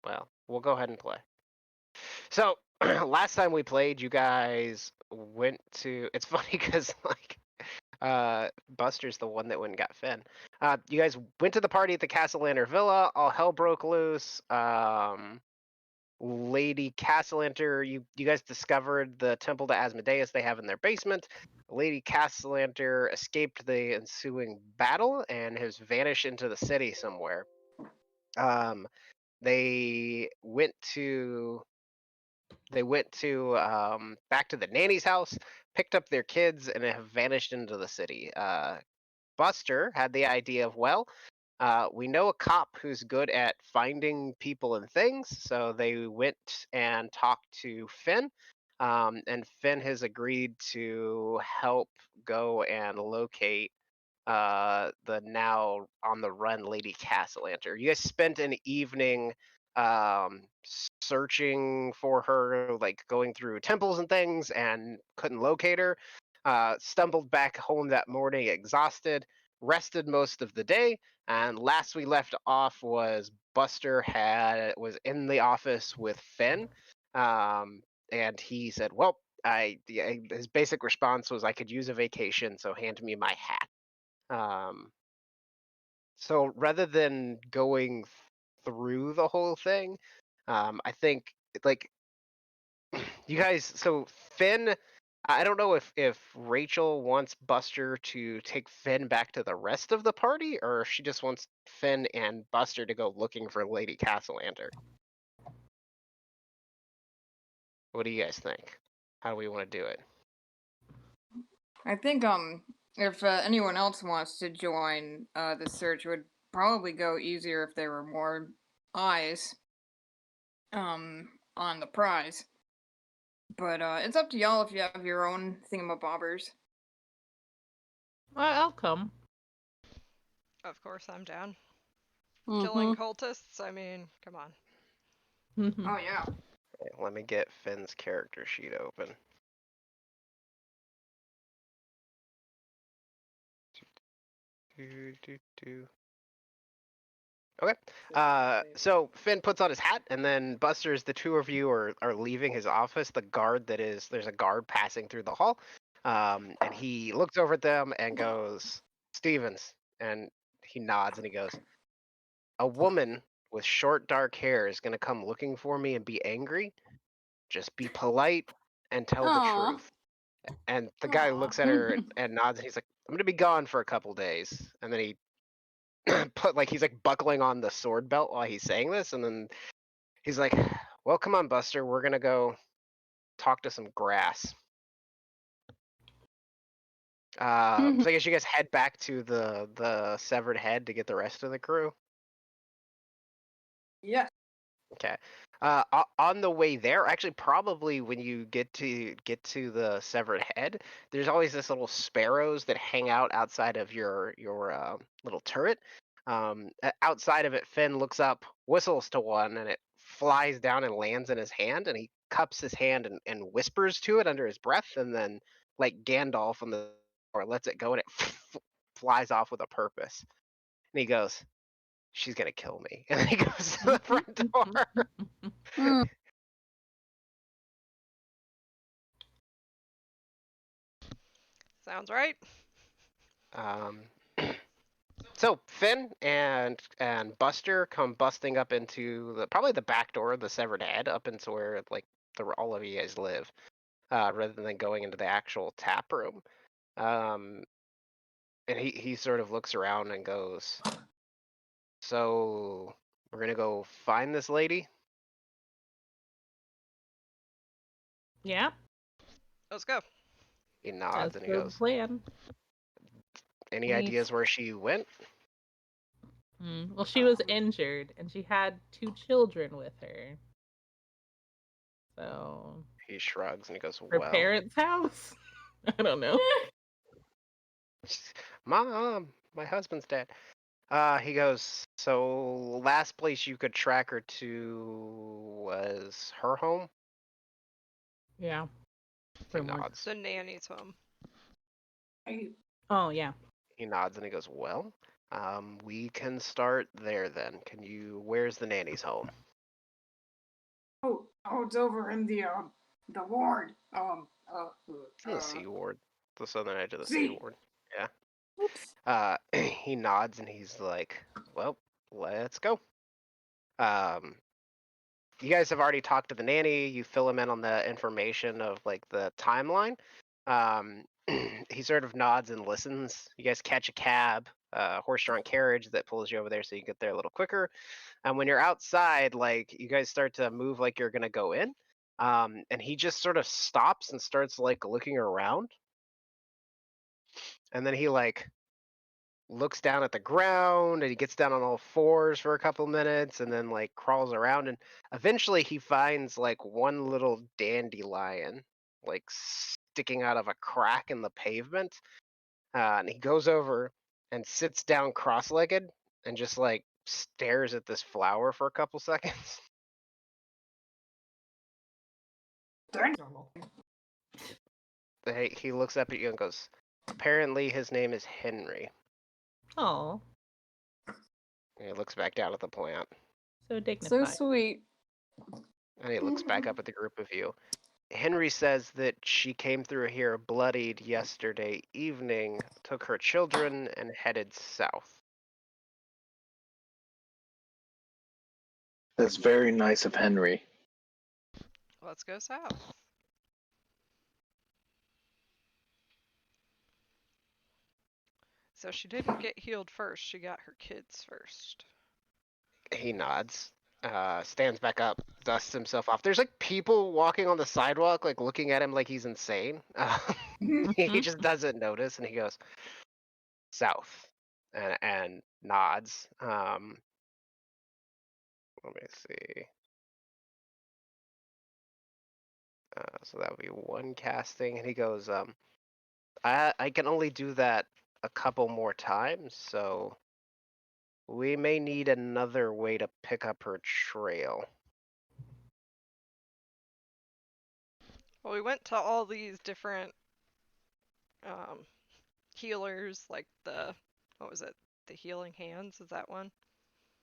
Well, we'll go ahead and play. So last time we played, you guys went to. It's funny because like Buster's the one that went and got Finn. You guys went to the party at the Castellanter Villa. All hell broke loose. Lady Castellanter, you guys discovered the temple to Asmodeus they have in their basement. Lady Castellanter escaped the ensuing battle and has vanished into the city somewhere. They went to back to the nanny's house, picked up their kids, and have vanished into the city. Buster had the idea of, well, we know a cop who's good at finding people and things, so they went and talked to Finn. And Finn has agreed to help go and locate the now on the run Lady Castellanter. You guys spent an evening um, searching for her, like going through temples and things, and couldn't locate her. Stumbled back home that morning exhausted, rested most of the day, and last we left off was Buster was in the office with Finn, and he said, "Well, his basic response was, I could use a vacation, so hand me my hat." Um, so rather than going through the whole thing, I think like you guys. So Finn, I don't know if Rachel wants Buster to take Finn back to the rest of the party, or if she just wants Finn and Buster to go looking for Lady Castellanter. What do you guys think? How do we want to do it? I think if anyone else wants to join the search, it would probably go easier if there were more eyes on the prize. But it's up to y'all if you have your own thingamabobbers. I'll come. Of course, I'm down. Mm-hmm. Killing cultists? I mean, come on. Oh yeah. Okay, let me get Finn's character sheet open. Okay. So Finn puts on his hat, and then Buster's the two of you are leaving his office. There's a guard passing through the hall, and he looks over at them and goes, "Stevens," and he nods and he goes, "A woman with short dark hair is gonna come looking for me and be angry. Just be polite and tell the Aw. truth." And the guy looks at her and nods, and he's like, "I'm gonna be gone for a couple days," and then he he's like buckling on the sword belt while he's saying this, and then he's like, "Well, come on, Buster, we're gonna go talk to some grass." So I guess you guys head back to the severed head to get the rest of the crew. Yes. Okay. On the way there, actually, probably when you get to the severed head, there's always this little sparrows that hang out outside of your little turret. Outside of it, Finn looks up, whistles to one, and it flies down and lands in his hand. And he cups his hand and whispers to it under his breath, and then like Gandalf on the or lets it go, and it flies off with a purpose. And he goes, "She's gonna kill me," and then he goes to the front door. Sounds right. Um, so Finn and Buster come busting up into probably the back door of the severed head, up into where like all of you guys live, rather than going into the actual tap room. Um, and he sort of looks around and goes, "So we're gonna go find this lady." Yeah, Let's go. He nods that's and he the goes, plan. "Any We- ideas where she went?" Well, she was injured, and she had 2 children with her. So He shrugs and he goes, her "Well, parents' house. I don't know. Mom, my husband's dead." He goes, "So last place you could track her to was her home?" Yeah. He Pretty much. nods. The nanny's home. Oh yeah. He nods and he goes, "Well, we can start there then. Where's the nanny's home?" Oh, it's over in the ward. It's in the C ward, the southern edge of the C C. ward. Yeah. Oops. He nods and he's like, "Well, let's go." Um, you guys have already talked to the nanny. You fill him in on the information of like the timeline. Um, he sort of nods and listens. You guys catch a cab, horse-drawn carriage that pulls you over there, so you get there a little quicker. And when you're outside, like you guys start to move like you're gonna go in, and he just sort of stops and starts like looking around, and then he like looks down at the ground and he gets down on all fours for a couple minutes and then like crawls around and eventually he finds like one little dandelion like sticking out of a crack in the pavement, and he goes over and sits down cross-legged and just like stares at this flower for a couple seconds. Normal. He looks up at you and goes, apparently his name is Henry. Oh, And he looks back down at the plant so So dignified. sweet. and he looks back up at the group of you. Henry says that she came through here bloodied yesterday evening, took her children, and headed south. That's very nice of Henry. Let's go south. So she didn't get healed first, she got her kids first. He nods, stands back up, dusts himself off. There's like people walking on the sidewalk, like looking at him like he's insane. He just doesn't notice, and he goes south, and nods. Let me see. So that would be one casting, and he goes, I can only do that a couple more times, so we may need another way to pick up her trail. Well, we went to all these different um, healers, like what was it? The Healing Hands, is that one?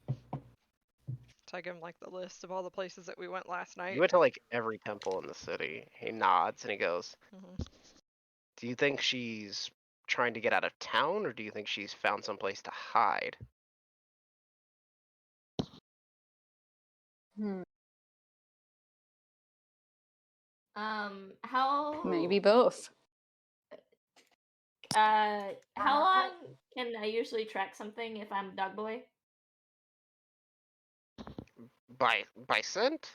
So I give him like the list of all the places that we went last night. You went to like every temple in the city. He nods and he goes, do you think she's trying to get out of town, or do you think she's found someplace to hide? How Maybe both. how long can I usually track something if I'm dog boy? By scent?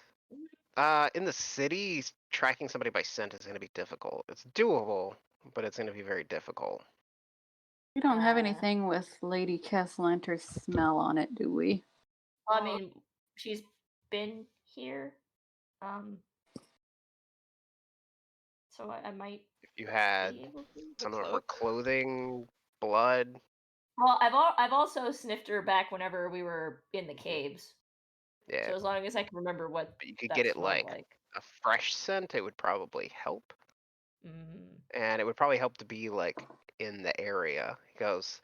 In the city, tracking somebody by scent is going to be difficult. It's doable, but it's going to be very difficult. We don't have Uh, anything with Lady Castellanter's smell on it, do we? Well, I mean, she's been here, so I might If you had be able to. some of her cloak. clothing, blood, Well, I've also sniffed her back whenever we were in the caves. yeah, So as long as I can remember what but you could that get it smelled like a fresh scent, it would probably help. Mm. And it would probably help to be like in the area. He goes,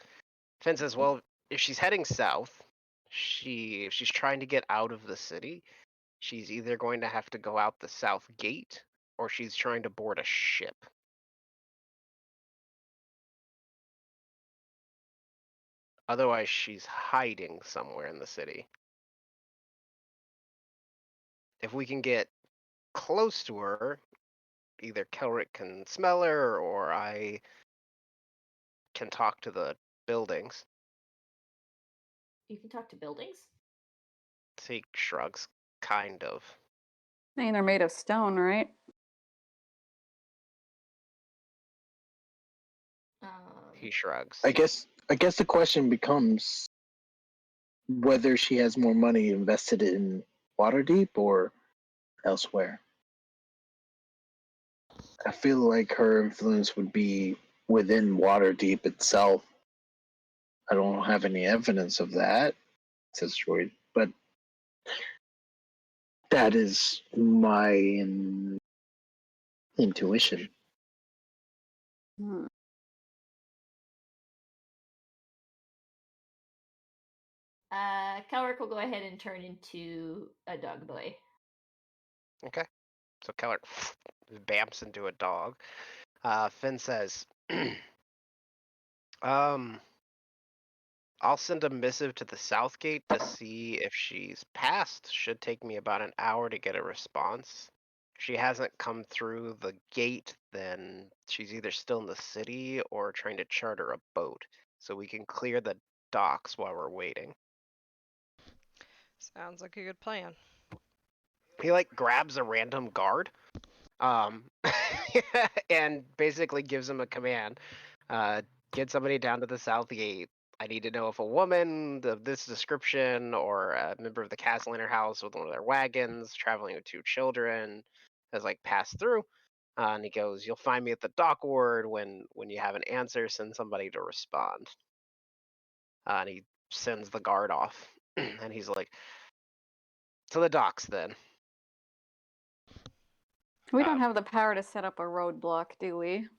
Finn says, well, if she's heading south, if she's trying to get out of the city, she's either going to have to go out the south gate or she's trying to board a ship. Otherwise, she's hiding somewhere in the city. If we can get close to her, either Kelrick can smell her or I can talk to the buildings. You can talk to buildings. He shrugs, kind of. I mean, they're made of stone, right? He shrugs. I guess the question becomes whether she has more money invested in Waterdeep or elsewhere. I feel like her influence would be within Waterdeep itself. I don't have any evidence of that, says Troy, but that is my intuition. Hmm. Calric will go ahead and turn into a dog boy. Okay. So Keller bamps into a dog. Finn says, um, I'll send a missive to the south gate to see if she's passed. Should take me about an hour to get a response. If she hasn't come through the gate, then she's either still in the city or trying to charter a boat. So we can clear the docks while we're waiting. Sounds like a good plan. He like grabs a random guard, and basically gives him a command. Get somebody down to the south gate. I need to know if a woman of this description or a member of the Castelliner house with one of their wagons traveling with 2 children has like passed through. And he goes, "You'll find me at the dock ward. When you have an answer, send somebody to respond." And he sends the guard off, and he's like, "To the docks then." We don't Um, have the power to set up a roadblock, do we?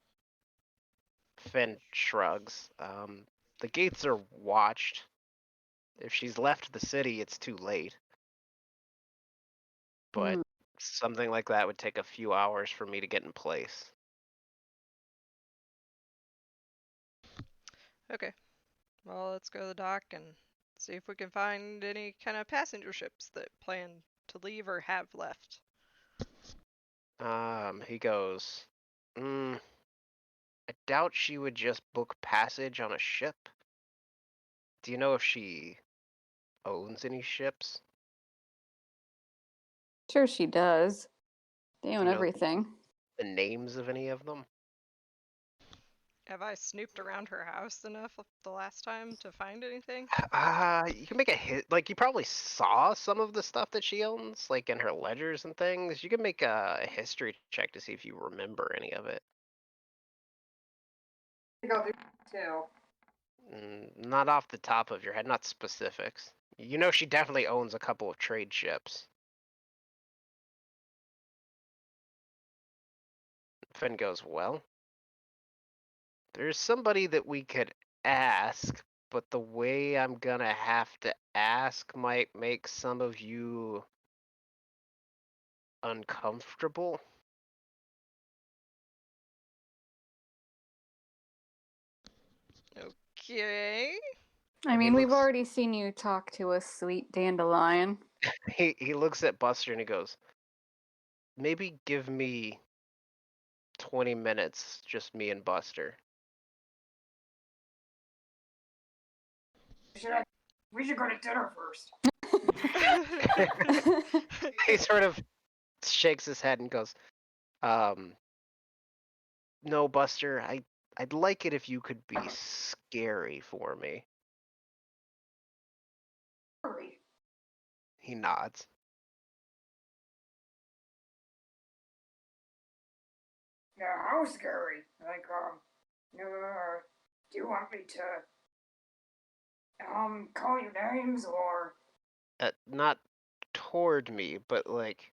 Finn shrugs. The gates are watched. If she's left the city, it's too late. But Hmm. something like that would take a few hours for me to get in place. Okay. Well, let's go to the dock and see if we can find any kind of passenger ships that plan to leave or have left. He goes, I doubt she would just book passage on a ship. Do you know if she owns any ships? Sure she does. They Do own you know everything. the names of any of them? Have I snooped around her house enough the last time to find anything? You can make a hit. Like, you probably saw some of the stuff that she owns, like in her ledgers and things. You can make a history check to see if you remember any of it. Go through too. Not off the top of your head, not specifics. You know she definitely owns a couple of trade ships. Finn goes, well, there's somebody that we could ask, but the way I'm gonna have to ask might make some of you uncomfortable. Okay. I And he mean, we've looks already seen you talk to a sweet dandelion. he looks at Buster and he goes, maybe give me 20 minutes, just me and Buster. We should go to dinner first. He sort of shakes his head and goes, no, Buster, I'd like it if you could be scary for me. Hurry. He nods. Yeah, how scary? Like, do you want me to, call you names or? Not toward me, but like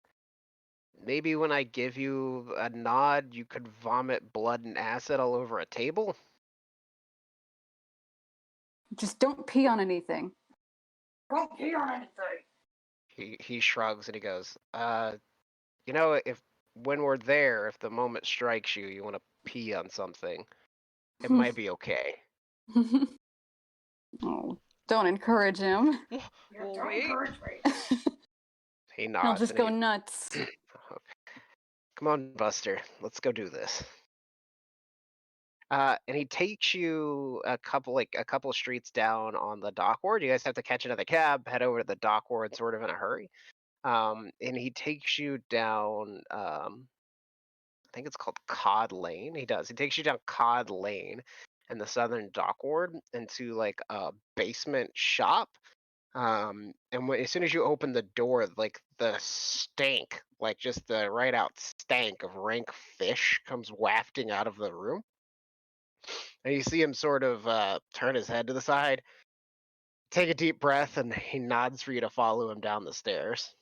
maybe when I give you a nod, you could vomit blood and acid all over a table. Just don't pee on anything. Don't pee on anything. He shrugs and he goes, you know, if when we're there, if the moment strikes you, you want to pee on something, it might be okay. Oh, don't encourage him. Yeah, Well, don't wait. encourage me. He He'll nods just and go he, nuts. come on, Buster, let's go do this. And he takes you a couple streets down on the dock ward. You guys have to catch another cab, head over to the dock ward, sort of in a hurry. And he takes you down. I think it's called Cod Lane. He does. He takes you down Cod Lane in the southern dock ward into like a basement shop. And as soon as you open the door, like the stank, like just the right out stank of rank fish comes wafting out of the room. And you see him sort of turn his head to the side, take a deep breath, and he nods for you to follow him down the stairs.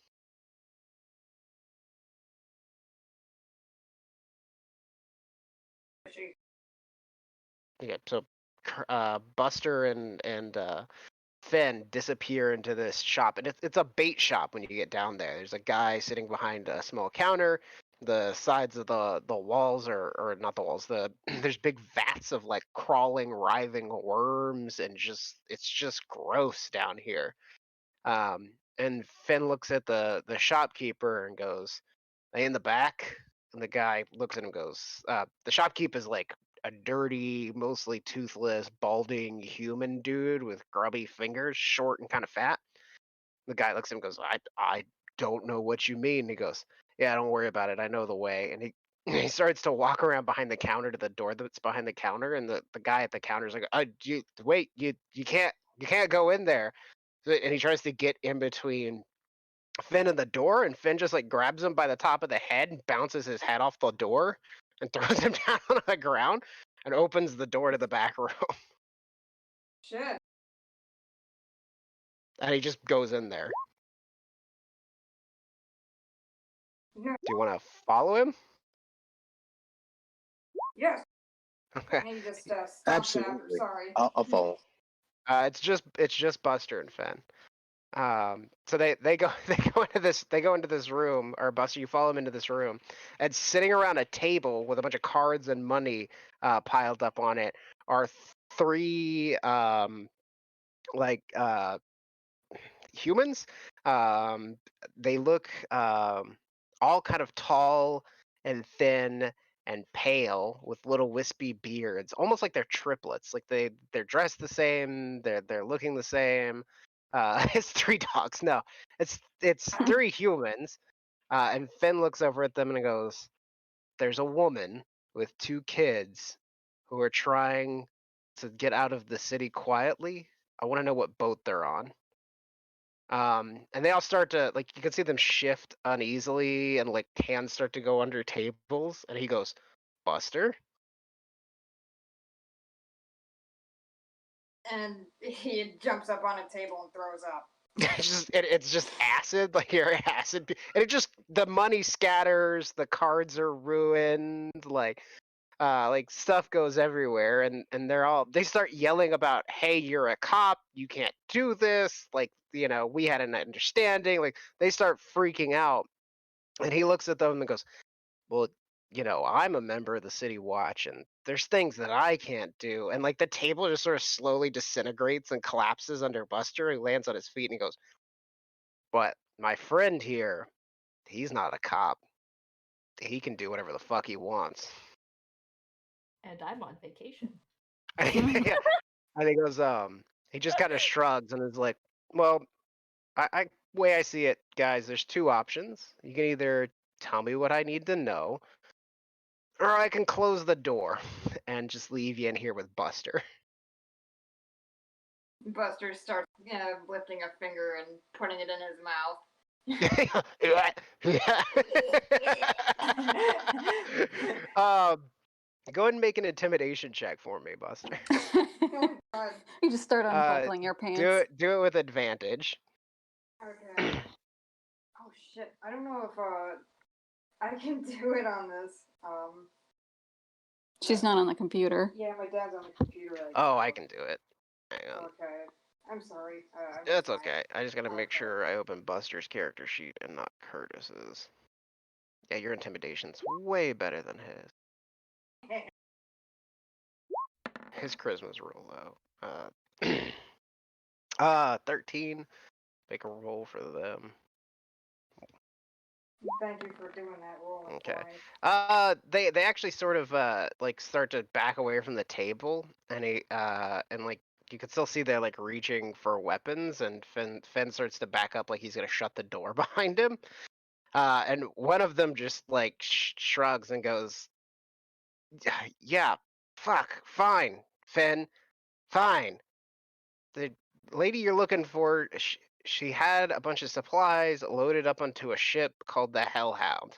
Yeah, so Buster and Finn disappear into this shop, and it's a bait shop when you get down there. There's a guy sitting behind a small counter. The sides of the walls are, or not the walls, there's big vats of like crawling, writhing worms, and it's just gross down here. And Finn looks at the shopkeeper and goes, "Are they in the back?" And the guy looks at him and goes, the shopkeep is like a dirty, mostly toothless, balding human dude with grubby fingers, short and kind of fat. The guy looks at him and goes, I don't know what you mean. He goes, "Yeah, don't worry about it. I know the way." And he he starts to walk around behind the counter to the door that's behind the counter, and the guy at the counter is like, wait, you can't go in there." And he tries to get in between Finn and the door, and Finn just like grabs him by the top of the head and bounces his head off the door and throws him down on the ground and opens the door to the back room. Shit. And he just goes in there. Yeah. Do you want to follow him? Yes. Okay. He just stops Absolutely. Sorry. I'll follow. It's just Buster and Finn. So they go they go into this room, or Buster, you follow him into this room, and sitting around a table with a bunch of cards and money piled up on it are three like humans. They look all kind of tall and thin and pale with little wispy beards, almost like they're triplets. Like they're dressed the same, they're looking the same. It's three dogs. No, it's three humans. And Finn looks over at them and goes, "There's a woman with two kids who are trying to get out of the city quietly. I want to know what boat they're on." And they all start to, like, you can see them shift uneasily, and like hands start to go under tables, and he goes, "Buster?" And he jumps up on a table and throws up. It's just acid, like your acid, and it just, the money scatters, the cards are ruined, like stuff goes everywhere, and they start yelling about, "Hey, you're a cop, you can't do this, like, we had an understanding." Like, they start freaking out, and he looks at them and goes, "Well, I'm a member of the city watch, and there's things that I can't do." And like the table just sort of slowly disintegrates and collapses under Buster. He lands on his feet and he goes, "But my friend here, he's not a cop. He can do whatever the fuck he wants." And I'm on vacation. And yeah, and he goes, he just kind of shrugs and is like, "Well, way I see it, guys, there's two options. You can either tell me what I need to know, or I can close the door and just leave you in here with Buster." Buster starts lifting a finger and putting it in his mouth. Go ahead and make an intimidation check for me, Buster. Oh, God. You just start unbuckling your pants. Do it with advantage. Okay. Oh shit! I don't know if I can do it on this. She's not on the computer. Yeah, my dad's on the computer. Oh, I can do it. Hang on. Okay. I'm sorry. That's okay. I just gotta make sure I open Buster's character sheet and not Curtis's. Yeah, your intimidation's way better than his. His charisma's real low. 13. Make a roll for them. Thank you for doing that roll. Okay. For me. They actually sort of like start to back away from the table, and like you can still see they're like reaching for weapons, and Finn starts to back up like he's gonna shut the door behind him. And one of them just like shrugs and goes, "Yeah, fuck, fine, Finn, fine. The lady you're looking for, she had a bunch of supplies loaded up onto a ship called the Hellhound."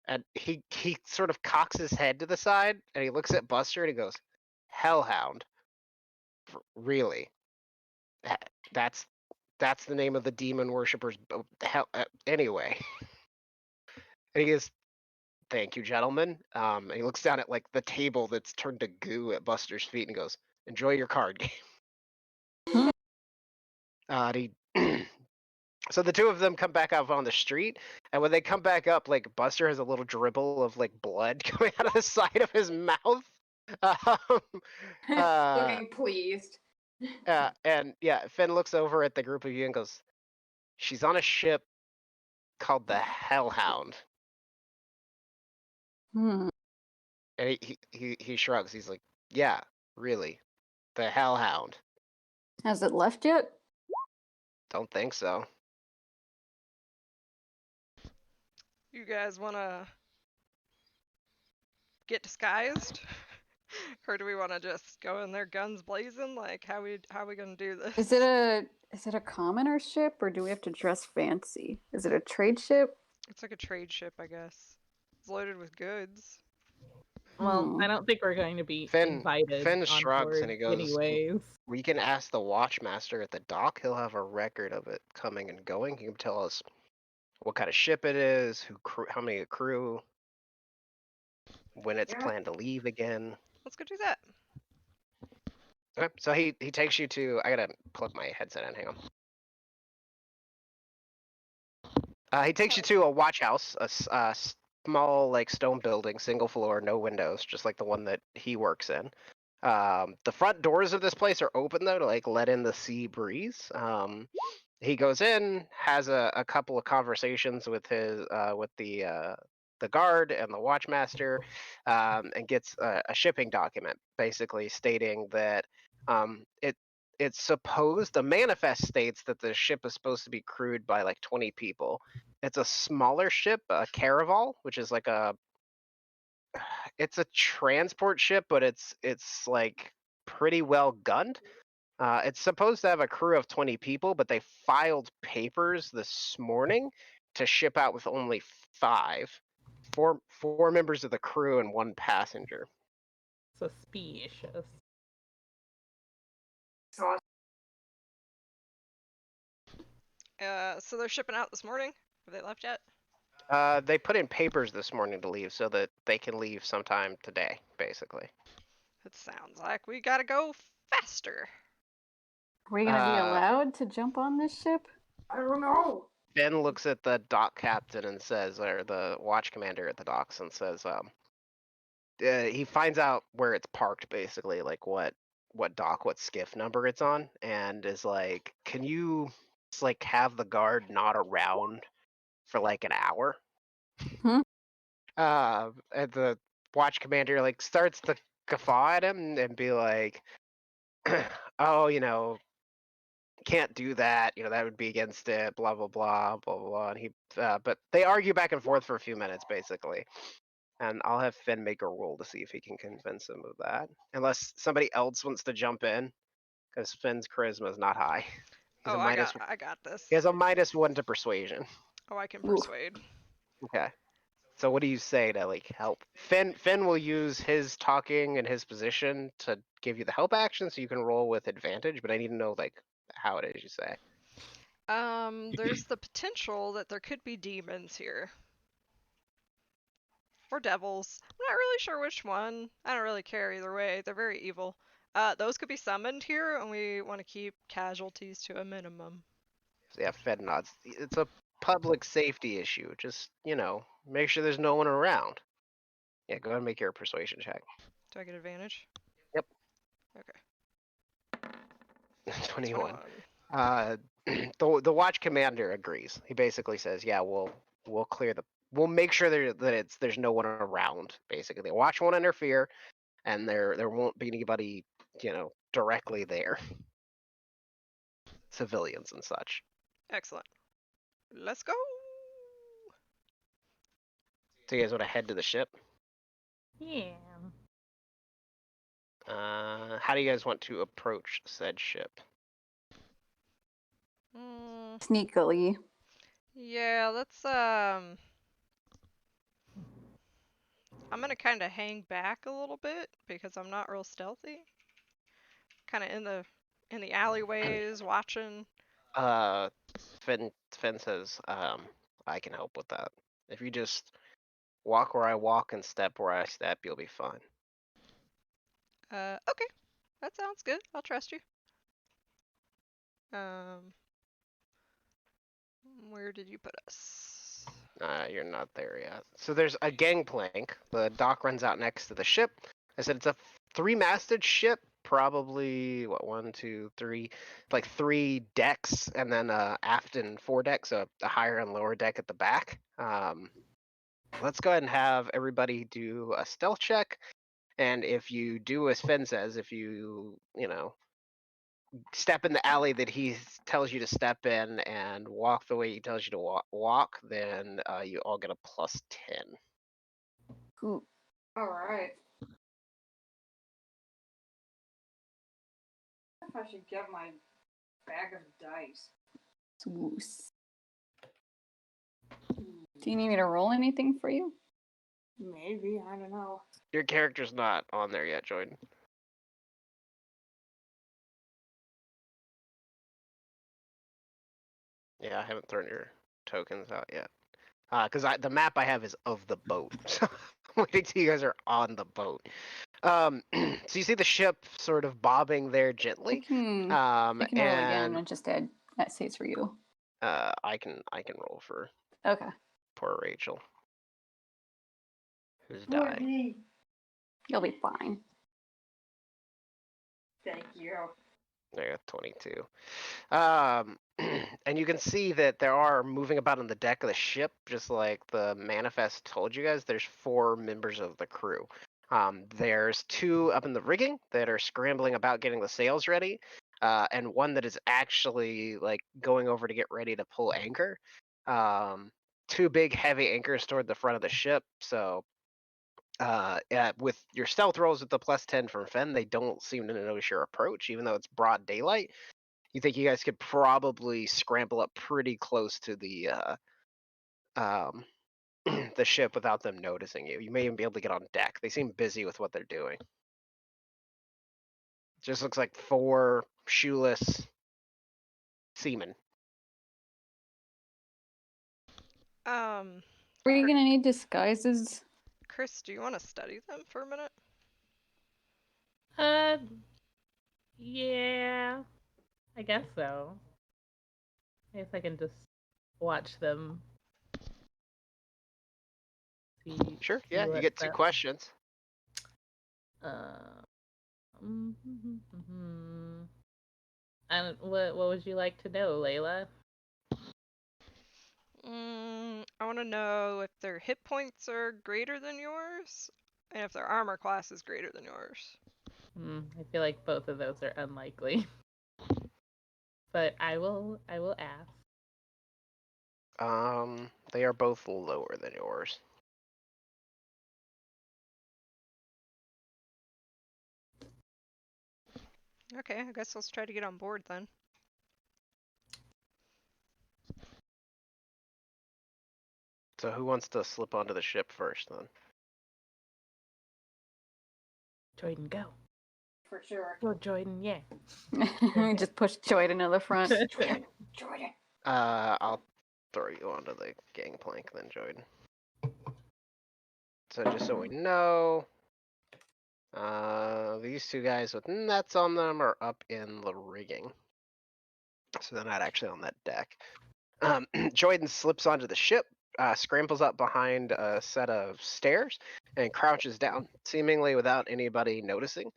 And he sort of cocks his head to the side, and he looks at Buster and he goes, "Hellhound? Really? That's the name of the demon worshippers. Hell, anyway." And he goes, "Thank you, gentlemen." And he looks down at like the table that's turned to goo at Buster's feet and goes, "Enjoy your card game." He So the two of them come back up on the street, and when they come back up, like Buster has a little dribble of like blood coming out of the side of his mouth. Um, Looking pleased. and yeah, Finn looks over at the group of you and goes, "She's on a ship called the Hellhound." Hmm. And he shrugs. He's like, "Yeah, really, the Hellhound." Has it left yet? Don't think so. You guys want to get disguised? Or do we want to just go in there guns blazing? Like, how we gonna do this? Is it a commoner ship, or do we have to dress fancy? Is it a trade ship? It's like a trade ship, I guess. It's loaded with goods. Well, I don't think we're going to be invited Finn on shrugs board and he goes, anyways. "We can ask the watchmaster at the dock. He'll have a record of it coming and going. He can tell us what kind of ship it is, how many crew, when it's planned to leave again." Let's go do that. Okay, so he takes you to. I gotta plug my headset in. Hang on. He takes you to a watch house, a small like stone building, single floor, no windows, just like the one that he works in. The front doors of this place are open though to like let in the sea breeze. He goes in, has a couple of conversations with the guard and the watchmaster, and gets a shipping document basically stating that it's supposed, the manifest states that the ship is supposed to be crewed by like 20 people. It's a smaller ship, a caravel, which is like it's a transport ship, but it's like pretty well gunned. It's supposed to have a crew of 20 people, but they filed papers this morning to ship out with only 5. Four members of the crew and 1 passenger. Suspicious. So they're shipping out this morning? Have they left yet? They put in papers this morning to leave so that they can leave sometime today, basically. It sounds like we gotta go faster. Are we gonna be allowed to jump on this ship? I don't know. Ben looks at the dock captain and says, or the watch commander at the docks, and says, he finds out where it's parked, basically, like what dock, what skiff number it's on, and is like, "Can you just like have the guard not around for like an hour?" Hmm? And the watch commander like starts to guffaw at him and be like, "Oh, can't do that. That would be against it. Blah blah blah blah blah." And but they argue back and forth for a few minutes, basically. And I'll have Finn make a roll to see if he can convince him of that. Unless somebody else wants to jump in, because Finn's charisma is not high. I got this. He has a -1 to persuasion. Oh, I can Oof. persuade. Okay. So what do you say to like help? Finn will use his talking and his position to give you the help action, so you can roll with advantage. But I need to know like how it is you say. There's the potential that there could be demons here. Or devils. I'm not really sure which one. I don't really care either way. They're very evil. Those could be summoned here, and we want to keep casualties to a minimum. So yeah, Fed nods. It's a public safety issue. Just, make sure there's no one around. Yeah, go ahead and make your persuasion check. Do I get advantage? Yep. Okay. 21. The watch commander agrees. He basically says, "Yeah, we'll clear we'll make sure there's no one around. Basically, the watch won't interfere, and there won't be anybody, directly there, civilians and such." Excellent. Let's go. So you guys want to head to the ship? Yeah. How do you guys want to approach said ship? Sneakily. Yeah, let's I'm gonna kind of hang back a little bit because I'm not real stealthy. Kind of in the alleyways watching. Finn says, "I can help with that. If you just walk where I walk and step where I step, you'll be fine." Okay. That sounds good. I'll trust you. Where did you put us? You're not there yet. So there's a gangplank. The dock runs out next to the ship. I said it's a three-masted ship, probably what 1, 2, 3, like 3 decks, and then aft and foredeck, so a higher and lower deck at the back. Let's go ahead and have everybody do a stealth check, and if you do as Finn says, if you step in the alley that he tells you to step in and walk the way he tells you to walk, then you all get a +10. Ooh, All right. If I should get my bag of dice. swoos. Do you need me to roll anything for you? Maybe, I don't know. Your character's not on there yet, Jordan. Yeah, I haven't thrown your tokens out yet. Because the map I have is of the boat. So I'm waiting till you guys are on the boat. So you see the ship sort of bobbing there gently. I can roll again And and just add essays for you. I can roll for Okay. poor Rachel, who's dying. You'll be fine. Thank you. There, 22. And you can see that there are moving about on the deck of the ship, just like the manifest told you guys. There's 4 members of the crew. There's 2 up in the rigging that are scrambling about getting the sails ready, and one that is actually like going over to get ready to pull anchor. 2 big heavy anchors toward the front of the ship. So with your stealth rolls with the +10 from Fen, they don't seem to notice your approach, even though it's broad daylight. You think you guys could probably scramble up pretty close to the the ship without them noticing you. You may even be able to get on deck. They seem busy with what they're doing. Just looks like 4 shoeless seamen. Were you gonna need disguises? Chris, do you want to study them for a minute? Yeah, I guess so. I guess I can just watch them. Sure, yeah, you get 2 questions. And what would you like to know, Layla? I want to know if their hit points are greater than yours, and if their armor class is greater than yours. I feel like both of those are unlikely. But I will ask. They are both lower than yours. Okay, I guess let's try to get on board then. So who wants to slip onto the ship first then? Jordan, go. For sure. Go, Jordan, yeah. Just push Joy to the front. Jordan. I'll throw you onto the gangplank then, Jordan. So just so we know, these 2 guys with nets on them are up in the rigging. So they're not actually on that deck. Jordan slips onto the ship, scrambles up behind a set of stairs, and crouches down, seemingly without anybody noticing.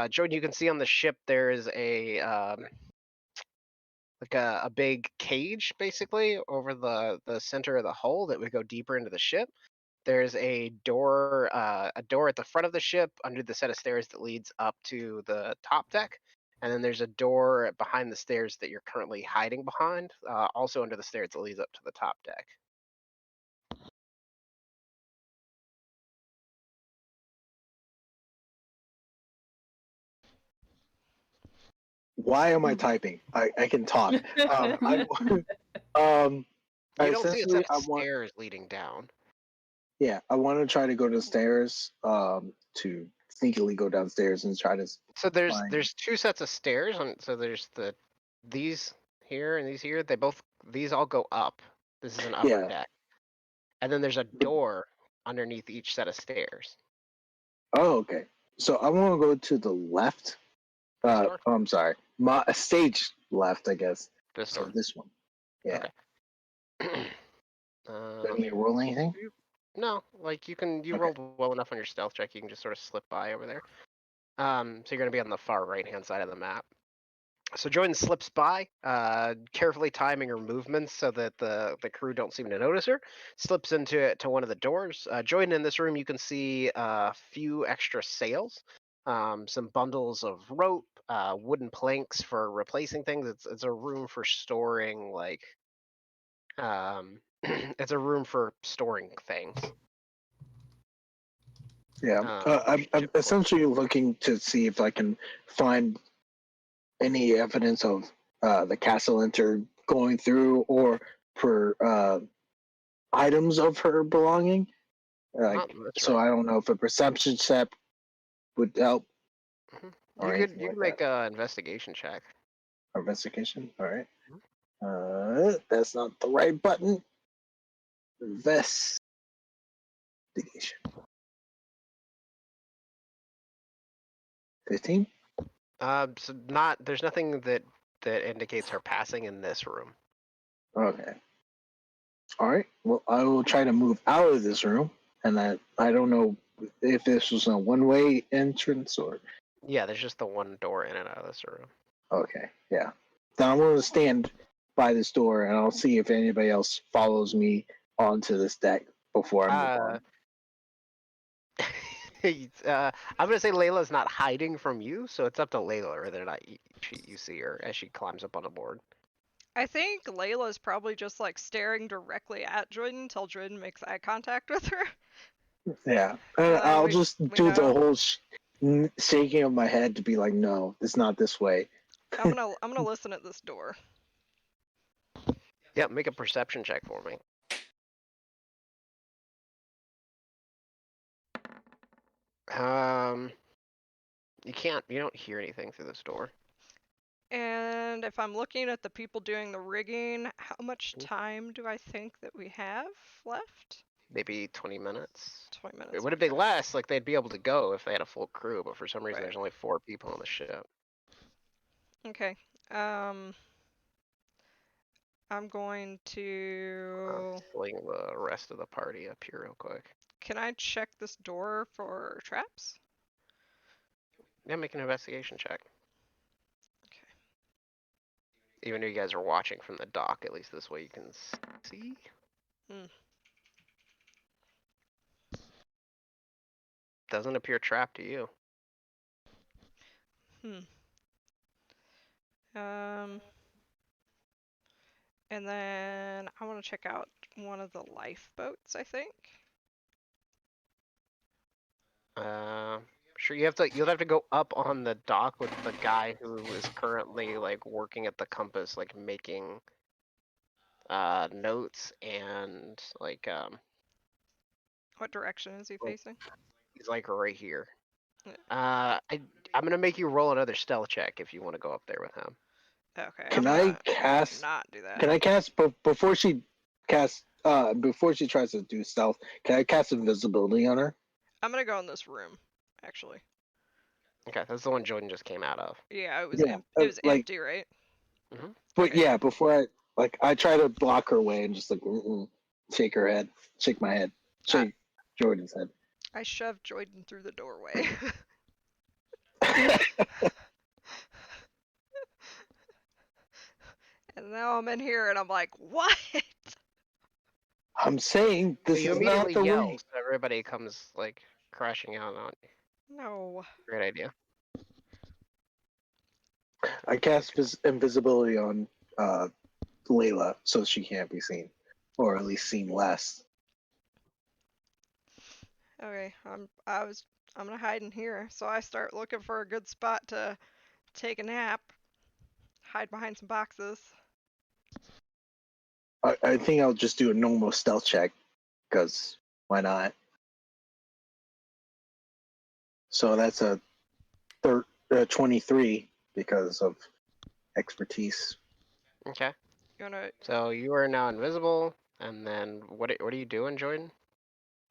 Jordan, you can see on the ship there is a big cage, basically, over the center of the hull that would go deeper into the ship. There's a door at the front of the ship under the set of stairs that leads up to the top deck. And then there's a door behind the stairs that you're currently hiding behind, also under the stairs that leads up to the top deck. Why am I typing? I can talk. You don't see a set of stairs leading down. Yeah, I want to try to go to the stairs. To sneakily go downstairs and try to. So there's 2 sets of stairs, so there's these here and these here. These all go up. This is an upper deck, and then there's a door underneath each set of stairs. Oh, okay. So I want to go to the left. I'm sorry, my stage left, I guess. This So door. this one. Yeah. Okay. Do I need to roll anything? No, like you Okay. rolled well enough on your stealth check. You can just sort of slip by over there. So you're gonna be on the far right hand side of the map. So Jordan slips by, carefully timing her movements so that the crew don't seem to notice her. Slips into one of the doors. Jordan, in this room, you can see a few extra sails, some bundles of rope, wooden planks for replacing things. It's a room for storing it's a room for storing things. Yeah. I'm essentially looking to see if I can find any evidence of the castle enter going through or for items of her belonging. Like, That's so right. I don't know if a perception check would help. Mhm. Or You anything could like make an investigation check. that. Investigation. All right. Mhm. That's not the right button. Investigation. 15. So there's nothing that indicates her passing in this room. Okay. All right. Well, I will try to move out of this room, and I don't know if this was a one-way entrance or. Yeah, there's just the one door in and out of this room. Okay. Yeah. Then I'm going to stand by this door, and I'll see if anybody else follows me onto this deck before I move on. I'm gonna say Layla's not hiding from you, so it's up to Layla whether or not you see her as she climbs up on the board. I think Layla's probably just like staring directly at Jordan until Jordan makes eye contact with her. Yeah. So I'll we just do the know. whole shaking of my head to be like, no, it's not this way. I'm gonna listen at this door. Yeah, make a perception check for me. You don't hear anything through this door. And if I'm looking at the people doing the rigging, how much time do I think that we have left? Maybe 20 minutes. 20 minutes. It would have been less, like they'd be able to go if they had a full crew, but for some reason Right. there's only 4 people on the ship. Okay. I'm going to. Fling the rest of the party up here real quick. Can I check this door for traps? Yeah, make an investigation check. Okay. Even though you guys are watching from the dock, at least this way you can see. Doesn't appear trapped to you. And then I want to check out one of the lifeboats, I think. Sure. You'll have to go up on the dock with the guy who is currently like working at the compass, like making notes and like What direction is he facing? he's like right here. Yeah. I'm gonna make you roll another stealth check if you want to go up there with him. Okay. Can I cast? Not do that. Can I cast before she casts? Before she tries to do stealth, can I cast invisibility on her? I'm gonna go in this room, actually. Okay, that's the one Jordan just came out of. Yeah, it was Yeah, it was like- empty, right? Mm-hmm. But Okay. yeah, before I try to block her way and just like shake her head, shake my head, shake Jordan's head. I shoved Jordan through the doorway. And now I'm in here and I'm like, what? I'm saying this You is not immediately the yell, way. so everybody comes like crashing out on you. No. Great idea. I cast invisibility on Layla so she can't be seen, or at least seen less. Okay, I'm gonna hide in here. So I start looking for a good spot to take a nap. Hide behind some boxes. I think I'll just do a normal stealth check, because why not? So that's a 23 because of expertise. Okay. You wanna? So you are now invisible, and then what are you doing, Jordan?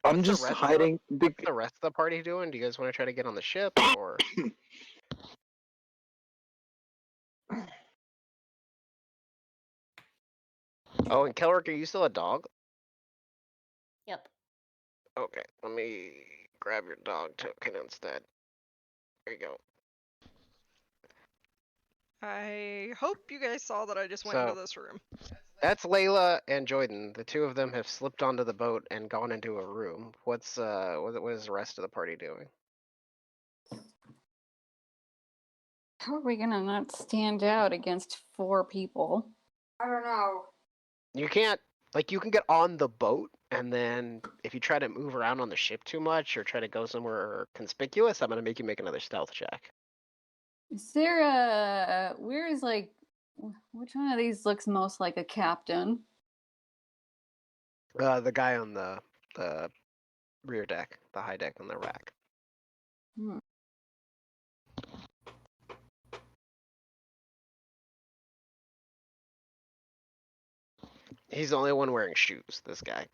I'm What's the just rest hiding. What's the rest of the party doing? Do you guys want to try to get on the ship, or? Oh, and Kelrick, are you still a dog? Yep. Okay, let me grab your dog token instead. There you go. I hope you guys saw that I just went into So this room. that's Layla and Jordan. The two of them have slipped onto the boat and gone into a room. What is the rest of the party doing? How are we gonna not stand out against 4 people? I don't know. You can't, like, you can get on the boat, and then if you try to move around on the ship too much or try to go somewhere conspicuous, I'm gonna make you make another stealth check. Is there a where is like which one of these looks most like a captain? The guy on the rear deck, the high deck on the rack. Hmm. He's the only one wearing shoes, this guy.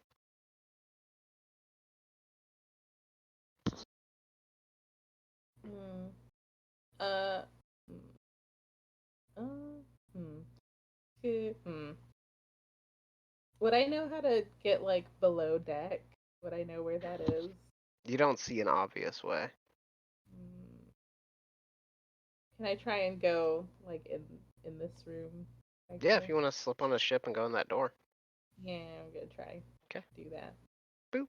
Hmm. Uh. Hmm. Hmm. Would I know how to get like below deck? Would I know where that is? You don't see an obvious way. Hmm. Can I try and go like in this room? Right Yeah, if here? you want to slip on a ship and go in that door. Yeah, I'm gonna try. 'Kay. Do that. Boop.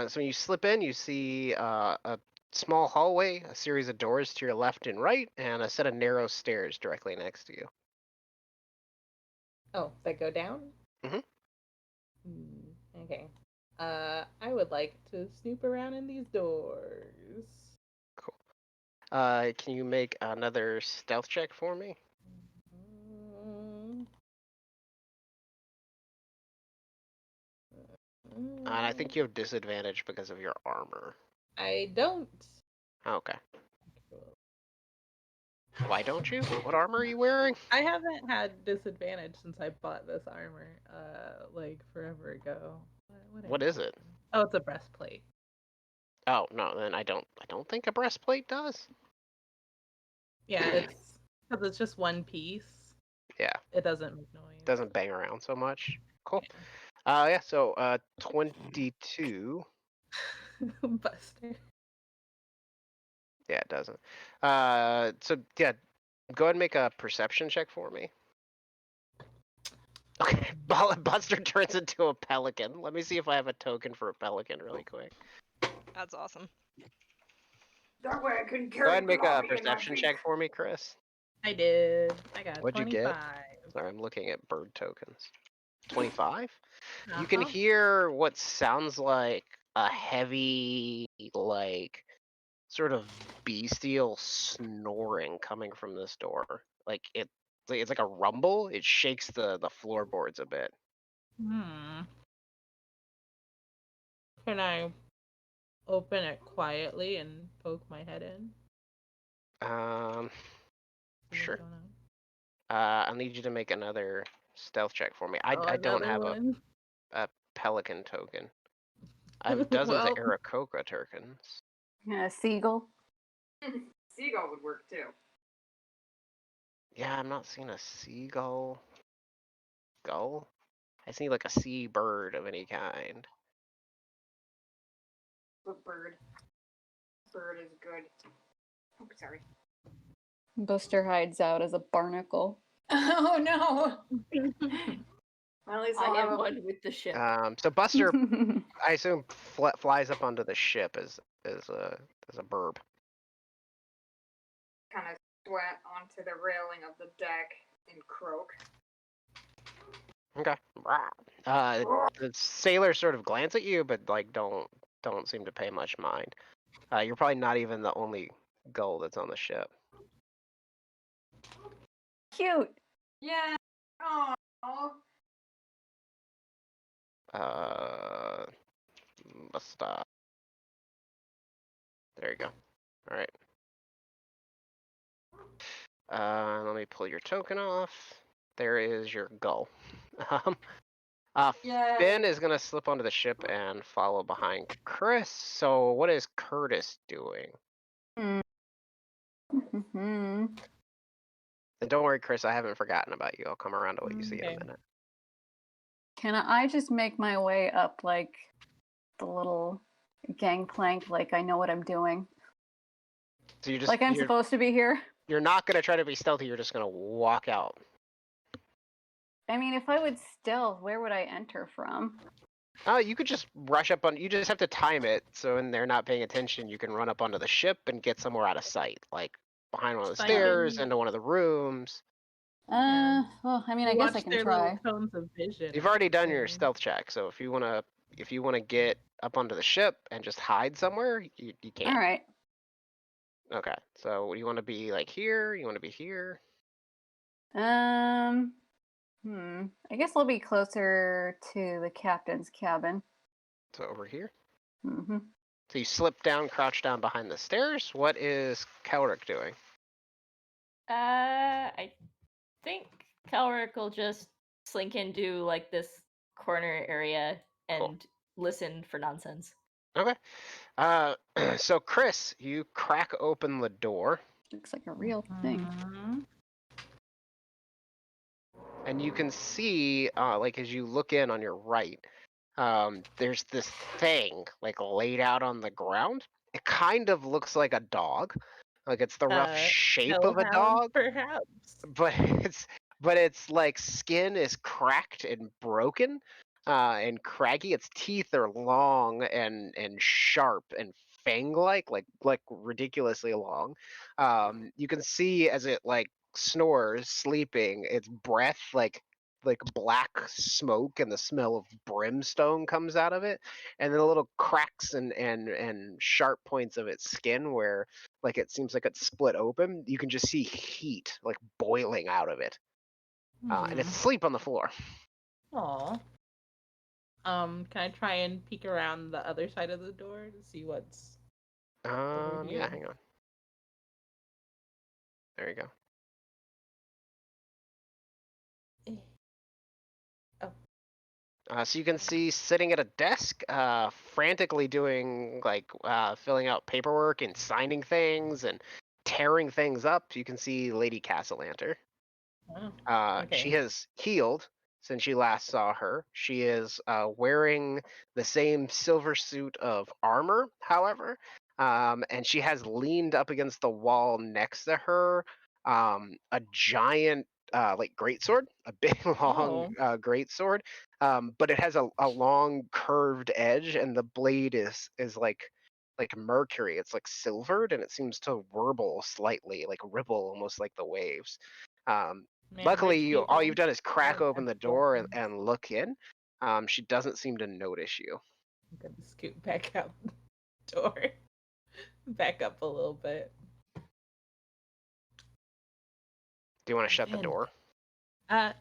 So when you slip in, you see a small hallway, a series of doors to your left and right, and a set of narrow stairs directly next to you. Oh, that go down? Mhm. Okay. I would like to snoop around in these doors. Cool. Can you make another stealth check for me? And I think you have disadvantage because of your armor. I don't. Okay. Why don't you? What armor are you wearing? I haven't had disadvantage since I bought this armor, like forever ago. What is it? Oh, it's a breastplate. Oh no, then I don't think a breastplate does. Yeah, it's because it's just one piece. Yeah, It doesn't make noise. doesn't bang around so much. Cool. Yeah. Yeah. So 22. Buster. Yeah, it doesn't. So yeah, go ahead and make a perception check for me. Okay, Buster turns into a pelican. Let me see if I have a token for a pelican really quick. That's awesome. That way I can Go carry ahead and make a Blobby in my perception beak. check for me, Chris. I did. I got What'd you 25. get? Sorry, I'm looking at bird tokens. 25? You can Uh-huh. hear what sounds like a heavy, like, sort of bestial snoring coming from this door. Like it's like a rumble. It shakes the floorboards a bit. Can I open it quietly and poke my head in? See what's Sure. going on? I'll need you to make another stealth check for me. I don't Another have one. a pelican token. I have dozens of Well, Aarakocra tokens. Yeah, seagull. Seagull would work too. Yeah, I'm not seeing a seagull. Gull? I see like a sea bird of any kind. The bird. Bird is good. Oh, sorry. Buster hides out as a barnacle. Oh no! Well, at least I I'll am have a one with the ship. So Buster, I assume, flies up onto the ship as a burb. kind of sweat onto the railing of the deck and croak. Okay. The sailors sort of glance at you, but like don't seem to pay much mind. You're probably not even the only gull that's on the ship. Cute. Yeah. Oh. Buster. There you go. All right. Let me pull your token off. There is your gull. Yeah. Finn is gonna slip onto the ship and follow behind Chris. So what is Curtis doing? Mhm. And don't worry, Chris, I haven't forgotten about you. I'll come around to what you see in Okay. a minute. Can I just make my way up like the little gangplank? Like I know what I'm doing. So you just Like I'm supposed to be here. you're not gonna try to be stealthy. You're just gonna walk out. I mean, if I would stealth, where would I enter from? You could just rush up on. You just have to time it so when they're not paying attention, you can run up onto the ship and get somewhere out of sight, like behind one of the Just stairs, finding- into one of the rooms. Well, I mean, I guess I Watch can their try. little cones of vision. You've or already done your something. stealth check, so if you wanna get up onto the ship and just hide somewhere, you can. All right. Okay. So you want to be like here? You want to be here? I guess I'll be closer to the captain's cabin. So over here. Mm-hmm. So you slip down, crouch down behind the stairs. What is Kelric doing? I think Kelric will just slink into like this corner area and Cool. listen for nonsense. Okay. So Chris, you crack open the door, Looks like a real thing. Mhm. and you can see, like as you look in on your right, there's this thing like laid out on the ground. It kind of looks like a dog, like it's the rough shape of a Hellhound, dog, perhaps. but it's like skin is cracked and broken, and craggy. Its teeth are long and sharp and fang-like, like ridiculously long. You can see as it like snores, sleeping, its breath like black smoke and the smell of brimstone comes out of it, and then the little cracks and sharp points of its skin where like it seems like it's split open. You can just see heat like boiling out of it, and it's asleep on the floor. Aw. Can I try and peek around the other side of the door to see what's over Yeah, here? hang on. There you go. So you can see sitting at a desk, frantically doing like filling out paperwork and signing things and tearing things up. You can see Lady Castellanter. Oh, She okay. has healed since you last saw her. She is wearing the same silver suit of armor, however, and she has leaned up against the wall next to her a giant like greatsword, a big long greatsword, but it has a long curved edge, and the blade is like mercury. It's like silvered, and it seems to warble slightly, like ripple, almost like the waves. Man, Luckily, rich all you've people done is crack don't open have the door weapons. and look in. She doesn't seem to notice you. I'm gonna scoot back out the door. Back up a little bit. Do you want to shut the Man. door? As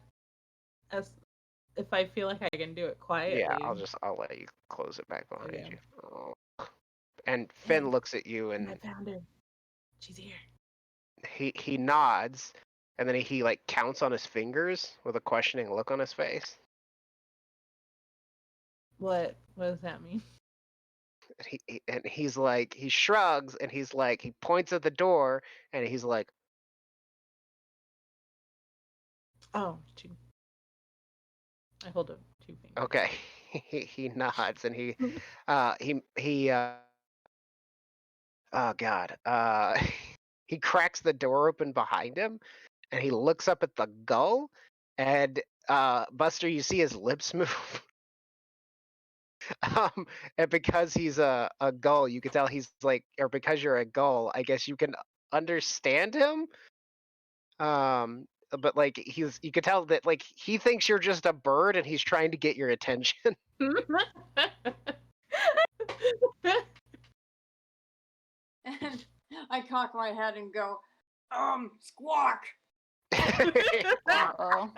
if I feel like I can do it quietly. Yeah, I'll let you close it back behind Okay. you. Oh. And Finn looks at you and I found her. She's here. he nods, and then he like counts on his fingers with a questioning look on his face. What does that mean? And he's like, he shrugs and he's like, he points at the door and he's like, Oh, two. I hold up 2 fingers. okay. He nods and he oh god, he cracks the door open behind him and he looks up at the gull, and Buster, you see his lips move. And because he's a gull, you can tell he's like, or because you're a gull, I guess you can understand him. But like you can tell that like he thinks you're just a bird and he's trying to get your attention. And I cock my head and go, squawk. Uh-oh.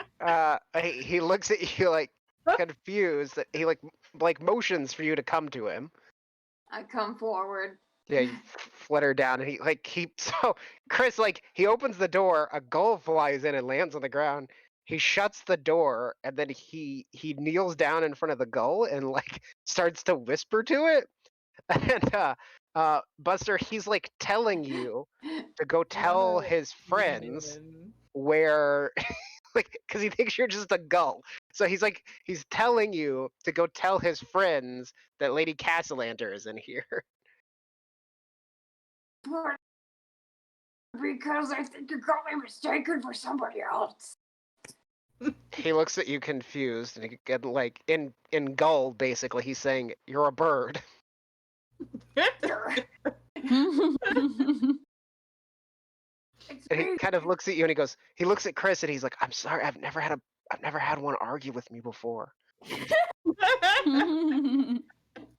He looks at you like confused. He like motions for you to come to him. I come forward. Yeah, you flutter down, and so Chris, like, he opens the door, a gull flies in and lands on the ground. He shuts the door, and then he kneels down in front of the gull and like starts to whisper to it. And Buster, he's like telling you to go tell wanna his lean friends in. where, like, because he thinks you're just a gull. So he's telling you to go tell his friends that Lady Castellanter is in here. Because I think you got me mistaken for somebody else. He looks at you confused, and he get like in Gull, basically, he's saying, "You're a bird." And he kind of looks at you, and he looks at Chris, and he's like, "I'm sorry, I've never had one argue with me before.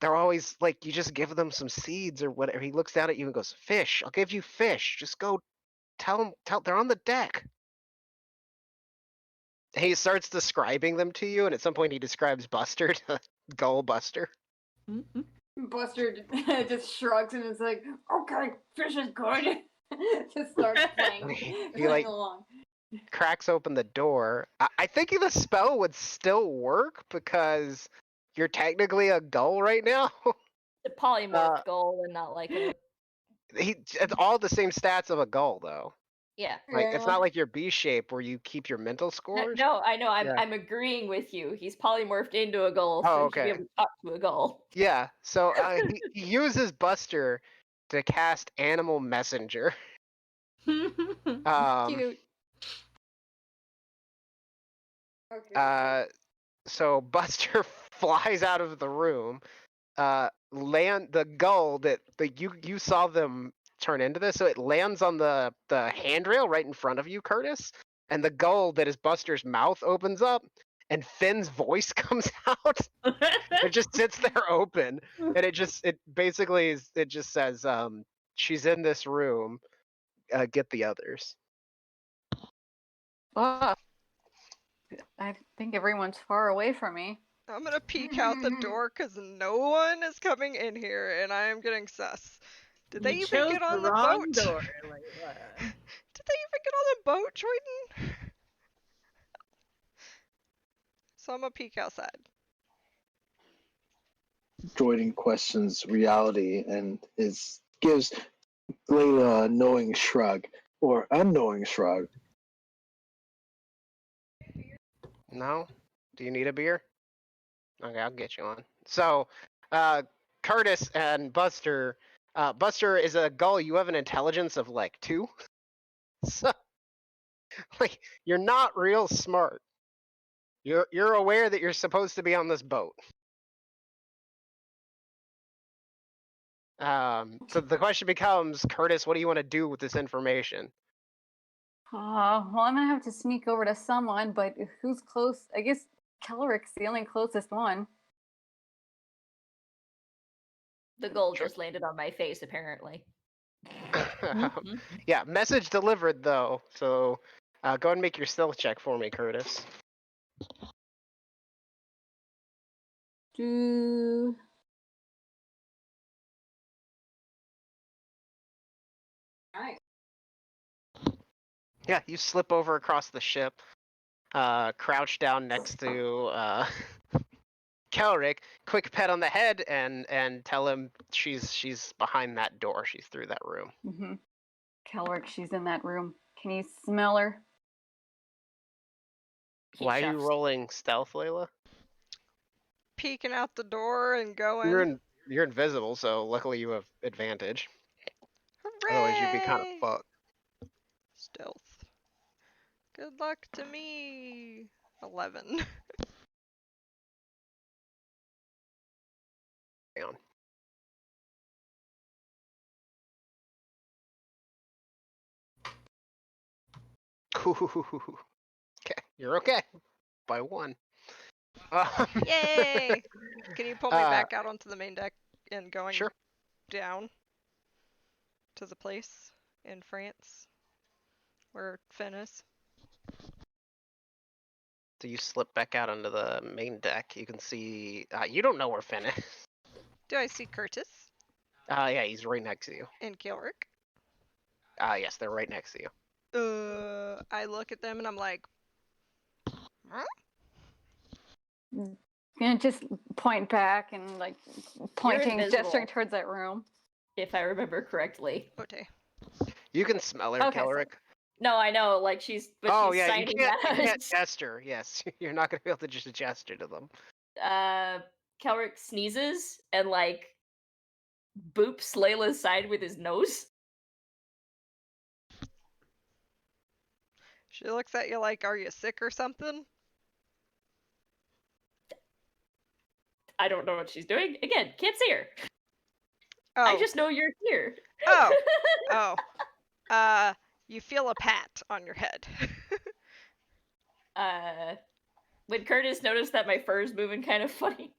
They're always like, you just give them some seeds or whatever." He looks down at you and goes, "Fish, I'll give you fish. Just go tell them, they're on the deck." And he starts describing them to you, and at some point he describes Buster to Gull Buster. Buster just shrugs and is like, "Okay, fish is good." Just starts playing, He like along. cracks open the door. I think the spell would still work because you're technically a gull right now. The polymorph goal and not like a It's all the same stats of a gull, though. yeah. Like it's not like your B shape where you keep your mental No, scores. no, I know. Yeah. I'm agreeing with you. He's polymorphed into a gull, so Oh, he should be okay. able to talk to a gull. Yeah. So he uses Buster to cast Animal Messenger. Cute. Okay. So Buster flies out of the room. Land the gull that you saw them turn into this, so it lands on the handrail right in front of you, Curtis, and the gull that is Buster's mouth opens up, and Finn's voice comes out. It just sits there open, and it just says, "She's in this room. Get the others." I think everyone's far away from me. I'm gonna peek out the door because no one is coming in here, and I am getting sus. Did they You even chose get on the wrong boat? door, Layla. Did they even get on the boat, Jordan? So I'm gonna peek outside. Jordan questions reality and gives Layla a knowing shrug or unknowing shrug. No? Do you need a beer? Okay, I'll get you one. So, Curtis and Buster. Buster is a gull. You have an intelligence of like 2. So, like, you're not real smart. You're aware that you're supposed to be on this boat. So the question becomes, Curtis, what do you want to do with this information? Well, I'm gonna have to sneak over to someone, but who's close? I guess Kelric's the only closest one. The gull Sure. just landed on my face, apparently. Yeah, message delivered though. So, go ahead and make your stealth check for me, Curtis. Nice. Yeah, you slip over across the ship, crouch down next to Kelric, quick pet on the head, and tell him she's behind that door. She's through that room. Mm-hmm. Kelric, she's in that room. Can you smell her? He Why are you chuffs. rolling stealth, Layla? Peeking out the door and going. You're invisible, so luckily you have advantage. Hooray! Otherwise, you'd be kind of fucked. Stealth. Good luck to me. 11. Down. Okay, you're okay. By 1. Yay! Can you pull me back out onto the main deck and going Sure. down to the place in France where Finn is? So you slip back out onto the main deck. You can see. You don't know where Finn is. Do I see Curtis Yeah, he's right next to you. and Kilrick? Yes, they're right next to you. I look at them and I'm like, huh? And just point back and like pointing, invisible. gesturing towards that room. If I remember correctly. Okay. You can smell her, Okay, Kelric. No, I know, like but Oh she's yeah, signing you can't out. gesture. Yes, you're not gonna be able to just gesture to them. Kelric sneezes and like boops Layla's side with his nose. She looks at you like, are you sick or something? I don't know what she's doing. Again, can't see her. Oh. I just know you're here. Oh. Oh. You feel a pat on your head. When Curtis noticed that my fur's moving kind of funny.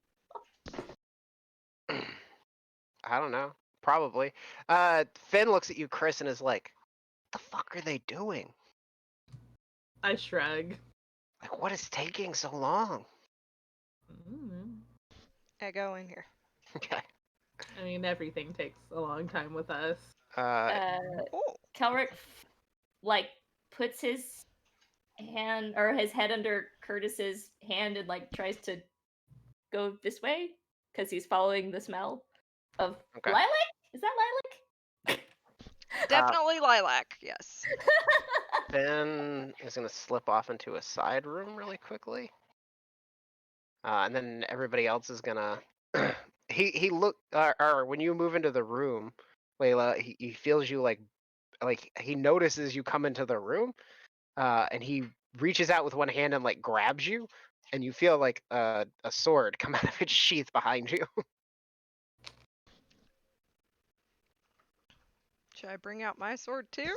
I don't know. Probably. Finn looks at you, Chris, and is like, "What the fuck are they doing? I shrug. Like, what is taking so long?" I go in here. Okay. I mean, everything takes a long time with us. Oh. Kelric like puts his hand or his head under Curtis's hand and like tries to go this way because he's following the smell of lilac. Is that lilac? Definitely lilac, yes. Finn is gonna slip off into a side room really quickly, and then everybody else is gonna. he look or when you move into the room, Layla, he feels you like he notices you come into the room, and he reaches out with one hand and like grabs you, and you feel like a sword come out of its sheath behind you. Should I bring out my sword too?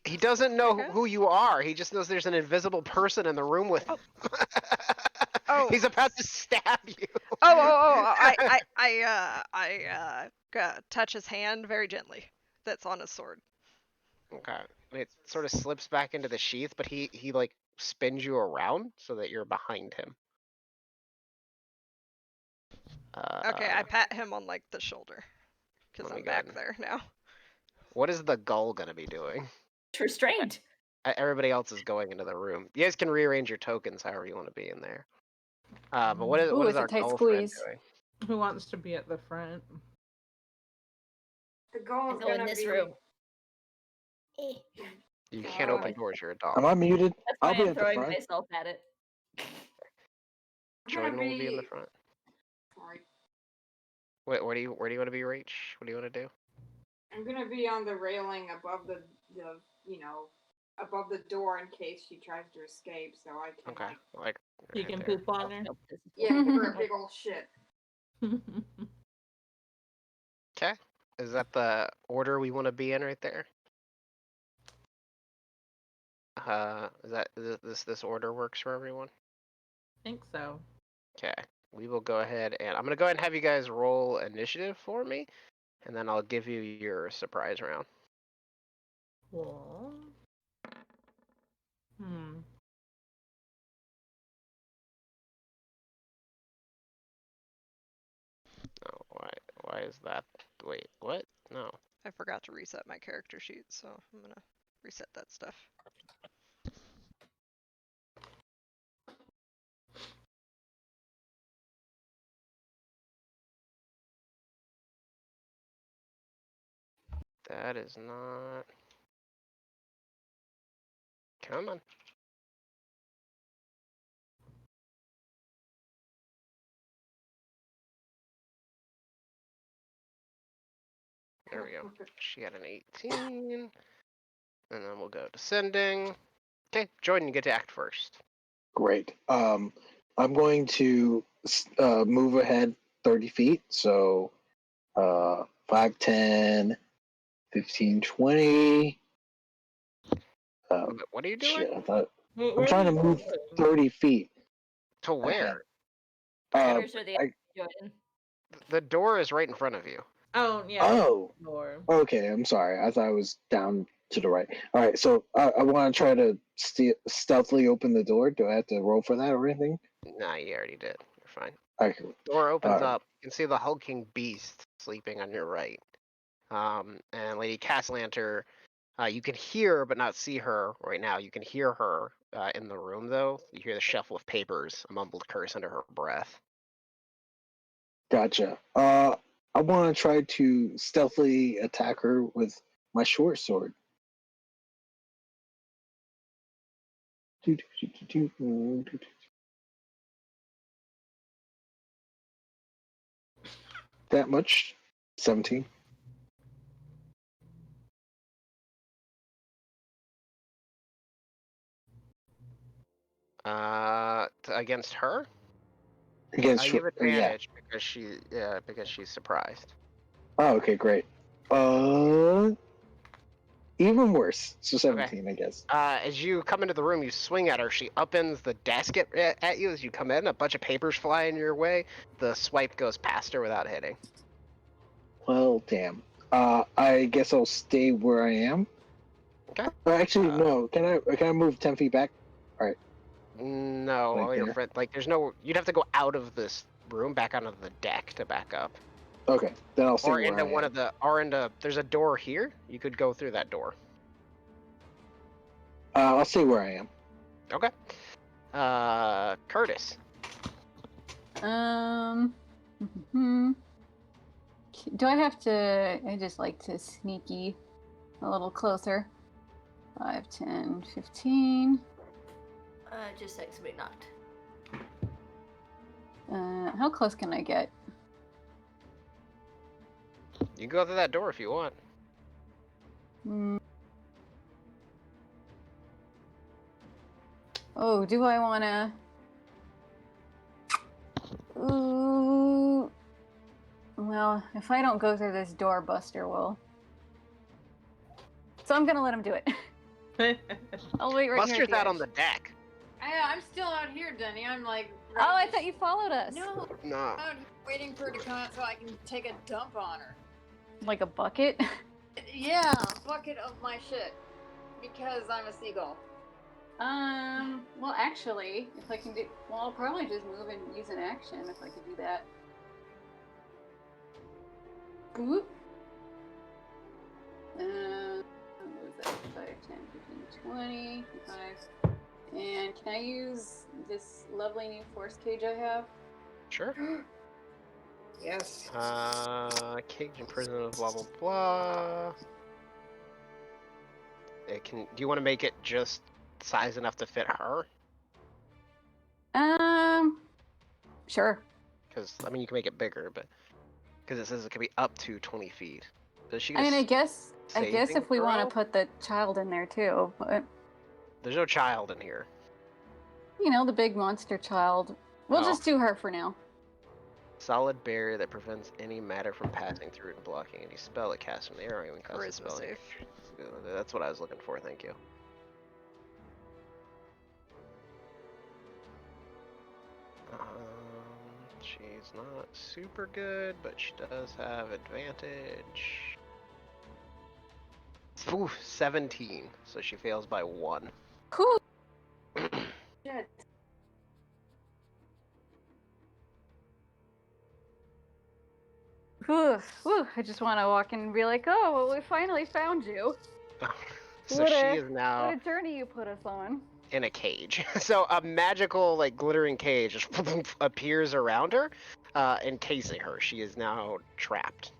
He doesn't know Okay. who you are. He just knows there's an invisible person in the room with him. Oh. He's about to stab you. I touch his hand very gently. That's on his sword. Okay. It sort of slips back into the sheath, but he like spins you around so that you're behind him. Okay, I pat him on like the shoulder because let me I'm go back ahead. there now. What is the gull gonna be doing? Restrained. Everybody else is going into the room. You guys can rearrange your tokens however you want to be in there. But what is Ooh, it's a our tight gull friend squeeze. doing? Who wants to be at the front? The goal is Go in gonna this be. room. You can't open doors. You're a dog. Am I muted? That's I'll why be I'm at the throwing front. myself at it. Jordan will be in the front. Sorry. Wait, where do you want to be, Rach? What do you want to do? I'm gonna be on the railing above the above the door in case she tries to escape, so I can. Okay, like You right can there. poop on her. Nope, this is Yeah, give her a big old shit. Okay, is that the order we want to be in right there? Is this order works for everyone? think so. Okay, we will go ahead and I'm gonna go ahead and have you guys roll initiative for me, and then I'll give you your surprise round. Cool. Oh, why is that? Wait, what? No. I forgot to reset my character sheet, so I'm gonna reset that stuff. That is not. Come on. There we go. She got an 18. And then we'll go descending. Okay, Jordan, you get to act first. Great. I'm going to move ahead 30 feet. So 5, 10, 15, 20. What are you doing? Shit, I'm trying to move 30 feet. To where? Where's the I- Jordan? The door is right in front of you. Oh, yeah. Oh. Door. Okay, I'm sorry. I thought I was down to the right. All right, so I want to try to stealthily open the door. Do I have to roll for that or anything? Nah, you already did. You're fine. Okay. Door opens up. You can see the hulking beast sleeping on your right. And Lady Castellanter, you can hear but not see her right now. You can hear her in the room, though. You hear the shuffle of papers, a mumbled curse under her breath. Gotcha. I want to try to stealthily attack her with my short sword. That much? 17. Against her? Against You have yeah. advantage because she's surprised. Oh, okay, great. Even worse. So 17, I guess. As you come into the room, you swing at her. She upends the desk at you as you come in. A bunch of papers fly in your way. The swipe goes past her without hitting. Well, damn. I guess I'll stay where I am. Okay. Actually, no. Can I move 10 feet back? All right. No, Like all your there? friend, there's no. You'd have to go out of this room, back onto the deck to back up, Okay, then I'll stay or where into I one am. of the, or into. There's a door here. You could go through that door. I'll stay where I am. Okay. Curtis. Do I have to? I just like to sneaky a little closer. 5, 10, 15. Just like somebody knocked. How close can I get? You can go through that door if you want. Oh, do I want to? Ooh. Well, if I don't go through this door, Buster will. So I'm gonna let him do it. I'll wait right Buster's here at the out edge. on the deck. I'm still out here, Denny. I'm like. Oh, I thought you followed us. No, No. I'm out here waiting for her to come out so I can take a dump on her. Like a bucket? Yeah, a bucket of my shit. Because I'm a seagull. Well, actually, if I can do. Well, I'll probably just move and use an action if I could do that. Boop. What was that? 5, 10, 15, 20, 25. And can I use this lovely new force cage I have? Sure. Yes. Cage and prison of blah blah blah. It can. Do you want to make it just size enough to fit her? Sure. Because I mean, you can make it bigger, but because it says it can be up to 20 feet. Does she? I mean, I guess saving if we want throw? to put the child in there too, but There's no child in here. you know, the big monster child. We'll Oh. just do her for now. Solid barrier that prevents any matter from passing through and blocking any spell it casts from the air, or even causes Charisma spell. save. That's what I was looking for. Thank you. She's not super good, but she does have advantage. Ooh, 17. So she fails by 1. Cool. Shit. Whew, I just want to walk in and be like, oh, well, we finally found you. So she is now What a journey you put us on. in a cage. So a magical, like, glittering cage just appears around her, encasing her. She is now trapped.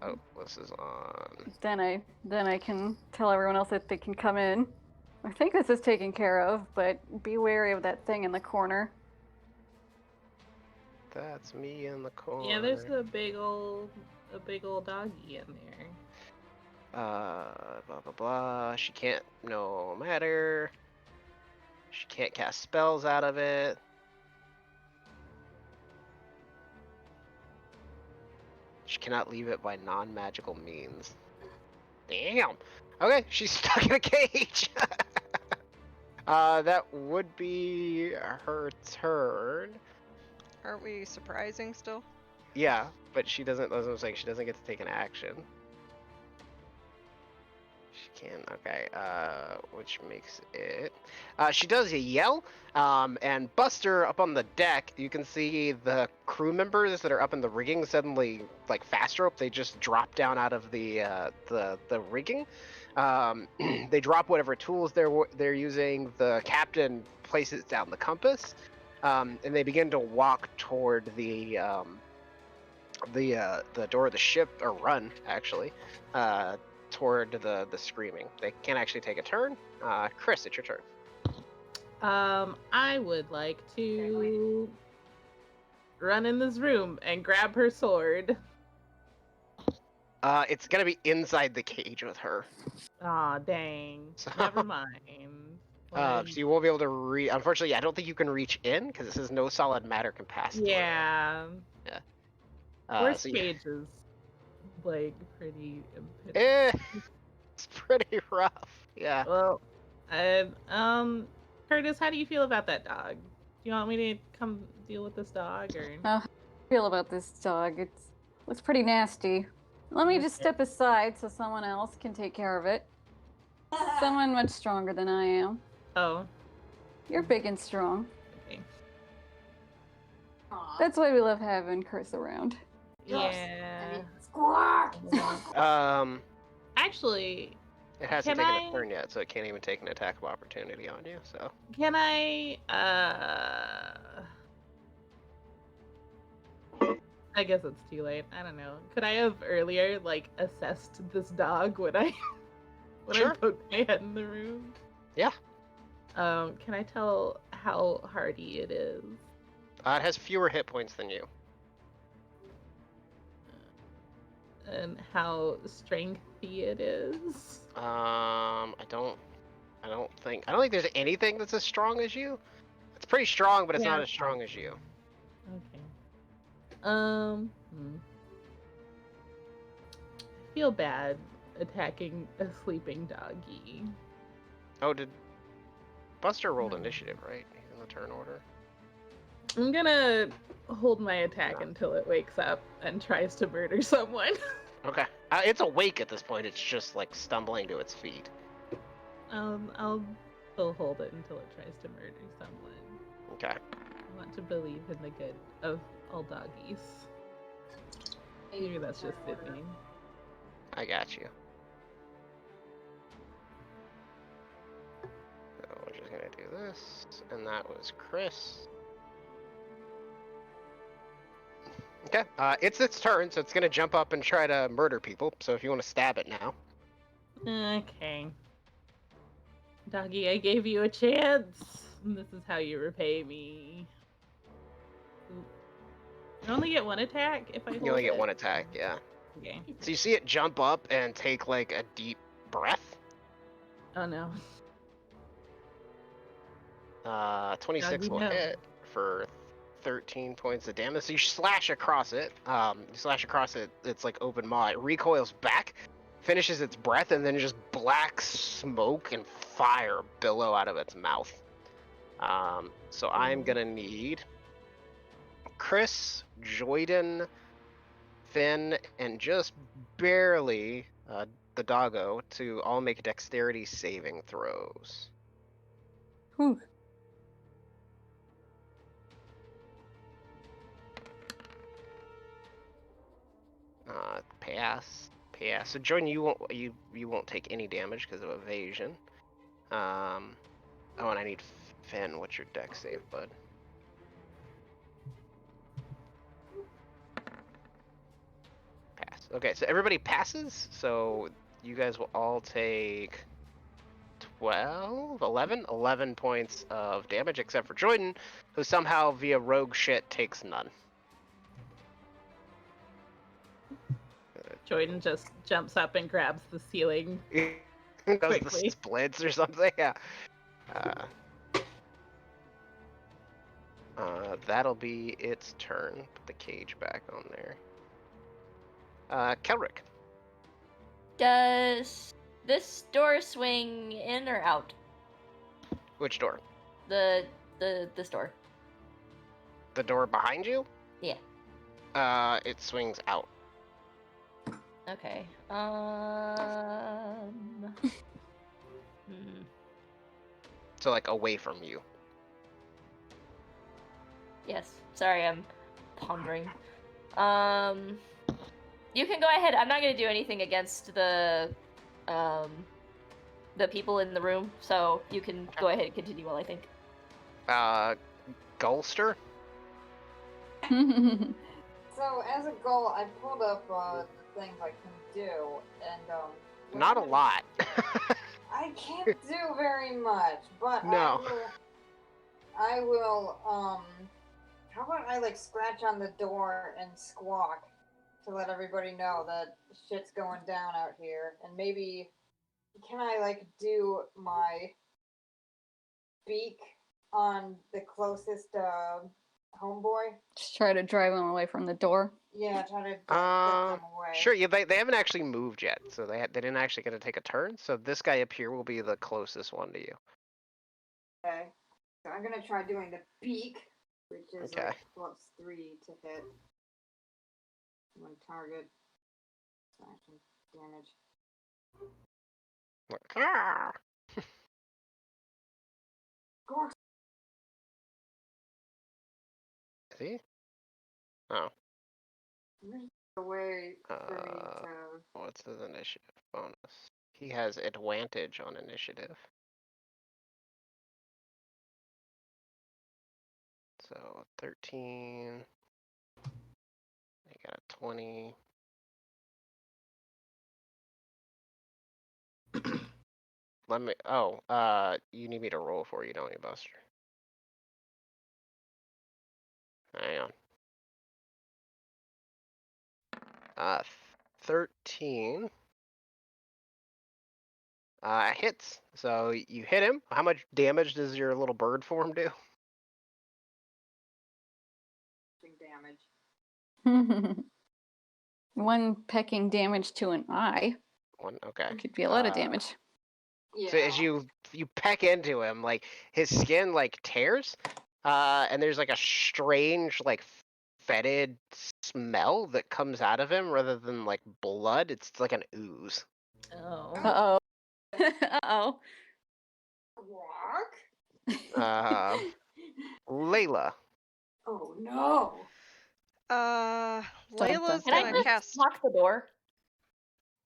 Oh, this is on. Then I can tell everyone else that they can come in. I think this is taken care of, but be wary of that thing in the corner. That's me in the corner. Yeah, there's a big old doggy in there. Blah blah blah. She can't. No matter. She can't cast spells out of it. She cannot leave it by non-magical means. Damn. Okay, she's stuck in a cage. That would be her turn. Aren't we surprising still? Yeah, but she doesn't. As I was saying, she doesn't get to take an action. She can. Okay. Which makes it. She does yell. And Buster up on the deck. You can see the crew members that are up in the rigging suddenly, like fast rope. They just drop down out of the rigging. They drop whatever tools they're using. The captain places down the compass. And they begin to walk toward the door of the ship, or run actually, toward the screaming. They can't actually take a turn. Chris, it's your turn. I would like to run in this room and grab her sword. It's gonna be inside the cage with her. Aw, dang. So- Never mind. So you won't be able to Unfortunately, I don't think you can reach in because this is no solid matter capacity. Yeah. Horse So cage is like pretty. it's pretty rough. Yeah. Well, Curtis, how do you feel about that dog? Do you want me to come deal with this dog, or? How do you feel about this dog? It's pretty nasty. Let me just Okay. step aside so someone else can take care of it. Someone much stronger than I am. Oh, You're big and strong. okay. That's why we love having Chris around. Yeah. Squawk! Actually, It hasn't Can taken I- a turn yet, so it can't even take an attack of opportunity on you. So can I? I guess it's too late. I don't know. Could I have earlier like assessed this dog when I Sure. poked my head in the room? Yeah. Can I tell how hardy it is? it has fewer hit points than you. And how strengthy it is? I don't think there's anything that's as strong as you. It's pretty strong, but it's Yeah, not as it's strong fine. as you. Okay. I feel bad attacking a sleeping doggy. Oh, did Buster rolled No. initiative, right? He's in the turn order. I'm gonna hold my attack until it wakes up and tries to murder someone. Okay. It's awake at this point. It's just like stumbling to its feet. I'll still hold it until it tries to murder someone. Okay. I want to believe in the good of all doggies. Maybe that's just fitting. I got you. So we're just gonna do this, and that was Chris. Okay, it's its turn, so it's gonna jump up and try to murder people. So if you want to stab it now. Okay. Doggy, I gave you a chance. And this is how you repay me. Oop. You only get one attack if I hold You only get it? one attack, yeah. Okay. So you see it jump up and take like a deep breath. Oh no. 26 Doggy, will no. hit for 13 points of damage. So you slash across it. It's like open maw. It recoils back, finishes its breath, and then just black smoke and fire billow out of its mouth. So I'm gonna need Chris, Joyden, Finn, and just barely the doggo to all make dexterity saving throws. Whew. Pass. So Jordan, you won't take any damage because of evasion. Oh, and I need Finn. What's your dex save, bud? Pass. Okay, so everybody passes. So you guys will all take 11 points of damage, except for Jordan, who somehow via rogue shit takes none. Jordan just jumps up and grabs the ceiling. Does the Quickly. splits or something? Yeah. That'll be its turn. Put the cage back on there. Kelric. Does this door swing in or out? Which door? This door. The door behind you? Yeah. It swings out. Okay. So like away from you. Yes. Sorry, I'm pondering. You can go ahead. I'm not gonna do anything against the people in the room, so you can go ahead and continue while I think. Gulster? So as a goal, I pulled up the things I can do, and Not a lot. I can't do very much, but No. I will, how about I, like, scratch on the door and squawk to let everybody know that shit's going down out here, and maybe, can I, like, do my beak on the closest, homeboy? Just try to drive them away from the door. Yeah, try to get them away. Sure. Yeah, they haven't actually moved yet, so they didn't actually get to take a turn. So this guy up here will be the closest one to you. Okay. So I'm gonna try doing the beak, which is Okay. like +3 to hit. One target. Slashing damage. Ah! Gork. Is he? Oh. Away for me to. What's his initiative bonus? He has advantage on initiative. So 13. I got a 20. Let me. Oh, you need me to roll for you, don't you, Buster? Hang on. 13. Hits. So you hit him. How much damage does your little bird form do? Damage. One pecking damage to an eye. One. Okay. Could be a lot of damage. Yeah. So as you peck into him, like his skin like tears, and there's like a strange like fetid smell that comes out of him rather than like blood. It's like an ooze. Oh. Uh-oh. Uh-oh. Rock? Layla. Oh no. Can dun. Layla's I gonna just cast. lock the door?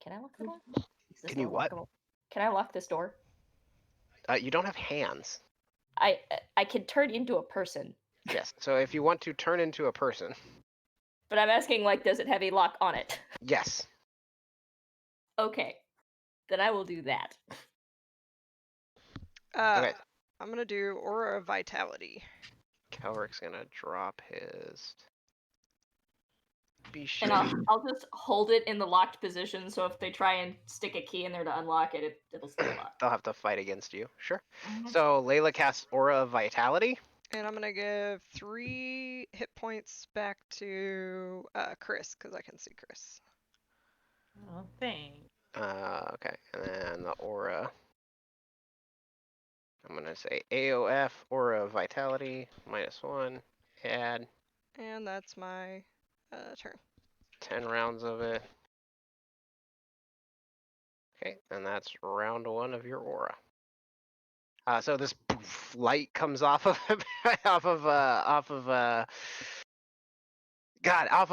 Can I lock the door? Is this Can you door what? lockable? Can I lock this door? You don't have hands. I can turn into a person, Yes. So if you want to turn into a person, but I'm asking, like, does it have a lock on it? yes. Okay, then I will do that. Okay. I'm gonna do Aura of Vitality. Kelrick's gonna drop his. Be And sure. I'll just hold it in the locked position, so if they try and stick a key in there to unlock it, it'll stay locked. They'll have to fight against you. Sure. Mhm. So Layla casts Aura of Vitality. And I'm gonna give 3 hit points back to Chris, because I can see Chris. Oh, thanks. Okay, and then the aura. I'm gonna say AOF Aura of Vitality -1. Add And that's my turn. 10 rounds of it. Okay, and that's round 1 of your aura. So this poof, light comes off of off of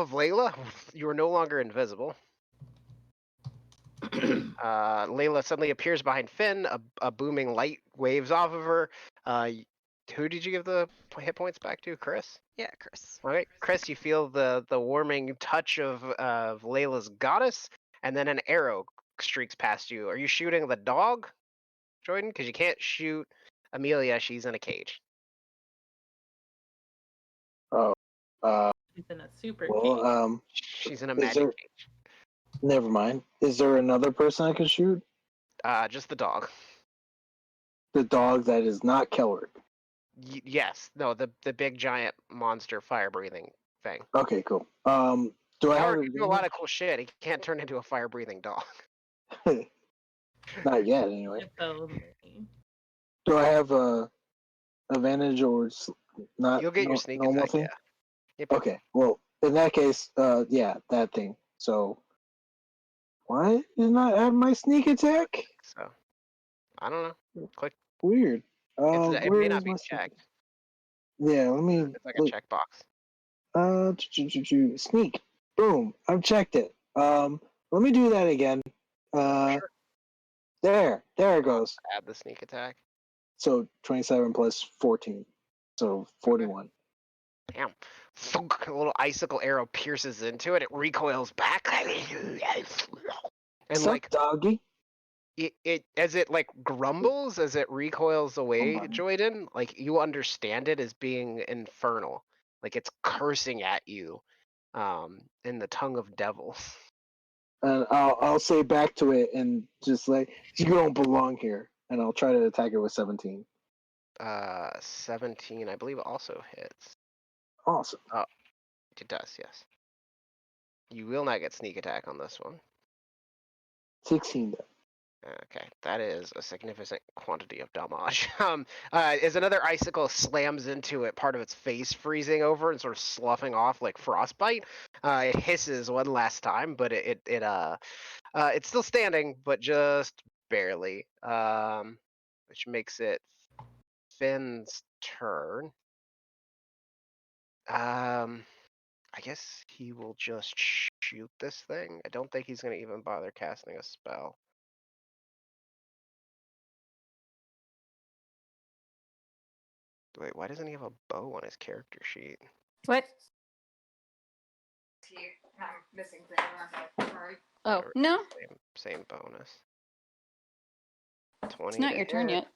Layla. You are no longer invisible. Layla suddenly appears behind Finn. A booming light waves off of her. Who did you give the hit points back to? Chris? Yeah, Chris. All right, Chris, you feel the warming touch of Layla's goddess, and then an arrow streaks past you. Are you shooting the dog, Jordan? Because you can't shoot Amelia. She's in a cage. Oh, He's in a super well, cage. She's in a Is magic there- cage. never mind. Is there another person I can shoot? Just the dog. The dog that is not Kellrick. Yes. No, the big giant monster fire breathing thing. Okay, cool. Do I have Howard can do a lot of cool shit. He can't turn into a fire breathing dog. Not yet, anyway. If only. Do I have a advantage or not? You'll get your sneak normal attack. thing? Yeah. Yep. Okay. Well, in that case, yeah, that thing. So, why didn't I add my sneak attack? So, I don't know. Click. Weird. It Where may not is be my sneak checked. Yeah, let me It's like a look. checkbox. Sneak. Boom. I've checked it. Let me do that again. Sure. There it goes. Add the sneak attack. So 27 plus 14, so 41. Damn. Thunk, a little icicle arrow pierces into it. It recoils back. And Sup, like doggy? it as it like grumbles as it recoils away, on. Joyden, like you understand it as being infernal. Like it's cursing at you in the tongue of devils. And I'll say back to it and just like, you don't belong here. And I'll try to attack it with 17. 17, I believe, also hits. Awesome. Oh, it does, yes. You will not get sneak attack on this one. 16 then. Okay, that is a significant quantity of damage. As another icicle slams into it, part of its face freezing over and sort of sloughing off like frostbite. It hisses one last time, but it's still standing, but just barely. Which makes it Finn's turn. I guess he will just shoot this thing. I don't think he's gonna even bother casting a spell. Wait, why doesn't he have a bow on his character sheet? What? I'm missing things, aren't I? Sorry. Oh, Or no. Same bonus. It's 20 not to your turn hit. yet.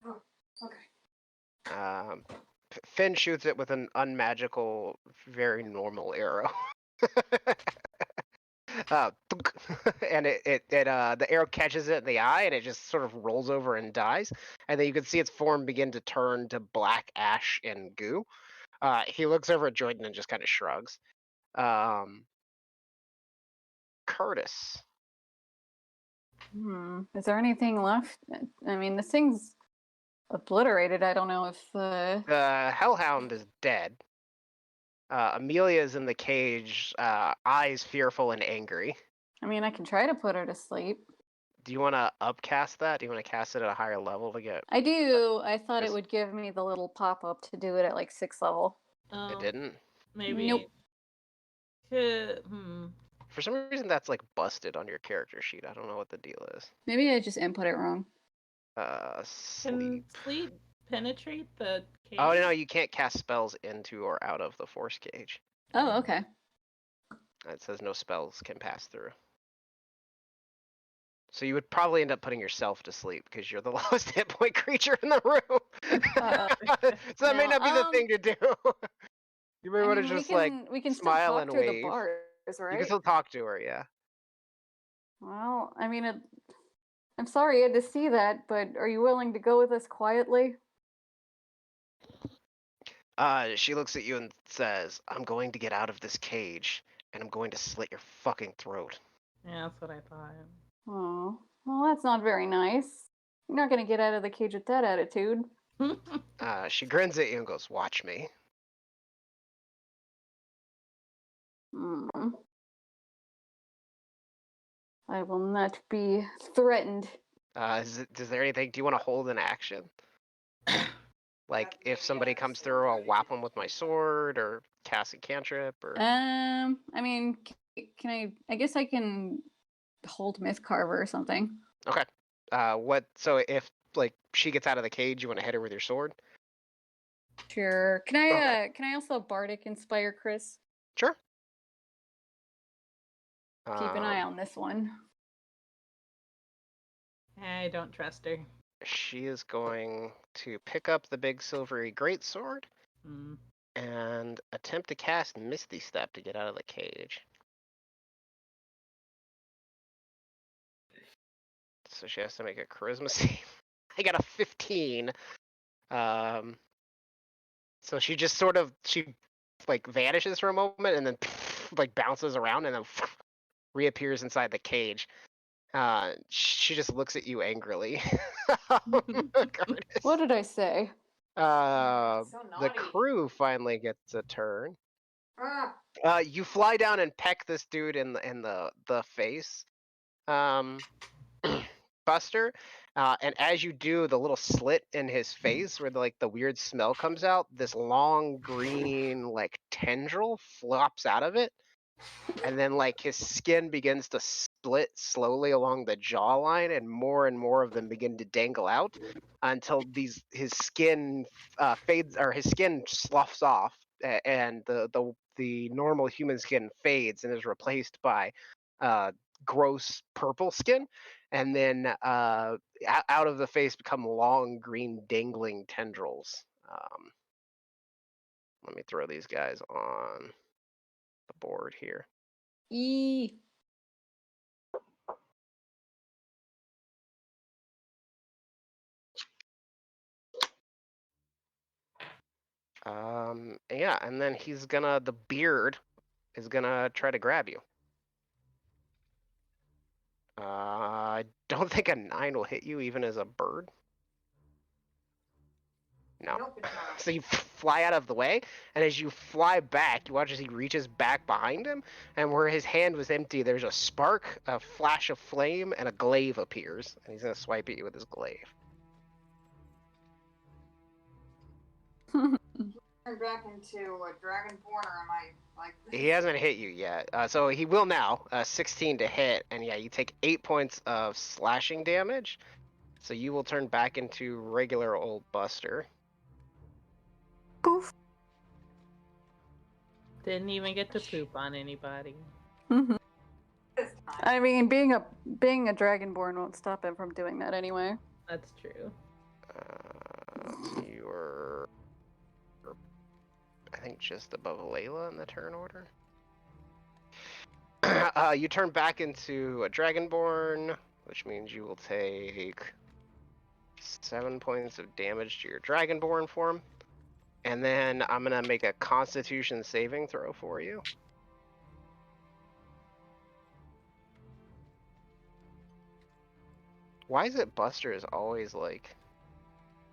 Oh, okay. Finn shoots it with an unmagical, very normal arrow. Thunk. And the arrow catches it in the eye, and it just sort of rolls over and dies. And then you can see its form begin to turn to black ash and goo. He looks over at Jordan and just kind of shrugs. Curtis. Is there anything left? I mean, this thing's obliterated. I don't know if The Hellhound is dead. Amelia's in the cage, eyes fearful and angry. I mean, I can try to put her to sleep. Do you want to upcast that? Do you want to cast it at a higher level to get? I do. I thought it Just- would give me the little pop-up to do it at like 6th level. It didn't. Maybe. Nope. For some reason, that's like busted on your character sheet. I don't know what the deal is. Maybe I just input it wrong. Can Sleep. sleep penetrate the cage? Oh no, you can't cast spells into or out of the force cage. Oh, okay. It says no spells can pass through. So you would probably end up putting yourself to sleep because you're the lowest hit point creature in the room. So that may no, not be the thing to do. You may I want to mean, just we can still smile talk and through wave. the bars, You right? can still talk to her, yeah. Well, I mean, I'm sorry you had to see that, but are you willing to go with us quietly? She looks at you and says, "I'm going to get out of this cage, and I'm going to slit your fucking throat." Yeah, that's what I thought. Oh, well, that's not very nice. You're not gonna get out of the cage with that attitude. She grins at you and goes, "Watch me." Hmm. I will not be threatened. Is there anything? Do you want to hold an action? Like if somebody comes through, I'll whap them with my sword or cast a cantrip or. I mean, can I? I guess I can hold Myth Carver or something. Okay. What? So if like she gets out of the cage, you want to hit her with your sword? Sure. Can I? Okay. Can I also Bardic Inspire Chris? Sure. Keep an eye on this one. I don't trust her. She is going to pick up the big silvery greatsword and attempt to cast Misty Step to get out of the cage. So she has to make a charisma save. I got a 15. So she just she like vanishes for a moment and then like bounces around and then reappears inside the cage. She just looks at you angrily. Curtis. What did I say? So The naughty. crew finally gets a turn. Ah, You fly down and peck this dude in the face, Buster. And as you do, the little slit in his face where the weird smell comes out, this long green like tendril flops out of it. And then like his skin begins to split slowly along the jawline, and more of them begin to dangle out until his skin fades, or his skin sloughs off, and the normal human skin fades and is replaced by gross purple skin, and then out of the face become long green dangling tendrils. Let me throw these guys on the board here. E. Yeah, and then the beard is gonna try to grab you. I don't think a 9 will hit you even as a bird. No. Nope, it's not. So you fly out of the way, and as you fly back, you watch as he reaches back behind him, and where his hand was empty, there's a spark, a flash of flame, and a glaive appears, and he's gonna swipe at you with his glaive. Turn back into a dragonborn, or am I like this? He hasn't hit you yet, so he will now. 16 to hit, and yeah, you take 8 points of slashing damage, so you will turn back into regular old Buster. Poof. Didn't even get to poop on anybody. Mm-hmm. This time. I mean, being a dragonborn won't stop him from doing that anyway. That's true. You're, I think, just above Layla in the turn order. You turn back into a dragonborn, which means you will take 7 points of damage to your dragonborn form. And then I'm going to make a constitution saving throw for you. Why is it Buster is always like...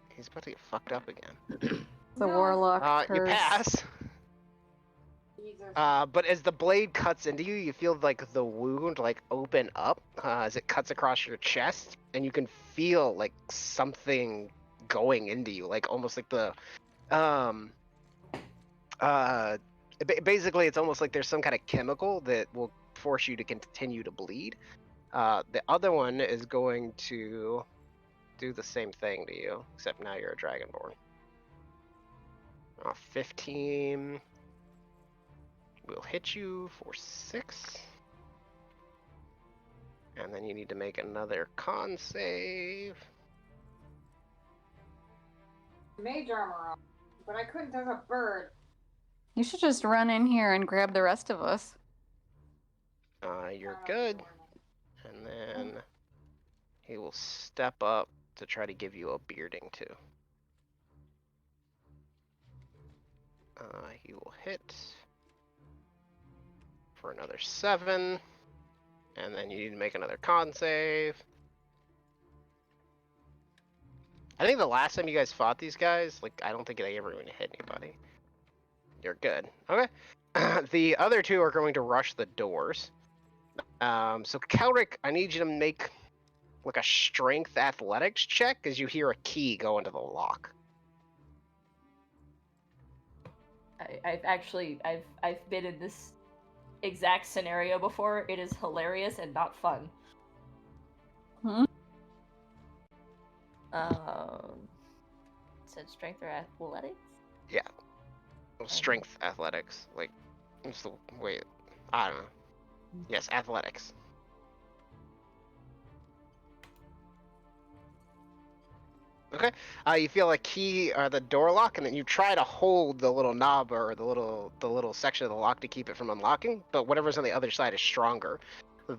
He's about to get fucked up again. The No. warlock You curse. pass. Jesus. But as the blade cuts into you, you feel like the wound like open up as it cuts across your chest, and you can feel like something going into you, like almost like the basically it's almost like there's some kind of chemical that will force you to continue to bleed. The other one is going to do the same thing to you, except now you're a dragonborn. 15 will hit you for 6. And then you need to make another con save. Mage armor on, but I couldn't as a bird. You should just run in here and grab the rest of us. You're good. And then he will step up to try to give you a bearding too. He will hit for another 7. And then you need to make another con save. I think the last time you guys fought these guys, like, I don't think they ever even hit anybody. You're good. Okay. The other two are going to rush the doors. So Kelric, I need you to make like a strength athletics check as you hear a key go into the lock. I've been in this exact scenario before. It is hilarious and not fun. Said strength or athletics? Yeah. Strength athletics. Like, what's the wait? I don't know. Yes, athletics. Okay. You feel a key or the door lock, and then you try to hold the little knob or the little section of the lock to keep it from unlocking. But whatever's on the other side is stronger.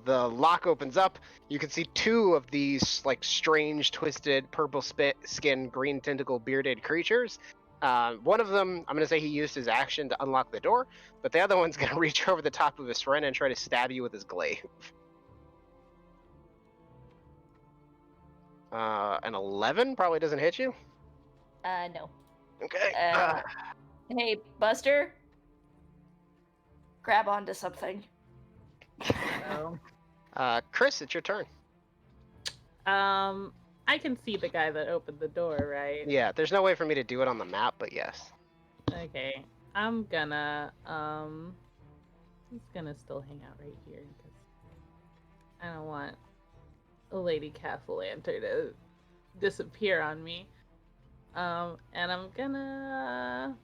The lock opens up. You can see 2 of these like strange, twisted, purple skin, green tentacle, bearded creatures. One of them, I'm gonna say he used his action to unlock the door, but the other one's gonna reach over the top of his friend and try to stab you with his glaive. An 11 probably doesn't hit you. No. Okay. Hey, Buster. Grab onto something. So, Chris, it's your turn. I can see the guy that opened the door, right? Yeah, there's no way for me to do it on the map, but yes. Okay, I'm gonna he's gonna still hang out right here because I don't want Lady Cathalanter to disappear on me. And I'm gonna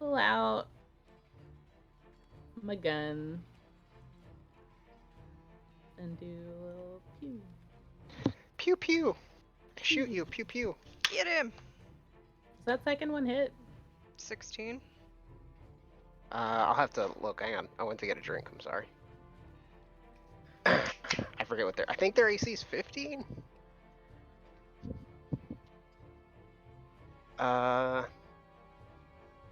pull out my gun. And do a little pew. Pew pew. Shoot you. Pew pew. Get him! Is that second one hit? 16. I'll have to look. Hang on. I went to get a drink. I'm sorry. I forget what I think their AC is 15. Oh,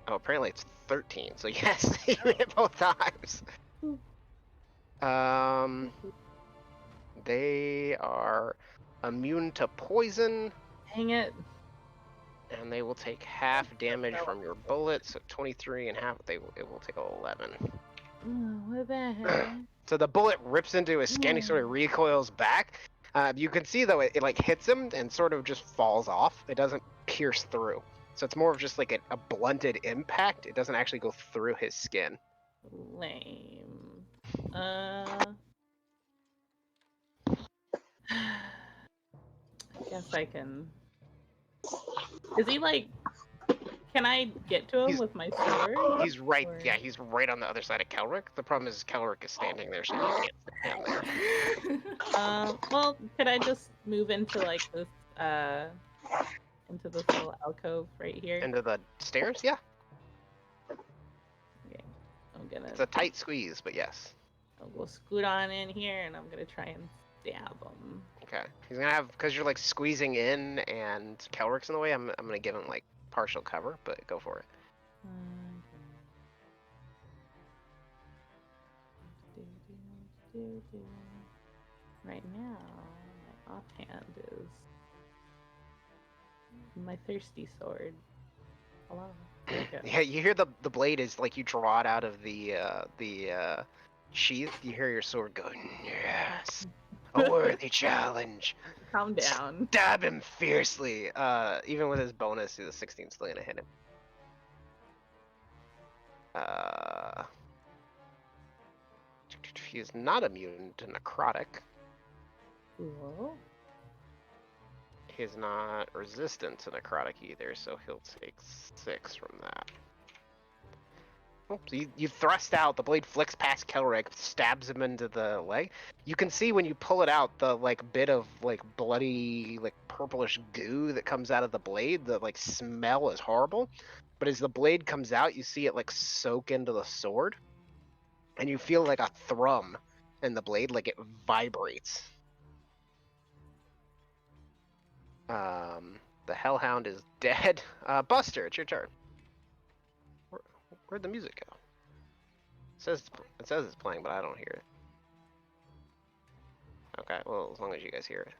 apparently it's 13. So yes, you hit both times. They are immune to poison, Dang it. and they will take half damage from your bullet. So 23 and half. It will take 11. Oh, what the heck? So the bullet rips into his skin. He sort of recoils back. You can see though it like hits him and sort of just falls off. It doesn't pierce through. So it's more of just like a blunted impact. It doesn't actually go through his skin. Lame. I guess I can. Is he like? Can I get to him with my sword? He's right. Or- Yeah, he's right on the other side of Kelric. The problem is Kelric is standing there, so you can't stand there. Well, could I just move into like this into this little alcove right here? Into the stairs? Yeah. Okay. I'm gonna. It's a tight squeeze, but yes. I'll go scoot on in here, and I'm gonna try and stab him. Okay. He's gonna have, because you're like squeezing in and Kelric's in the way. I'm gonna give him like partial cover, but go for it. Right now, my offhand is my thirsty sword. Hello. There we go. Yeah, you hear the blade is like you draw it out of the sheath. You hear your sword go, yes, a worthy challenge. Calm down. Stab him fiercely. Even with his bonus, the 16's still gonna hit him. He is not immune to necrotic. Cool. He is not resistant to necrotic either, so he'll take 6 from that. Oh, so you thrust out, the blade flicks past Kelric, stabs him into the leg. You can see when you pull it out, the like bit of like bloody, like purplish goo that comes out of the blade. The like smell is horrible, but as the blade comes out, you see it like soak into the sword, and you feel like a thrum in the blade, like it vibrates. The Hellhound is dead. Buster, it's your turn. Where'd the music go? It says it's playing, but I don't hear it. Okay, well, as long as you guys hear it.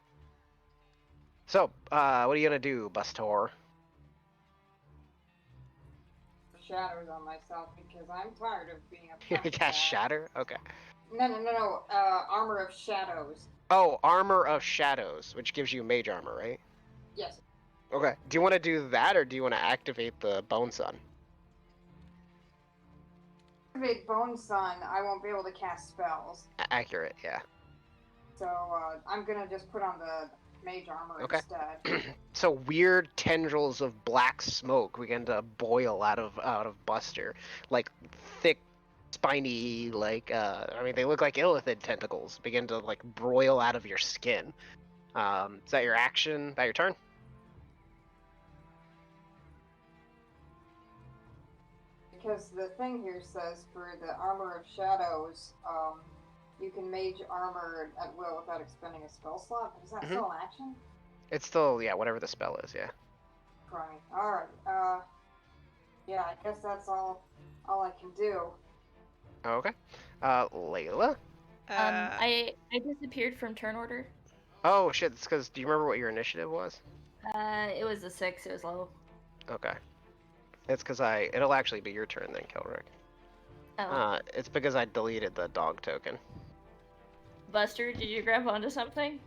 So, what are you gonna do, Bustor? Shadows on myself because I'm tired of being a You punching cast bag. Shatter? Okay. No. Armor of Shadows. Oh, Armor of Shadows, which gives you mage armor, right? Yes. Okay. Do you want to do that, or do you want to activate the Bone Sun? Activate Bone Sun, I won't be able to cast spells. Accurate, yeah. So I'm gonna just put on the mage armor Okay. instead. So weird tendrils of black smoke begin to boil out of Buster, like thick, spiny, like I mean they look like illithid tentacles begin to like broil out of your skin. Is that your action? Is that your turn? Because the thing here says for the Armor of Shadows, you can mage armor at will without expending a spell slot. Is that still an action? It's still, yeah, whatever the spell is, yeah. Right. Alright. Yeah, I guess that's all I can do. Okay. Layla? I disappeared from turn order. Oh shit, it's because, do you remember what your initiative was? It was a 6. It was low. Okay. It's because it'll actually be your turn then, Kelric. Oh. It's because I deleted the dog token. Buster, did you grab onto something?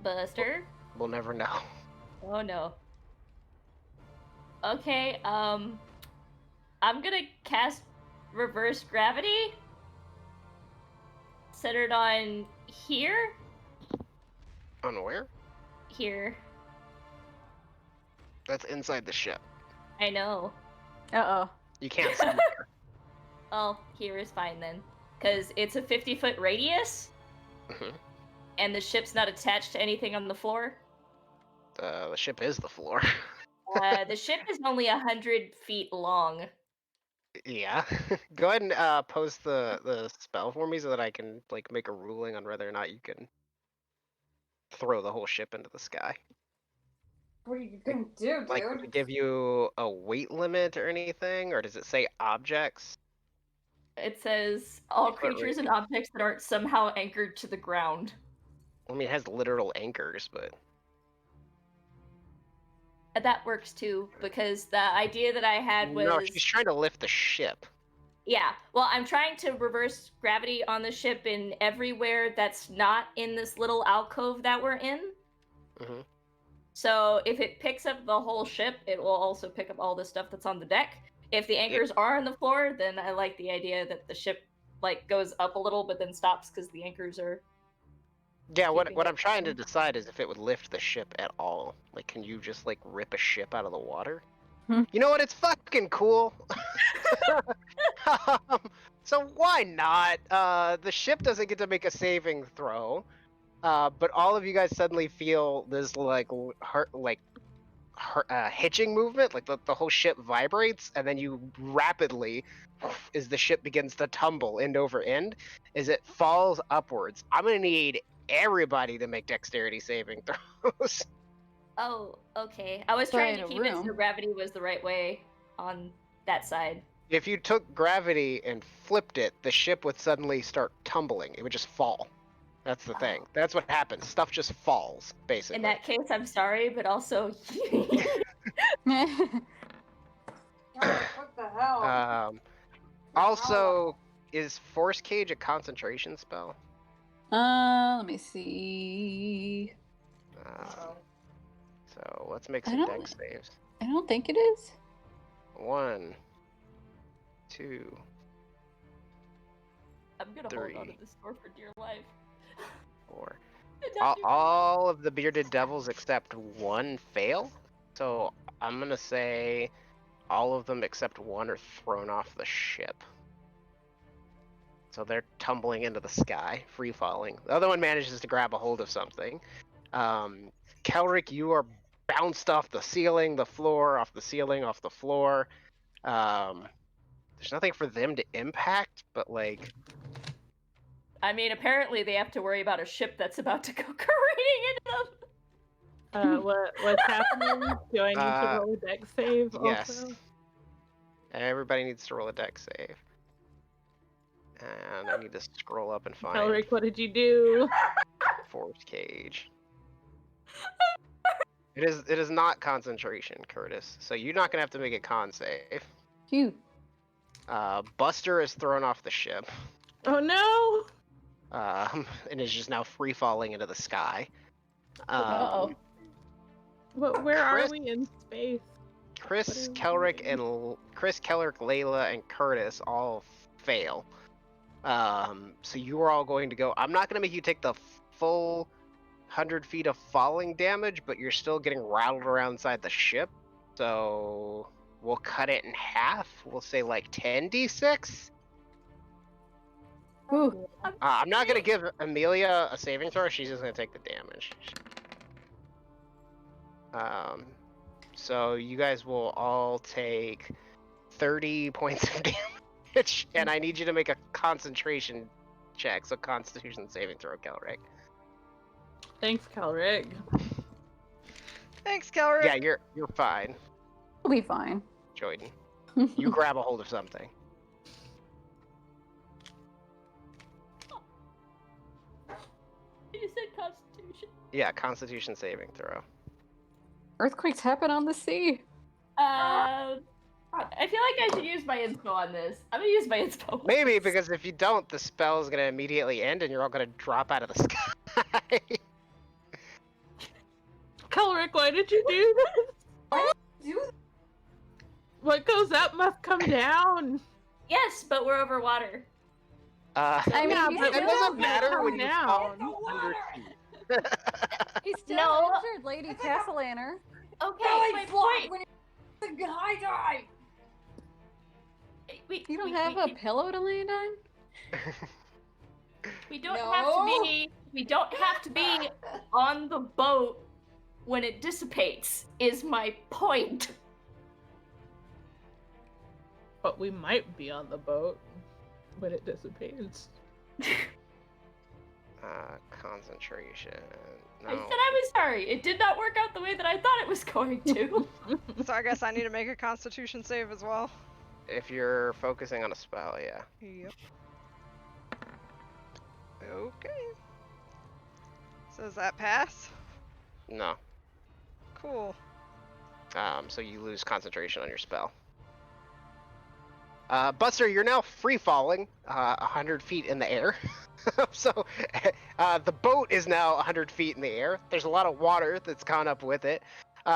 Buster? We'll never know. Oh no. Okay, I'm gonna cast Reverse Gravity. Centered on here? On where? Here. That's inside the ship. I know. Uh-oh. You can't see her. Oh, here is fine then. Because it's a 50-foot radius, Mhm. and the ship's not attached to anything on the floor. The ship is the floor. The ship is only 100 feet long. Yeah. Go ahead and post the spell for me so that I can like make a ruling on whether or not you can throw the whole ship into the sky. What are you gonna do, dude? Like, does it give you a weight limit or anything, or does it say objects? It says all Foot creatures and radius. objects that aren't somehow anchored to the ground. I mean, it has literal anchors, but That works too, because the idea that I had was no, she's trying to lift the ship. yeah. Well, I'm trying to reverse gravity on the ship in everywhere that's not in this little alcove that we're in. Hmm. So if it picks up the whole ship, it will also pick up all the stuff that's on the deck. If the anchors are on the floor, then I like the idea that the ship like goes up a little but then stops because the anchors are. Yeah, what keeping it I'm trying to down. decide is if it would lift the ship at all. Like, can you just like rip a ship out of the water? Hmm. You know what? It's fucking cool. So why not? The ship doesn't get to make a saving throw, but all of you guys suddenly feel this like hitching movement, like the whole ship vibrates, and then you rapidly, as the ship begins to tumble end over end, as it falls upwards. I'm gonna need everybody to make dexterity saving throws. Oh, okay. I was Try trying in to a keep it so room. gravity was the right way on that side. If you took gravity and flipped it, the ship would suddenly start tumbling. It would just fall. That's the thing. Oh. That's what happens. Stuff just falls, basically. In that case, I'm sorry, but also. What the hell? Also, is Force Cage a concentration spell? Let me see. So let's make I some don't- dex saves. I don't think it is. 1, 2. I'm gonna hold on to 3. this door for dear life. 4. Did not do All of the bearded devils except one fail. So I'm gonna say all of them except one are thrown off the ship. So they're tumbling into the sky, free falling. The other one manages to grab a hold of something. Kelric, you are bounced off the ceiling, the floor, off the ceiling, off the floor. There's nothing for them to impact, but like, I mean, apparently they have to worry about a ship that's about to go careening into them. What's happening? Do I need to Uh, roll a dex save yes. also? Everybody needs to roll a dex save. And I need to scroll up and find Elric, what did you do? Force Cage. It is not concentration, Curtis. So you're not gonna have to make a con save. Phew. Buster is thrown off the ship. Oh no! And is just now free falling into the sky. Uh-oh. But where are Chris- we in space? Chris, What are we Kelric, doing? and Chris, Kelric, Layla, and Curtis all fail. So you are all going to go. I'm not going to make you take the full 100 feet of falling damage, but you're still getting rattled around inside the ship. So we'll cut it in half. We'll say like 10d6. Ooh. I'm not going to give Amelia a saving throw. She's just going to take the damage. So you guys will all take 30 points of damage, and I need you to make a concentration check. So Constitution saving throw, Kelric. Thanks, Kelric. Thanks, Kelric. Yeah, you're fine, We'll be fine. Jordan. You grab a hold of something. You said Constitution. Yeah, Constitution saving throw. Earthquakes happen on the sea. I feel like I should use my inspo on this. I'm gonna use my inspo. Maybe, because if you don't, the spell is going to immediately end and you're all going to drop out of the sky. Kelric, why did you do this? Do What goes up must come down. Yes, but we're over water. I mean, Yeah, he's but It still doesn't come matter when you down. fall Get the 100 water! feet. He's still No. injured, Lady Castellaner. Okay, Belly my flop point. when you're the high dive. You don't have a pillow to land on? We don't have to No. be. We don't have to be on the boat when it dissipates. Is my point. But we might be on the boat when it dissipates. Concentration. I No. said I was sorry. It did not work out the way that I thought it was going to. So I guess I need to make a Constitution save as well. If you're focusing on a spell, yeah. Yep. Okay. So does that pass? No. Cool. So you lose concentration on your spell. Buster, you're now free falling 100 feet in the air. So the boat is now 100 feet in the air. There's a lot of water that's gone up with it. You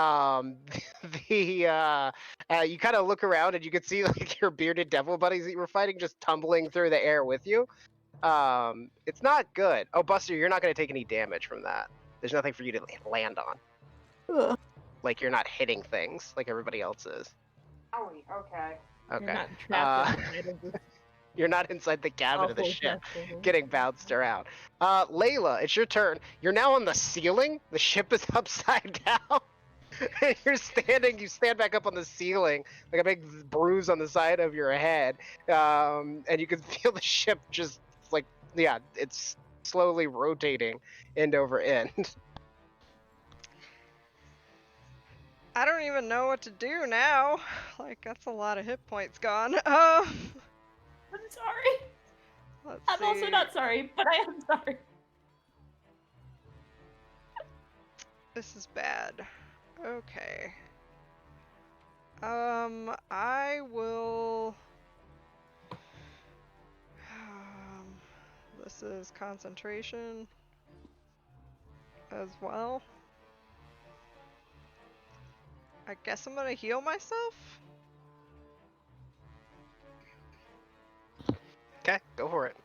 kind of look around and you can see like your bearded devil buddies that you were fighting just tumbling through the air with you. It's not good. Oh, Buster, you're not going to take any damage from that. There's nothing for you to land on. Ugh. Like you're not hitting things like everybody else is. Owie, okay. Okay. You're not trapped inside of this You're not inside the cabin of the awful ship vessel. getting bounced around. Layla, it's your turn. You're now on the ceiling. The ship is upside down. You stand back up on the ceiling, like a big bruise on the side of your head. And you can feel the ship just like, yeah, it's slowly rotating end over end. I don't even know what to do now. Like, that's a lot of hit points gone. I'm sorry. Let's I'm also see. not sorry, but I am sorry. This is bad. Okay. I will... This is concentration as well. I guess I'm gonna heal myself? Okay, go for it.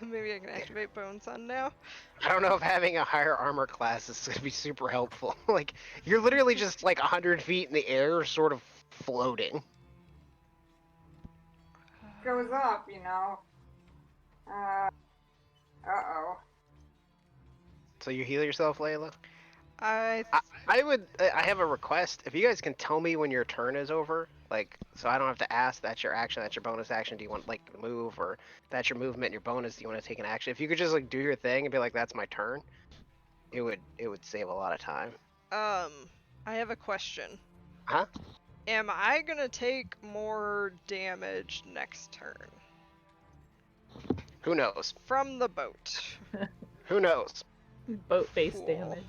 Maybe I can activate Bone Sun now. I don't know if having a higher armor class is going to be super helpful. Like, you're literally just like 100 feet in the air, sort of floating. Goes up, you know. Uh-oh. So you heal yourself, Layla? I I have a request. If you guys can tell me when your turn is over, like, so I don't have to ask, that's your action, that's your bonus action, do you want, like, move, or that's your movement, your bonus, do you want to take an action? If you could just, like, do your thing and be like, that's my turn, it would save a lot of time. I have a question. Huh? Am I gonna take more damage next turn? Who knows? From the boat. Who knows? Boat-based Cool. damage.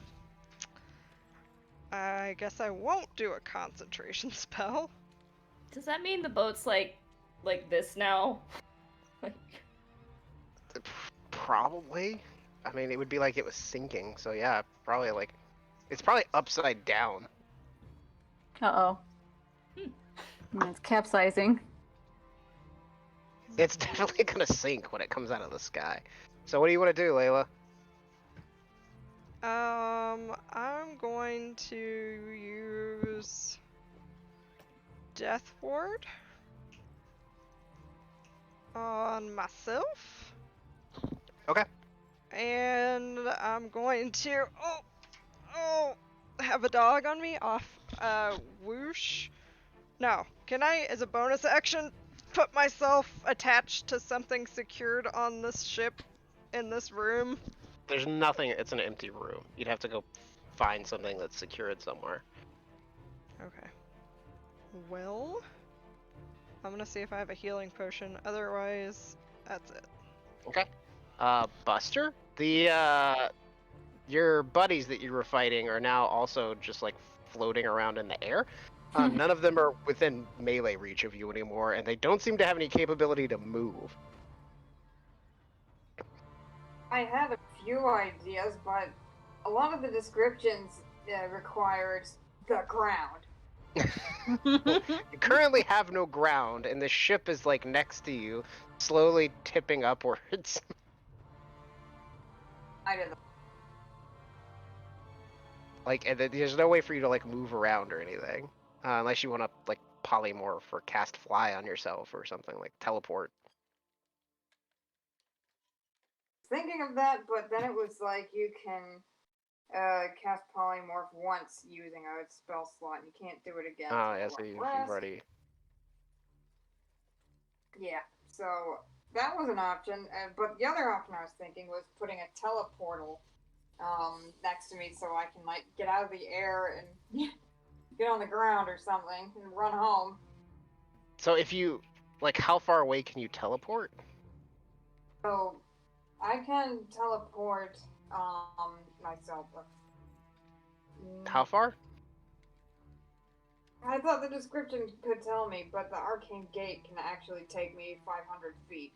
I guess I won't do a concentration spell. Does that mean the boat's like this now? Like, Probably. I mean, it would be like it was sinking, so yeah, probably like, it's probably upside down. Uh-oh. It's capsizing. It's definitely gonna sink when it comes out of the sky. So what do you want to do, Layla? I'm going to use Death Ward on myself. Okay. And I'm going to have a dog on me off whoosh. No, can I, as a bonus action, put myself attached to something secured on this ship in this room? There's nothing, it's an empty room. You'd have to go find something that's secured somewhere. Okay. Well, I'm gonna see if I have a healing potion. Otherwise, that's it. Okay. Buster? Your buddies that you were fighting are now also just like floating around in the air. None of them are within melee reach of you anymore, and they don't seem to have any capability to move. I have a few ideas, but a lot of the descriptions required the ground. You currently have no ground, and the ship is like next to you, slowly tipping upwards. I did. Like, and there's no way for you to like move around or anything, unless you want to like polymorph or cast fly on yourself or something like teleport. Thinking of that, but then it was like you can cast polymorph once using a spell slot, and you can't do it again. Oh until yeah, a so long you've rest. already. Yeah, so that was an option. But the other option I was thinking was putting a teleportal next to me so I can like get out of the air and get on the ground or something and run home. So if you like, how far away can you teleport? So I can teleport myself. How far? I thought the description could tell me, but the arcane gate can actually take me 500 feet.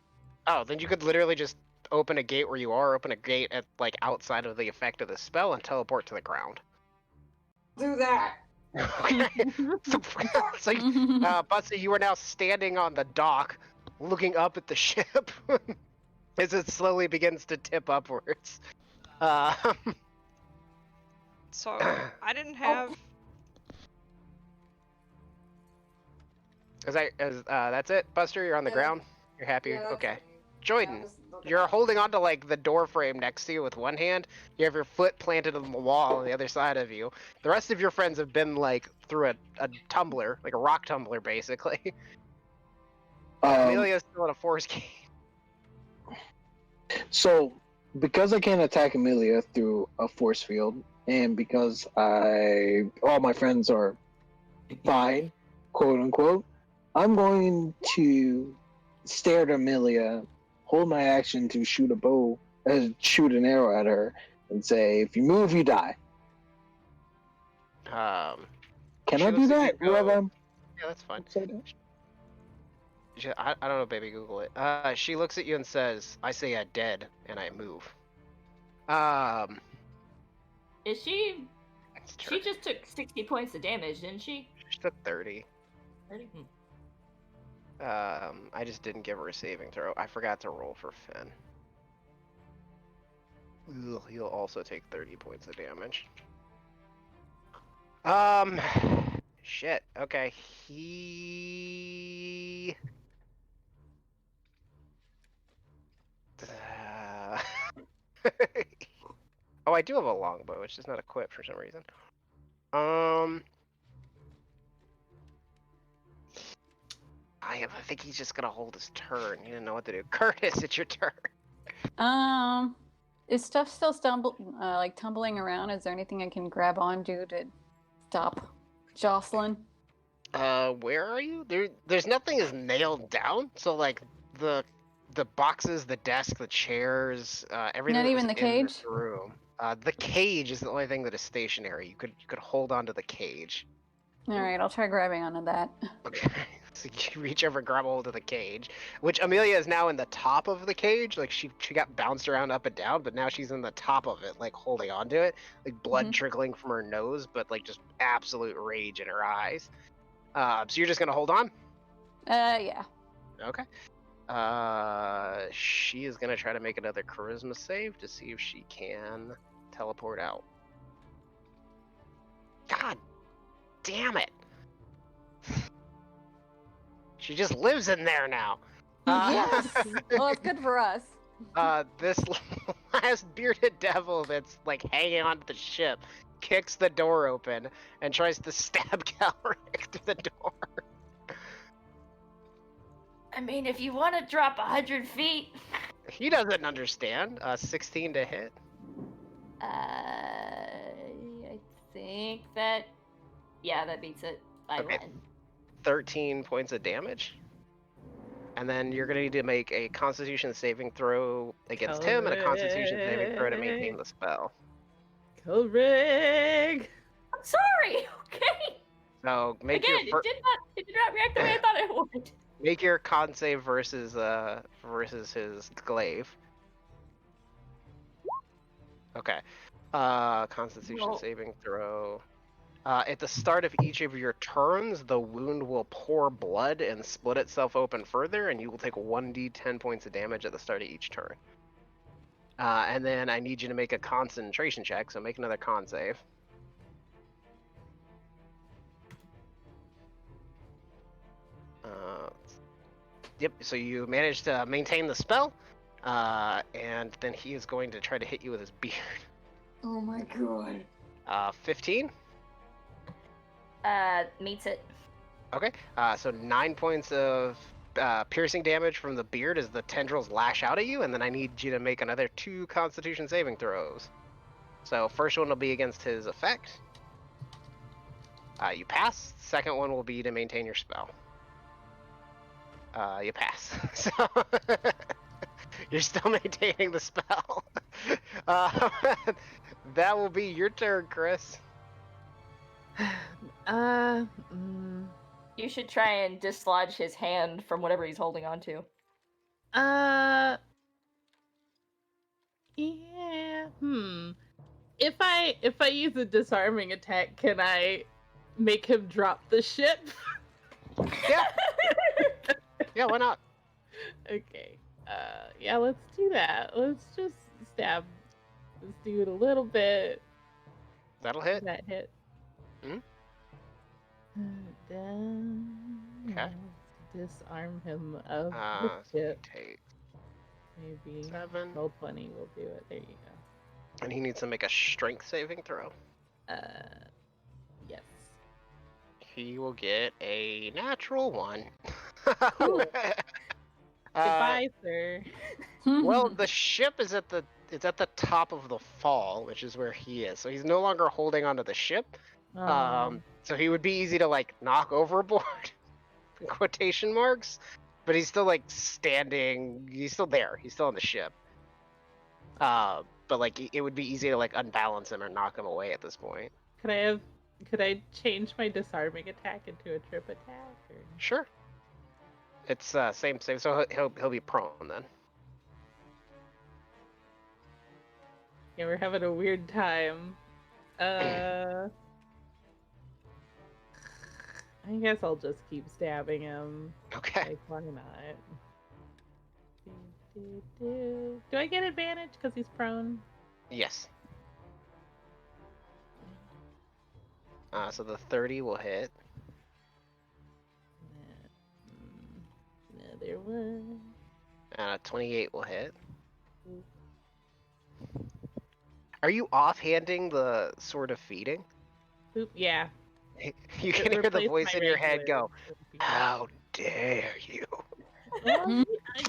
Oh, then you could literally just open a gate where you are, open a gate at like outside of the effect of the spell, and teleport to the ground. Do that. Okay. So Butsy, you are now standing on the dock, looking up at the ship as it slowly begins to tip upwards. So I didn't have. That's it, Buster. You're on the Yeah. ground. You're happy. Yeah, that's Okay. it. Jordan, I'm just looking you're up. holding onto like the door frame next to you with one hand. You have your foot planted on the wall on the other side of you. The rest of your friends have been like through a tumbler, like a rock tumbler, basically. Amelia's still in a force cage. So, because I can't attack Amelia through a force field, and because all my friends are fine, quote unquote, I'm going to stare at Amelia, hold my action to shoot shoot an arrow at her, and say, "If you move, you die." Can She I do looks at you that? and goes, Whoever yeah, that's fine. say that? I don't know, baby. Google it. She looks at you and says, "I say dead," and I move. Is she? It's She turn. just took 60 points of damage, didn't she? She took 30. 30? I just didn't give her a saving throw. I forgot to roll for Finn. He'll also take 30 points of damage. Shit. Okay. He. Oh, I do have a longbow. It's just not equipped for some reason. I think he's just gonna hold his turn. He didn't know what to do. Curtis, it's your turn. Is stuff still tumbling around? Is there anything I can grab onto to stop Jocelyn? Where are you? There's nothing is nailed down. So like the boxes, the desk, the chairs, everything Not that was even the in cage? this room. The cage is the only thing that is stationary. You could hold onto the cage. All right, I'll try grabbing onto that. Okay. So you reach over, grab hold of the cage, which Amelia is now in the top of the cage. Like she got bounced around up and down, but now she's in the top of it, like holding onto it, like blood trickling from her nose, but like just absolute rage in her eyes. So you're just gonna hold on? Yeah. Okay. She is gonna try to make another charisma save to see if she can teleport out. God damn it! She just lives in there now. Yes. Well, it's good for us. This last bearded devil that's like hanging onto the ship kicks the door open and tries to stab Calric through the door. I mean, if you want to drop 100 feet. He doesn't understand. 16 to hit. I think that. Yeah, that beats it by Okay. 1. 13 points of damage. And then you're gonna need to make a Constitution saving throw against him and a Constitution saving throw to maintain the spell. Kilrig! I'm sorry. Okay. So make Again, your it did not react the way I thought it would. make your con save versus his glaive. Okay. Constitution Roll. saving throw. At the start of each of your turns, the wound will pour blood and split itself open further, and you will take 1d10 points of damage at the start of each turn. And then I need you to make a concentration check, so make another con save. Yep, so you managed to maintain the spell, and then he is going to try to hit you with his beard. Oh my god. 15? Meets it. Okay, so 9 points of piercing damage from the beard as the tendrils lash out at you, and then I need you to make another 2 Constitution saving throws. So first one will be against his effect. You pass. Second one will be to maintain your spell. You pass. So you're still maintaining the spell. That will be your turn, Chris. You should try and dislodge his hand from whatever he's holding on to. Yeah. If I use a disarming attack, can I make him drop the ship? Yeah. Yeah, why not? Okay. Yeah, let's do that. Let's just stab this dude a little bit. That'll hit. That hit. Mhm. Okay. Disarm him of So the he ship. takes Maybe 7, roll 20 will do it. There you go. and he needs to make a strength saving throw. Yes. He will get a natural 1. Cool. Goodbye, sir. Well, the ship is at the top of the fall, which is where he is. So he's no longer holding onto the ship. So he would be easy to like knock overboard, in quotation marks, but he's still like standing. He's still there. He's still on the ship. But like it would be easy to like unbalance him or knock him away at this point. Could I change my disarming attack into a trip attack? Or... Sure. It's same. So he'll be prone then. Yeah, we're having a weird time. I guess I'll just keep stabbing him. Okay. Like, why not? Do I get advantage because he's prone? Yes. So the 30 will hit. Another one. And a 28 will hit. Are you offhanding the sword of feeding? Oop, yeah. You can hear the voice in your head go, "How dare you? Well,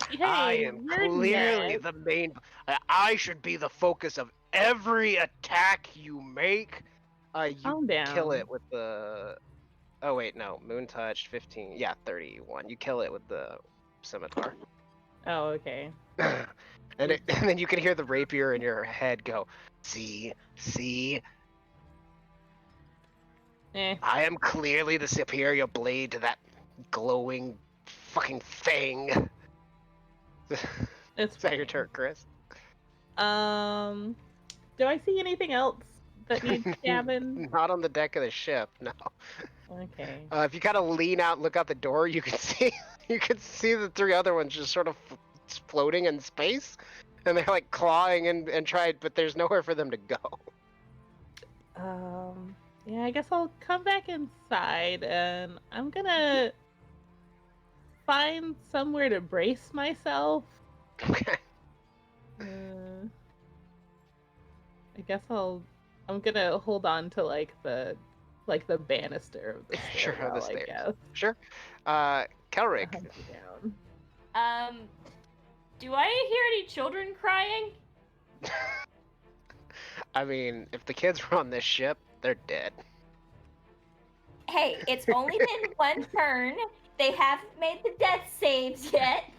hey, I am you're clearly next. the main. I should be the focus of every attack you make." You Calm down. kill it with the. Oh wait, no. Moon touched 15. Yeah, 31. You kill it with the scimitar. Oh, okay. And then you can hear the rapier in your head go, see, I am clearly the superior blade to that glowing fucking thing. It's Is that your fine. turn, Chris? Do I see anything else that needs stabbing? Not on the deck of the ship, no. Okay. If you kind of lean out and look out the door, you can see the 3 other ones just sort of floating in space, and they're like clawing and trying, but there's nowhere for them to go. Yeah, I guess I'll come back inside, and I'm gonna find somewhere to brace myself. Okay. I guess I'm gonna hold on to like the banister of the Sure, stairwell, the stairs. I guess. Sure. Kelrick. Hunt you down. Do I hear any children crying? I mean, if the kids were on this ship, they're dead. Hey, it's only been one turn. They haven't made the death saves yet.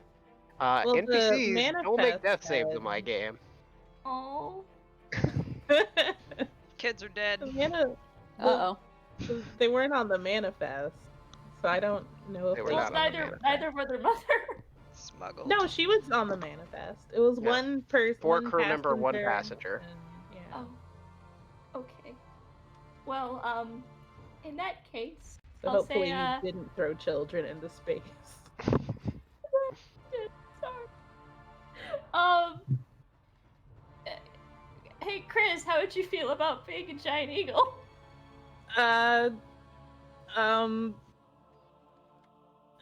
Well, the NPCs don't make manifest death saves in said- my game. Oh. Kids are dead. Uh-oh. They weren't on the manifest, so I don't know if They were they not on the neither were their mother. Smuggled. No, she was on the manifest. It was Yeah. one person. 4 crew member, 1 passenger, passenger. and- yeah. Oh. Okay. Well, In that case, So I'll hopefully say, you didn't throw children into space. sorry. Hey Chris, how would you feel about being a giant eagle? Um,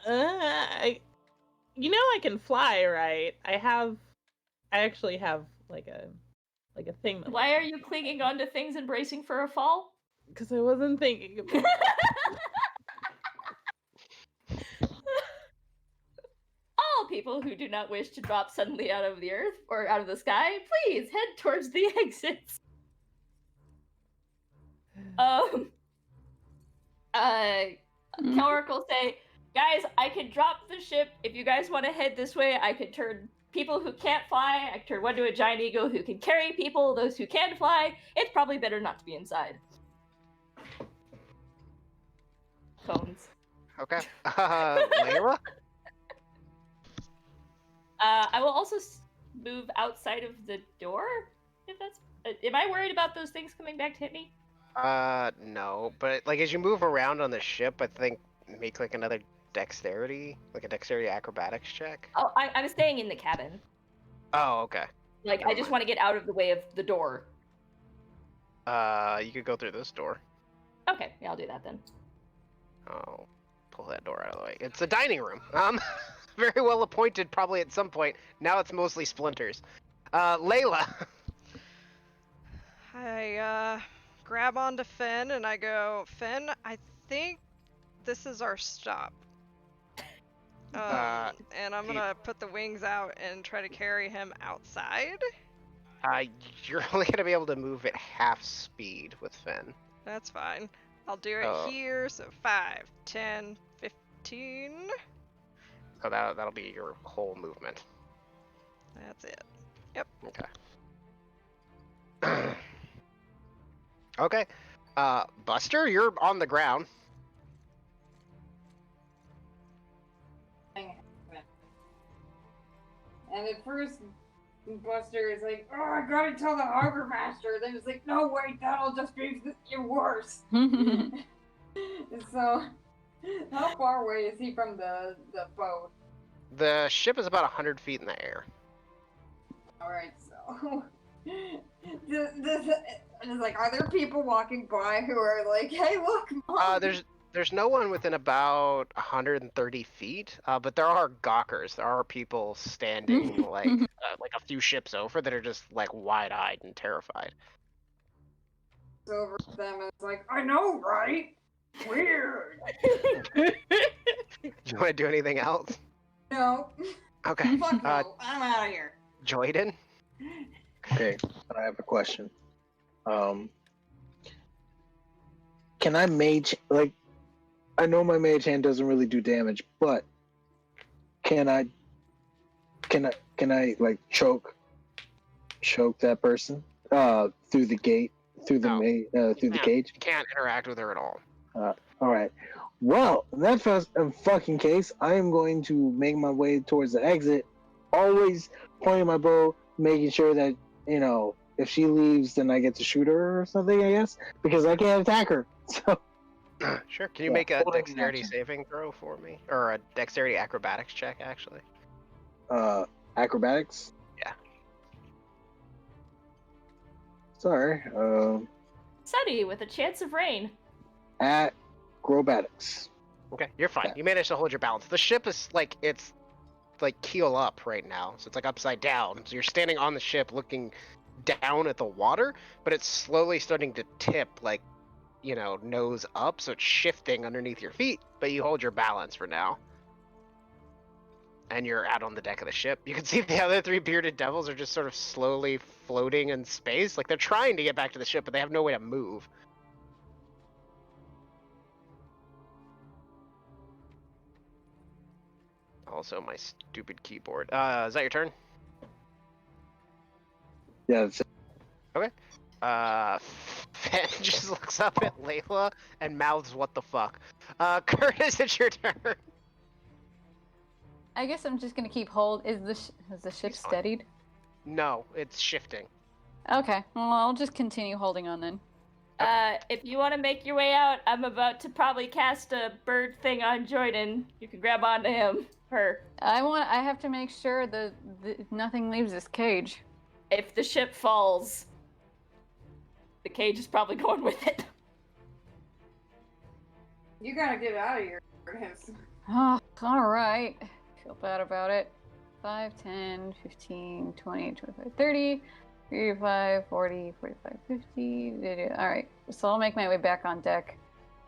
I can fly, right? I actually have like a thing that Why are you clinging onto things and bracing for a fall? because I wasn't thinking about All people who do not wish to drop suddenly out of the earth or out of the sky, please head towards the exits. Kelric will say, guys, I can drop the ship. If you guys want to head this way, I can turn people who can't fly. I can turn one to a giant eagle who can carry people. Those who can fly, it's probably better not to be inside. Phones. Okay. Layla? I will also move outside of the door. If that's. Am I worried about those things coming back to hit me? No. But like as you move around on the ship, I think make like another dexterity, like a dexterity acrobatics check. Oh, I'm staying in the cabin. Oh, okay. Like, I just want to get out of the way of the door. You could go through this door. Okay, yeah, I'll do that then. Oh, pull that door out of the way. It's a dining room. Very well appointed probably at some point. Now it's mostly splinters. Layla. I grab onto Finn and I go, Finn, I think this is our stop. And I'm gonna put the wings out and try to carry him outside. You're only gonna be able to move at half speed with Finn. That's fine. I'll do it here, so 5, 10, 15. So that'll be your whole movement. That's it. Yep. Okay. Okay. Buster, you're on the ground. And at first, Buster is like, "Oh, I gotta tell the harbor master." Then it's like, "No, wait, that'll just make it worse." So, how far away is he from the boat? The ship is about 100 feet in the air. All right, so it's like, are there people walking by who are like, "Hey, look, Mom"? There's no one within about 130 feet, but there are gawkers. There are people standing like a few ships over that are just like wide-eyed and terrified. Over them, and it's like, I know, right? Weird. Do you want to do anything else? No. Okay. Fuck no. I'm out of here. Joyden? Okay, I have a question. Can I mage, like, I know my mage hand doesn't really do damage, but can I like choke that person through the gate, through the through the cage? You can't interact with her at all. All right. Well, in that fucking case, I am going to make my way towards the exit, always pointing my bow, making sure that, you know, if she leaves, then I get to shoot her or something, I guess, because I can't attack her. So. Sure. Can you make a dexterity saving throw for me? Or a dexterity acrobatics check, actually? Acrobatics? Yeah. Sorry. Sunny with a chance of rain. Acrobatics. Okay, you're fine. Okay. You managed to hold your balance. The ship is it's keel up right now, so it's like upside down. So you're standing on the ship looking down at the water, but it's slowly starting to tip, like, you know, nose up, so it's shifting underneath your feet, but you hold your balance for now. And you're out on the deck of the ship. You can see the other 3 bearded devils are just sort of slowly floating in space. Like, they're trying to get back to the ship, but they have no way to move. Also, my stupid keyboard. Is that your turn? Yeah, that's it. Okay. Finn just looks up at Layla and mouths, "What the fuck?" Curtis, it's your turn. I guess I'm just gonna keep hold. Is the ship He's fine. steadied? No, it's shifting. Okay, well I'll just continue holding on then. If you want to make your way out, I'm about to probably cast a bird thing on Jordan. You can grab onto him. Her. I have to make sure that nothing leaves this cage. If the ship falls, the cage is probably going with it. You gotta get out of here, Chris. Oh, all right. Feel bad about it. 5, 10, 15, 20, 25, 30, 35, 40, 45, 50. All right. So I'll make my way back on deck.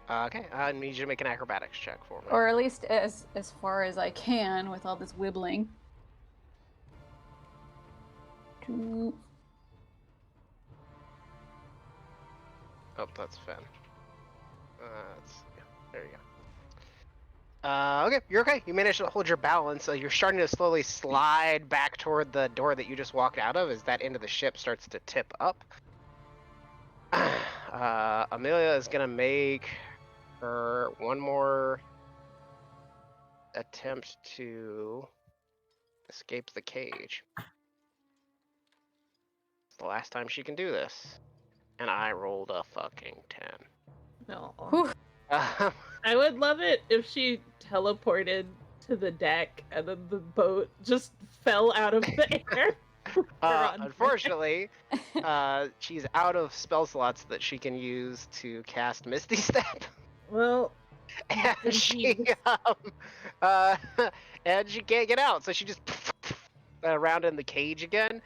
Okay, I need you to make an acrobatics check for me. Or at least as far as I can with all this wibbling. Oh, that's Finn. There you go. Okay, you're okay. You managed to hold your balance. You're starting to slowly slide back toward the door that you just walked out of as that end of the ship starts to tip up. Amelia is going to make her one more attempt to escape the cage. It's the last time she can do this. And I rolled a fucking 10. No. Whew. I would love it if she teleported to the deck and then the boat just fell out of the air. Unfortunately, she's out of spell slots that she can use to cast Misty Step. Well, And she can't get out, so she just around in the cage again,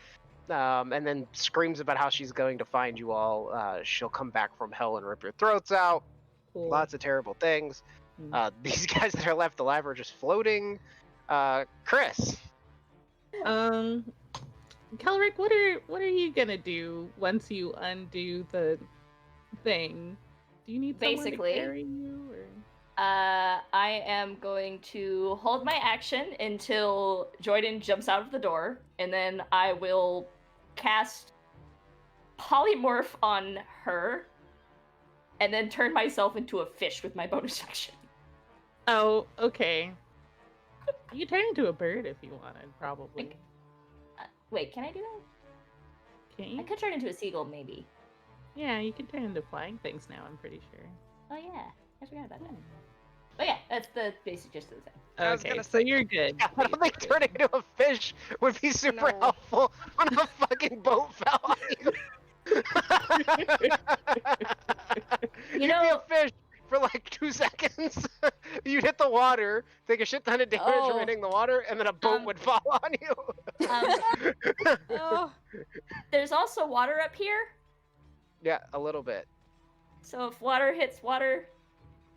and then screams about how she's going to find you all. She'll come back from hell and rip your throats out. cool. Lots of terrible things. These guys that are left alive are just floating. Chris. Kelric, what are you gonna do once you undo the thing? Do you need someone Basically, to carry you? Or? I am going to hold my action until Jordan jumps out of the door, and then I will cast polymorph on her, and then turn myself into a fish with my bonus action. Oh, okay. You can turn into a bird if you wanted, probably. Wait, can I do that? Can't you? I could turn into a seagull, maybe. Yeah, you can turn into flying things now, I'm pretty sure. Oh yeah, I forgot about that. But yeah, that's the basic gist of the thing. I was Okay, gonna so say- you're good. I don't think turning into a fish would be super No. helpful when a fucking boat fell on you. You'd know- be a fish for like 2 seconds. You'd hit the water, take a shit ton of damage from Oh. hitting the water, and then a boat would fall on you. Oh, There's also water up here, Yeah, a little bit. so if water hits water,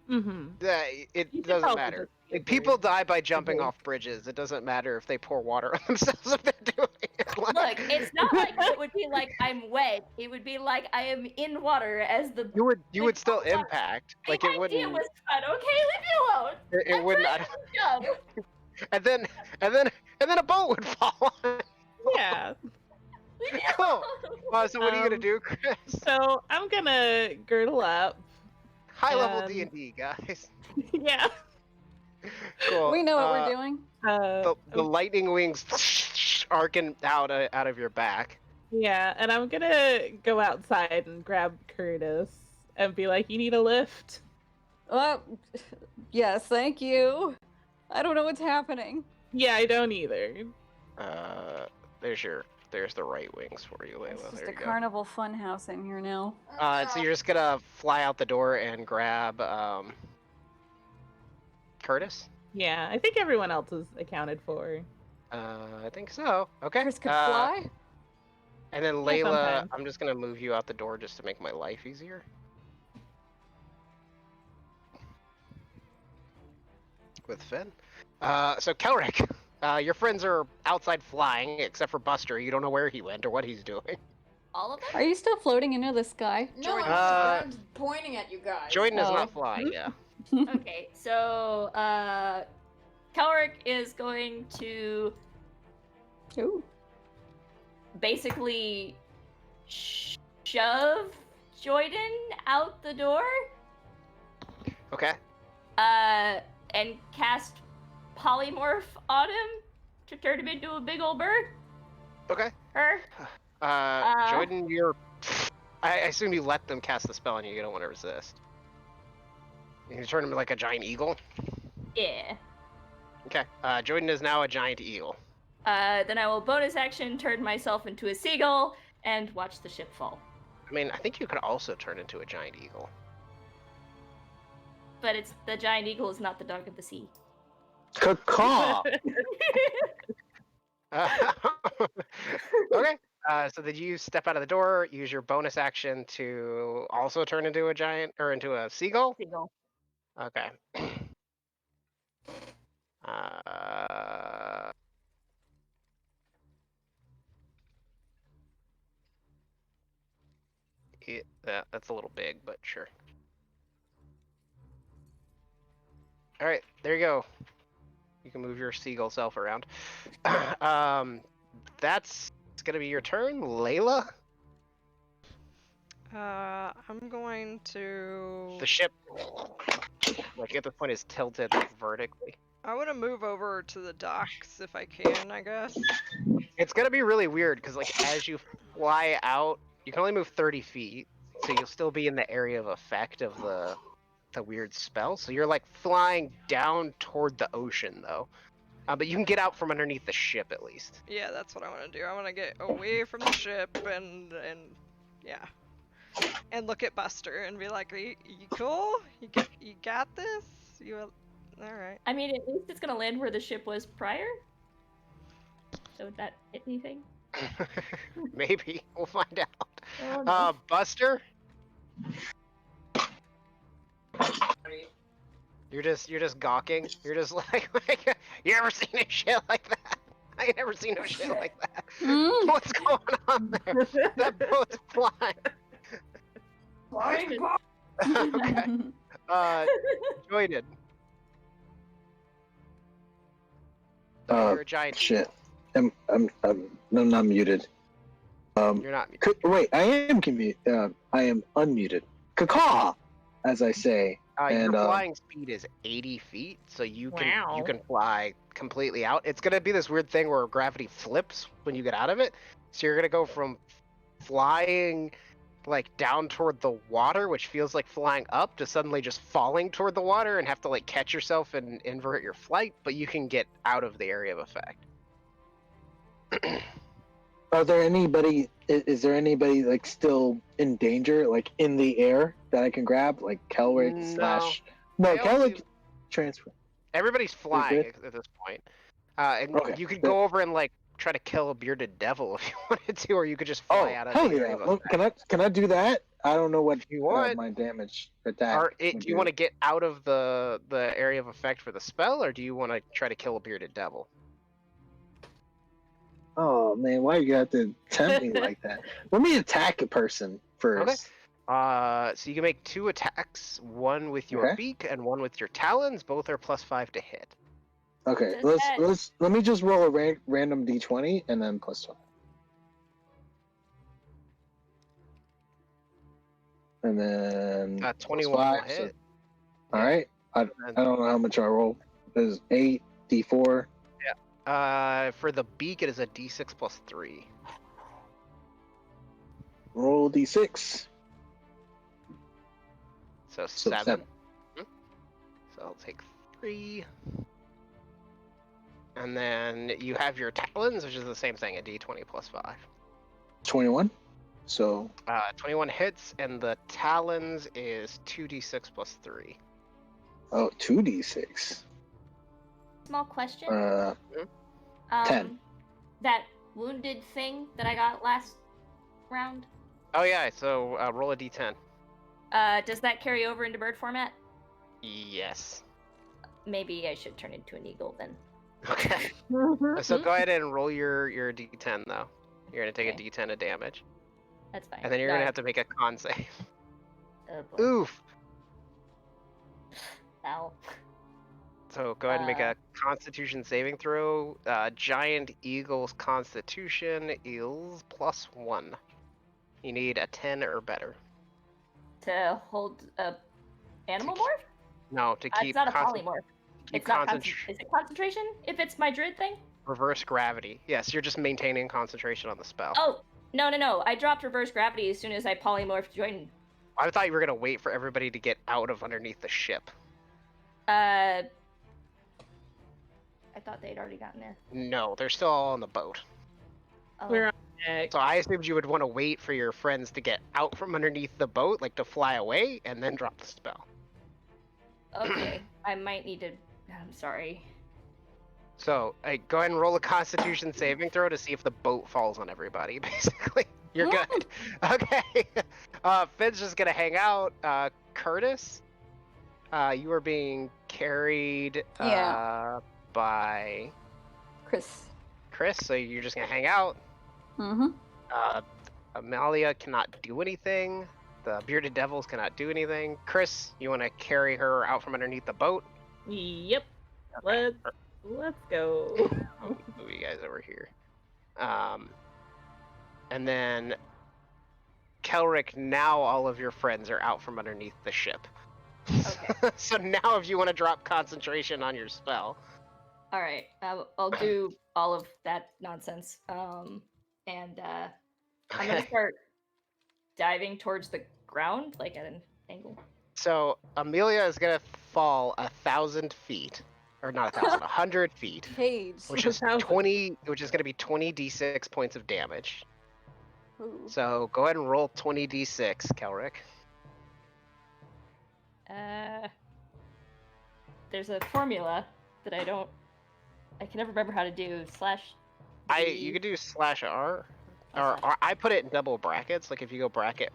Mm-hmm. Yeah, it You can doesn't probably matter. just be a Like, people bird. die by jumping bird. off bridges. It doesn't matter if they pour water on themselves if they're doing it. Like- look, it's not like it would be like I'm wet. It would be like I am in water as the. you would like, still water. impact. The Like it idea wouldn't. was fun. Okay, leave me alone. It I'm wouldn't. trying to do my job. And then a boat would fall on. Yeah. Leave me Cool. alone. So what are you gonna Um, do, Chris? So I'm gonna girdle up. High level um, D&D, guys. Yeah. Cool. we know what we're doing. The lightning wings arcing out of your back. Yeah, and I'm gonna go outside and grab Curtis and be like, "You need a lift?" Oh, yes, thank you. I don't know what's happening. Yeah, I don't either. There's the right wings for you, Layla. It's just There a you go. carnival fun house in here now. So you're just gonna fly out the door and grab Curtis? Yeah, I think everyone else is accounted for. I think so. Okay. Chris could fly. And then Yeah, Layla, sometimes. I'm just gonna move you out the door just to make my life easier. With Finn. So Kelric, your friends are outside flying, except for Buster. You don't know where he went or what he's doing. All of them. Are you still floating into the sky? No, Jordan. I'm pointing at you guys. Jordan is Oh. not flying, yeah. Okay, so Kelric is going to Ooh. basically shove Jordan out the door, Okay. and cast polymorph on him to turn him into a big old bird. Okay. Her. Jordan, you're I assume you let them cast the spell and you don't want to resist. You can turn him like a giant eagle. Yeah. Okay. Jordan is now a giant eagle. Then I will bonus action turn myself into a seagull and watch the ship fall. I mean, I think you could also turn into a giant eagle. But it's the giant eagle is not the dog of the sea. Caw. Okay. So did you step out of the door, use your bonus action to also turn into a giant or into a seagull? Seagull. Okay. Uh, yeah, that's a little big, but sure. All right, there you go. You can move your seagull self around. That's gonna be your turn, Layla. I'm going to. The ship, like at this point, is tilted like vertically. I want to move over to the docks if I can, I guess. It's gonna be really weird because like as you fly out, you can only move 30 feet, so you'll still be in the area of effect of the weird spell. So you're like flying down toward the ocean though, but you can get out from underneath the ship at least. Yeah, that's what I want to do. I want to get away from the ship and yeah, and look at Buster and be like, you cool? You got this? All right? I mean, at least it's gonna land where the ship was prior. So would that hit anything? Maybe we'll find out. Oh, no. Buster, you're just gawking. You're just like you ever seen a shit like that? I ain't never seen no shit like that. Mm. What's going on there? That boat's flying. Okay. Joyden. You're a giant. Shit. I'm not muted. You're not muted. Wait, I am I am unmuted. Caw, as I say. Your And, flying speed is 80 feet, so you Wow. can fly completely out. It's gonna be this weird thing where gravity flips when you get out of it. So you're gonna go from flying like down toward the water, which feels like flying up, to suddenly just falling toward the water and have to like catch yourself and invert your flight. But you can get out of the area of effect. Are there anybody? Is there anybody like still in danger, like in the air that I can grab, like Kelrick No. slash? No, They all Kelrick do- transfer. Everybody's flying good? at this point. And Okay, you could good. go over and like try to kill a bearded devil if you wanted to, or you could just Oh, fly out of hell the area yeah! of Well, effect. can I do that? I don't know what you want. my damage attack. Or would do you want to get out of the area of effect for the spell, or do you want to try to kill a bearded devil? Oh man, why you got to tempt me like that? Let me attack a person first. So you can make 2 attacks, one with your Okay. beak and one with your talons. Both are +5 to hit. Okay, Does that- let me just roll a random d20 and then +5. And then 21 will +5, so- hit. all right. I don't know how much I roll. There's 8 d4. For the beak, it is a d6 +3. Roll d6. So So 7. So I'll take 3. And then you have your talons, which is the same thing, a d20 +5. 21. So 21 hits, and the talons is 2d6 +3. 2d6. Small question. 10. That wounded thing that I got last round. Oh yeah, so roll a d10. Does that carry over into bird format? Yes. Maybe I should turn into an eagle then. Okay. So go ahead and roll your d10 though. You're gonna take Okay. a d10 of damage, That's fine. and then you're No, gonna have to make a con save. Oh boy. Oof. Ow. So go ahead and make a Constitution saving throw. Giant Eagle's Constitution is +1. You need a 10 or better. To hold a animal morph? No, to keep It's not a concent- polymorph. keep It's not concentration. Is it concentration? If it's my druid thing? Reverse gravity. Yes, you're just maintaining concentration on the spell. Oh, No. I dropped reverse gravity as soon as I polymorphed join. I thought you were gonna wait for everybody to get out of underneath the ship. I thought they'd already gotten there. No, they're still all on the boat. Oh. We're on deck. So I assumed you would want to wait for your friends to get out from underneath the boat, like to fly away, and then drop the spell. Okay. I might need to. I'm sorry. So go ahead and roll a Constitution saving throw to see if the boat falls on everybody. Basically, you're good. Okay. Finn's just gonna hang out. Curtis, you are being carried by Chris. So you're just gonna hang out. Mm-hmm. Amalia cannot do anything. The bearded devils cannot do anything. Chris, you want to carry her out from underneath the boat? Yep. Okay. Let's go. Move you guys over here. And then Kelric, now all of your friends are out from underneath the ship. Okay. So now if you want to drop concentration on your spell. All right. I'll do all of that nonsense. And I'm gonna start diving towards the ground, like at an angle. So Amelia is gonna fall 1,000 feet, or not 1,000, 100 feet, Cage. which is 20, which is gonna be 20 d6 points of damage. Ooh. So go ahead and roll 20 d6, Kelric. There's a formula that I can never remember how to do. You could do /R, or I put it in double brackets. Like if you go bracket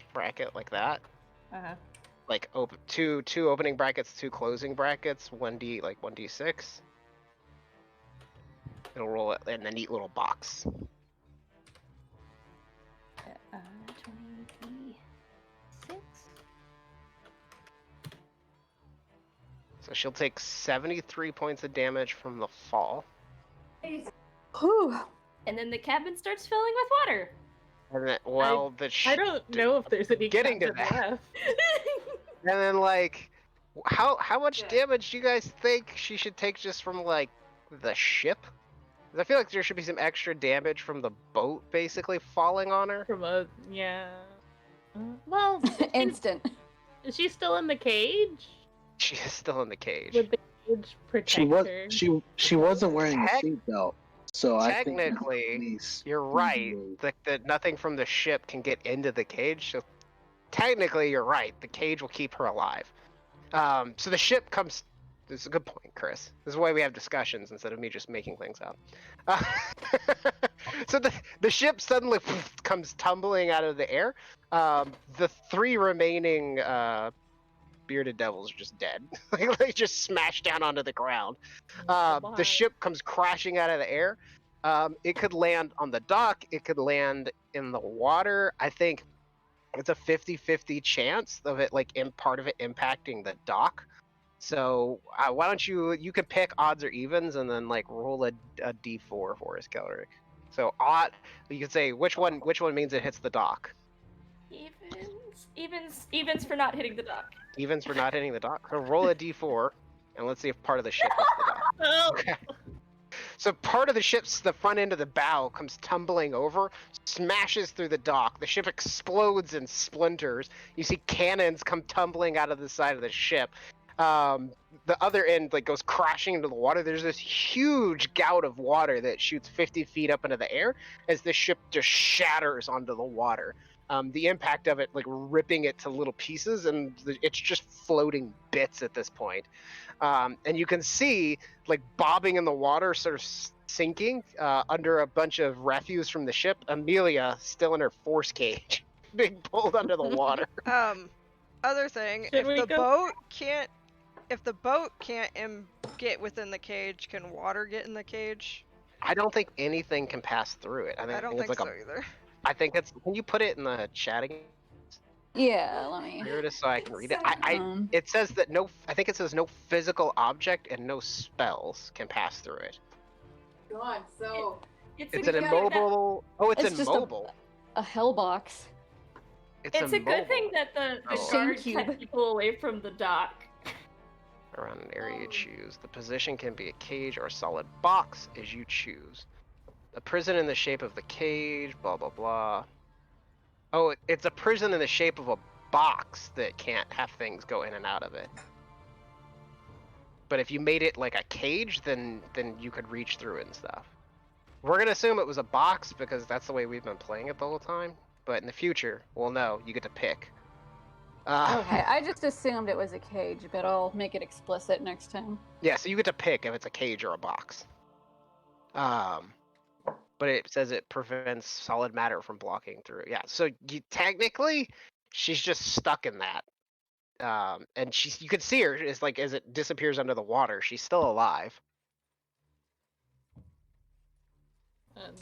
like that. Uh-huh. Like two opening brackets, 2 closing brackets, 1d6. It'll roll it in a neat little box. 26. So she'll take 73 points of damage from the fall. Whew. And then the cabin starts filling with water. And then, I don't know if there's any getting to captain that. left. And then how much damage do you guys think she should take just from like the ship? 'Cause I feel like there should be some extra damage from the boat basically falling on her. Well, Instant. is she still in the cage? She is still in the cage. Would the cage protect her? She wasn't wearing a seatbelt, so I think Technically, at least you're right. That nothing from the ship can get into the cage. So technically, you're right. The cage will keep her alive. So the ship comes. This is a good point, Chris. This is why we have discussions instead of me just making things up. So the ship suddenly comes tumbling out of the air. The 3 remaining bearded devils are just dead. They just smash down onto the ground. The ship comes crashing out of the air. It could land on the dock. It could land in the water. I think it's a 50-50 chance of it, part of it impacting the dock. So why don't you can pick odds or evens and then roll a d4 for us, Kelric. So you could say which one means it hits the dock. Evens for not hitting the dock. Evens for not hitting the dock. So roll a d4 and let's see if part of the ship hits the dock. Oh. Okay. So part of the ship's the front end of the bow comes tumbling over, smashes through the dock. The ship explodes in splinters. You see cannons come tumbling out of the side of the ship. The other end goes crashing into the water. There's this huge gout of water that shoots 50 feet up into the air as the ship just shatters onto the water. The impact of it ripping it to little pieces, and it's just floating bits at this point. And you can see bobbing in the water, sort of sinking under a bunch of refuse from the ship, Amelia still in her force cage being pulled under the water. Other thing, Should we if the go? boat can't get within the cage, can water get in the cage? I don't think anything can pass through it. I don't think think it's so either. I think it's. Can you put it in the chat again? Yeah, let me. Here it is, so I can read it. It says that no. I think it says no physical object and no spells can pass through it. God, so It's an immobile. Oh, it's It's just immobile. A hell box. It's a good thing that the Oh. guards Thank kept you. people away from the dock. Around an area you choose. The position can be a cage or a solid box as you choose. A prison in the shape of the cage. Blah blah blah. Oh, it's a prison in the shape of a box that can't have things go in and out of it. But if you made it like a cage, then you could reach through it and stuff. We're gonna assume it was a box because that's the way we've been playing it the whole time. But in the future, we'll know. You get to pick. Okay, I just assumed it was a cage, but I'll make it explicit next time. Yeah, so you get to pick if it's a cage or a box. But it says it prevents solid matter from blocking through. Yeah, so technically, she's just stuck in that. And you can see her is like as it disappears under the water, she's still alive.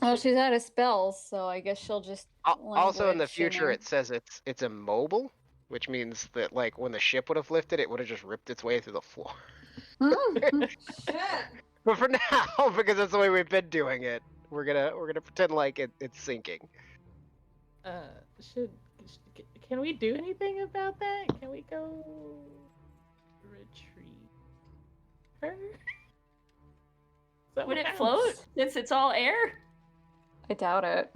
Oh, she's out of spells, so I guess she'll just Also in the languish future, her- it says it's immobile, which means that like when the ship would have lifted, it would have just ripped its way through the floor. Shit. But for now, because that's the way we've been doing it, we're gonna pretend like it's sinking. Can we do anything about that? Can we go retrieve her? Would it float since it's all air? I doubt it.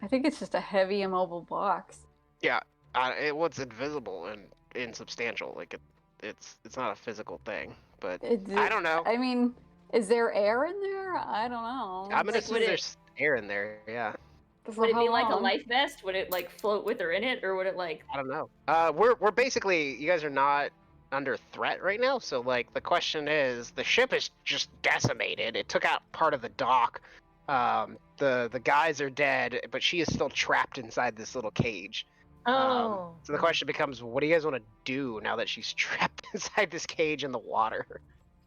I think it's just a heavy, immobile box. Yeah, it's invisible and insubstantial. Like it's not a physical thing. But I don't know. I mean, is there air in there? I don't know. I'm gonna Like, assume there's air in there. Yeah. For Would it how be like a long? life vest? Would it like float with her in it, or would it like? I don't know. We're basically, you guys are not under threat right now. So like the question is, the ship is just decimated. It took out part of the dock. The guys are dead, but she is still trapped inside this little cage. Oh. So the question becomes, what do you guys want to do now that she's trapped inside this cage in the water?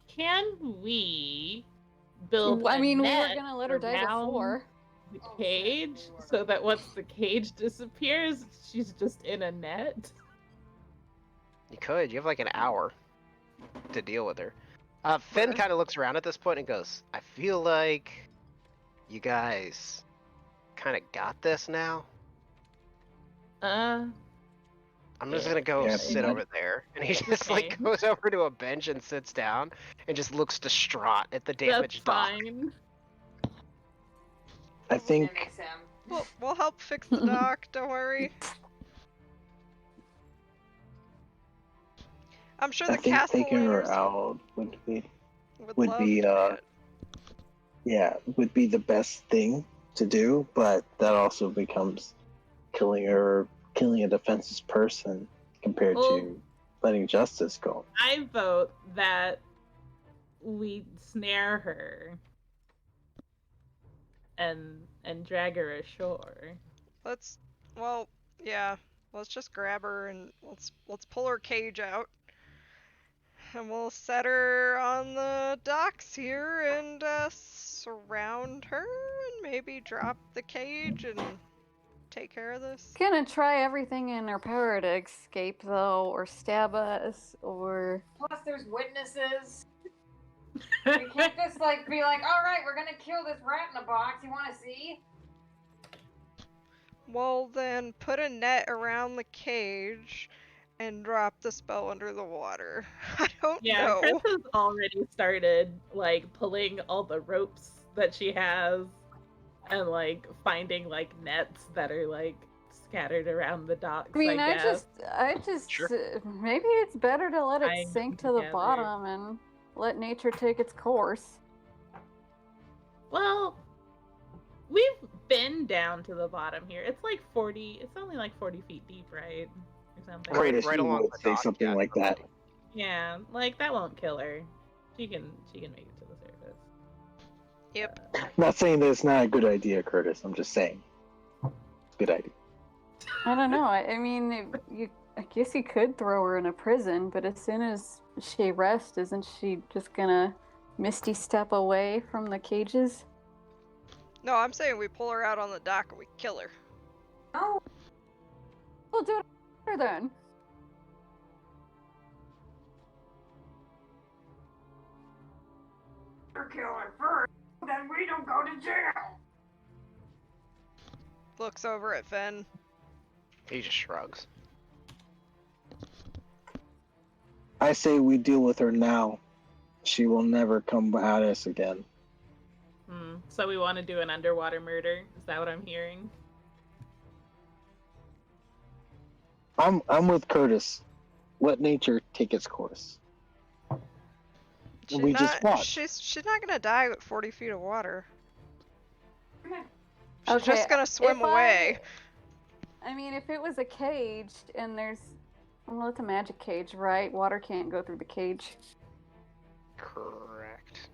Can we build? I mean, we were net gonna let her die around before. the cage so that once the cage disappears, she's just in a net. You could. You have like an hour to deal with her. Finn kind of looks around at this point and goes, I feel like you guys kind of got this now. I'm just gonna go Yeah, sit over there. And he just like Okay. goes over to a bench and sits down and just looks distraught at the That's damaged dock. fine. I think Mimics him. We'll help fix the dock. Don't worry. I'm sure the I think taking her castellans out would be would love to do it. yeah, would be the best thing to do, but that also becomes killing a defenseless person compared Well- to letting justice go. I vote that we snare her and drag her ashore. Let's just grab her and let's pull her cage out. And we'll set her on the docks here and surround her and maybe drop the cage and take care of this. Gonna try everything in her power to escape, though, or stab us, or Plus, there's witnesses. We can't just like be like, all right, we're gonna kill this rat in a box. You want to see? Well, then put a net around the cage and drop the spell under the water. I don't Yeah, know. Chris has already started like pulling all the ropes that she has and like finding like nets that are like scattered around the docks. I mean, I guess. just Sure. maybe it's better to let it Tying them sink to the together. bottom and let nature take its course. Well, we've been down to the bottom here. It's like 40. It's only like 40 feet deep, right? Or something. Kratos, right you along would the say dock, something yeah, like that. totally. Yeah, like that won't kill her. She can make it to the surface. Yep. Not saying that it's not a good idea, Curtis. I'm just saying. It's a good idea. I don't know. I mean, I guess you could throw her in a prison, but as soon as she rests, isn't she just gonna misty step away from the cages? No, I'm saying we pull her out on the dock and we kill her. No. We'll do it later then. Kill her first, then we don't go to jail. Looks over at Finn. He just shrugs. I say we deal with her now. She will never come at us again. So we want to do an underwater murder? Is that what I'm hearing? I'm with Curtis. Let nature take its course. We just watch. She's not gonna die with 40 feet of water. She's Okay, just gonna swim if away. I mean, if it was a cage and there's, well, it's a magic cage, right? Water can't go through the cage. Correct.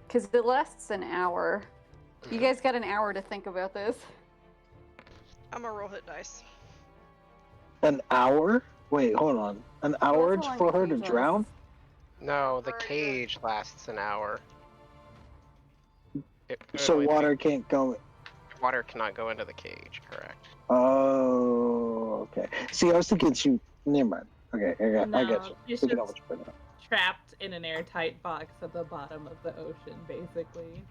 Because it lasts an hour. You guys got an hour to think about this. I'm gonna roll hit dice. An hour? Wait, hold on. An hour That's how long for the her to cage drown? lasts. No, the cage lasts an hour. So water can't go. Water cannot go into the cage. Correct. Oh, okay. See, I was thinking she. Never mind. Okay, I got you. She's Thinking just how much better. trapped in an airtight box at the bottom of the ocean, basically.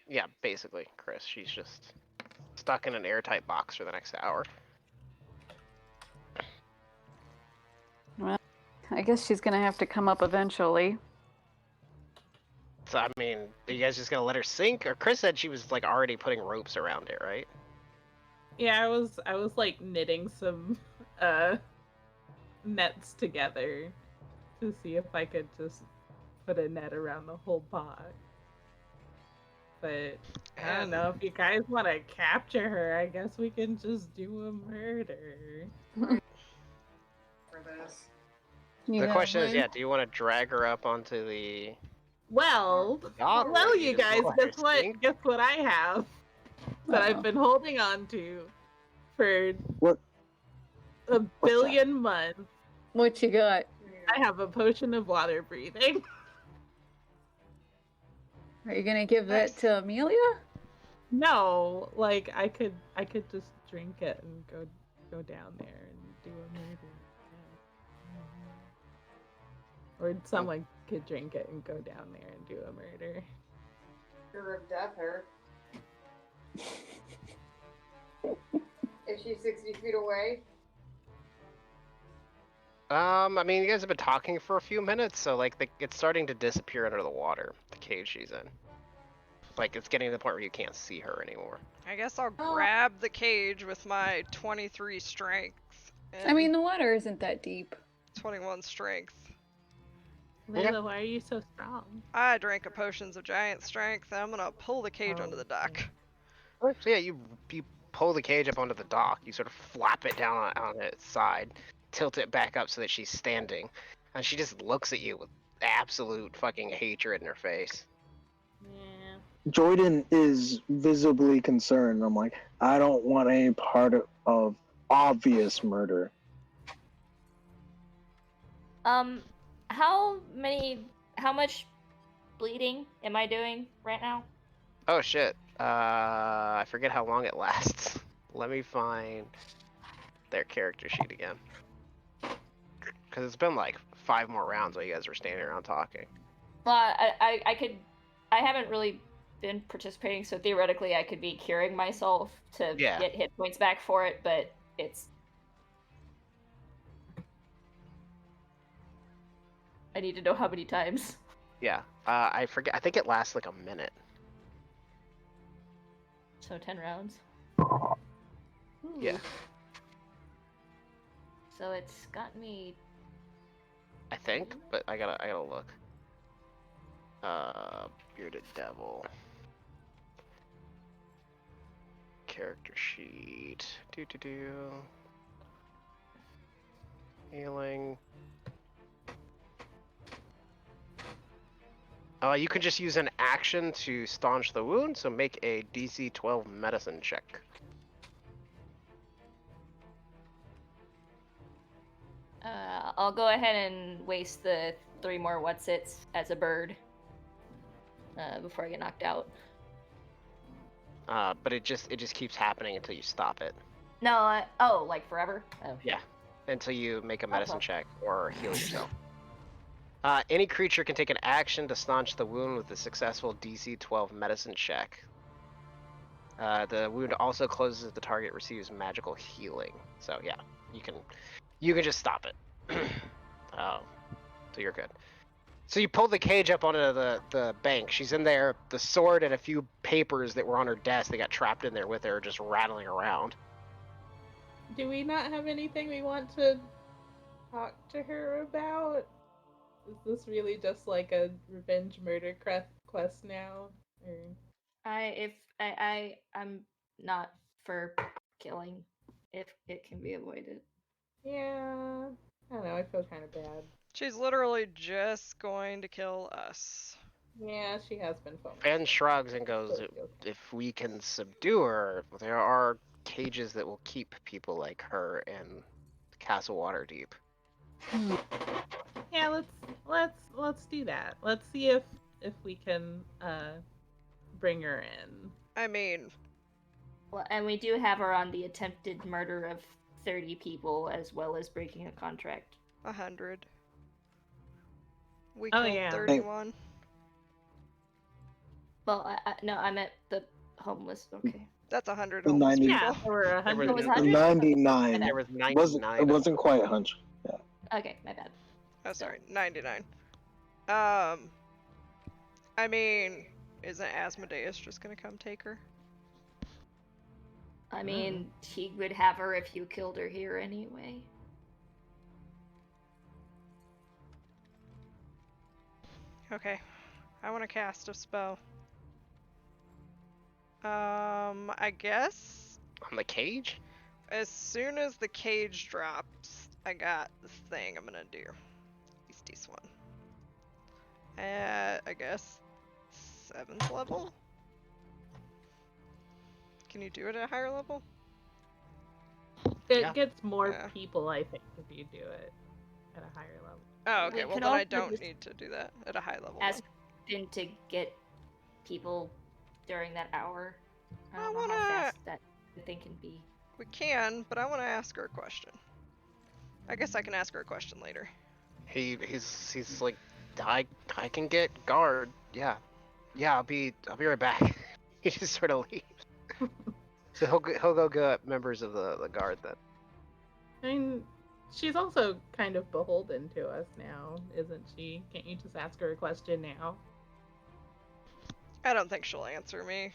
Yeah, basically, Chris. She's just stuck in an airtight box for the next hour. Well, I guess she's gonna have to come up eventually. So I mean, are you guys just gonna let her sink? Or Chris said she was like already putting ropes around it, right? Yeah, I was like knitting some nets together to see if I could just put a net around the whole box. But I don't know, if you guys want to capture her, I guess we can just do a murder. For this. The question is, yeah, do you want to drag her up onto the Well, dock? well, you guys, Guess guess what I have that I've been holding on to for What? a billion months. What you got? I have a potion of water breathing. Are you gonna give that to Amelia? No, like I could just drink it and go down there and do a murder. Or someone could drink it and go down there and do a murder. Sure of death her. Is she 60 feet away? I mean, you guys have been talking for a few minutes, so like it's starting to disappear under the water. The cage she's in. Like it's getting to the point where you can't see her anymore. I guess I'll grab the cage with my 23 strength. I mean, the water isn't that deep. 21 strength. Layla, why are you so strong? I drank a potions of giant strength, and I'm gonna pull the cage onto the dock. So yeah, you pull the cage up onto the dock. You sort of flap it down on its side, tilt it back up so that she's standing, and she just looks at you with absolute fucking hatred in her face. Yeah. Jordan is visibly concerned. I'm like, I don't want any part of obvious murder. How much bleeding am I doing right now? Oh shit. I forget how long it lasts. Let me find their character sheet again. Because it's been like 5 more rounds while you guys were standing around talking. Well, I haven't really been participating, so theoretically I could be curing myself to get hit points back for it, but it's... I need to know how many times. Yeah. I forget. I think it lasts like a minute. So 10 rounds. Ooh. Yeah. So it's got me... I think, but I gotta look. Bearded Devil. Character sheet. Healing. You can just use an action to staunch the wound, so make a DC 12 medicine check. I'll go ahead and waste the 3 more whatsits as a bird before I get knocked out. But it just keeps happening until you stop it. No, like forever? Oh, yeah, until you make a medicine well. check or heal yourself. Any creature can take an action to staunch the wound with a successful DC 12 medicine check. The wound also closes if the target receives magical healing. So yeah, you can just stop it. Oh, so you're good. So you pull the cage up onto the bank. She's in there. The sword and a few papers that were on her desk, they got trapped in there with her, just rattling around. Do we not have anything we want to talk to her about? Is this really just like a revenge murder quest now? Or... I'm not for killing if it can be avoided. Yeah, I don't know. I feel kind of bad. She's literally just going to kill us. Yeah, she has been foaming. Ben shrugs and goes, if we can subdue her, there are cages that will keep people like her in Castle Waterdeep. Yeah, let's do that. Let's see if we can bring her in. I mean, Well, and we do have her on the attempted murder of 30 people as well as breaking a contract. 100. We Oh, killed yeah. 31. Well, no, I meant the homeless. Okay. That's 100 The homeless 90. people. Yeah, there were There was 100. was The 100? 99. There was It 99. wasn't quite 100. Yeah. Okay, my bad. Oh, sorry, 99. I mean, isn't Asmodeus just gonna come take her? I mean, he would have her if you killed her here anyway. Okay, I want to cast a spell. I guess On the cage? as soon as the cage drops, I got this thing I'm gonna do. Use this one. I guess 7th level? Can you do it at a higher level? It Yeah. gets more Yeah. people, I think, if you do it at a higher level. Oh, okay, We well could then I also don't just need to do that at a high level. ask him to get people during that hour. I I don't know wanna- how fast that thing can be. We can, but I want to ask her a question. I guess I can ask her a question later. He's like, I can get guard. Yeah, I'll be right back. He just sort of leaves. So he'll go at members of the guard then. I mean, she's also kind of beholden to us now, isn't she? Can't you just ask her a question now? I don't think she'll answer me.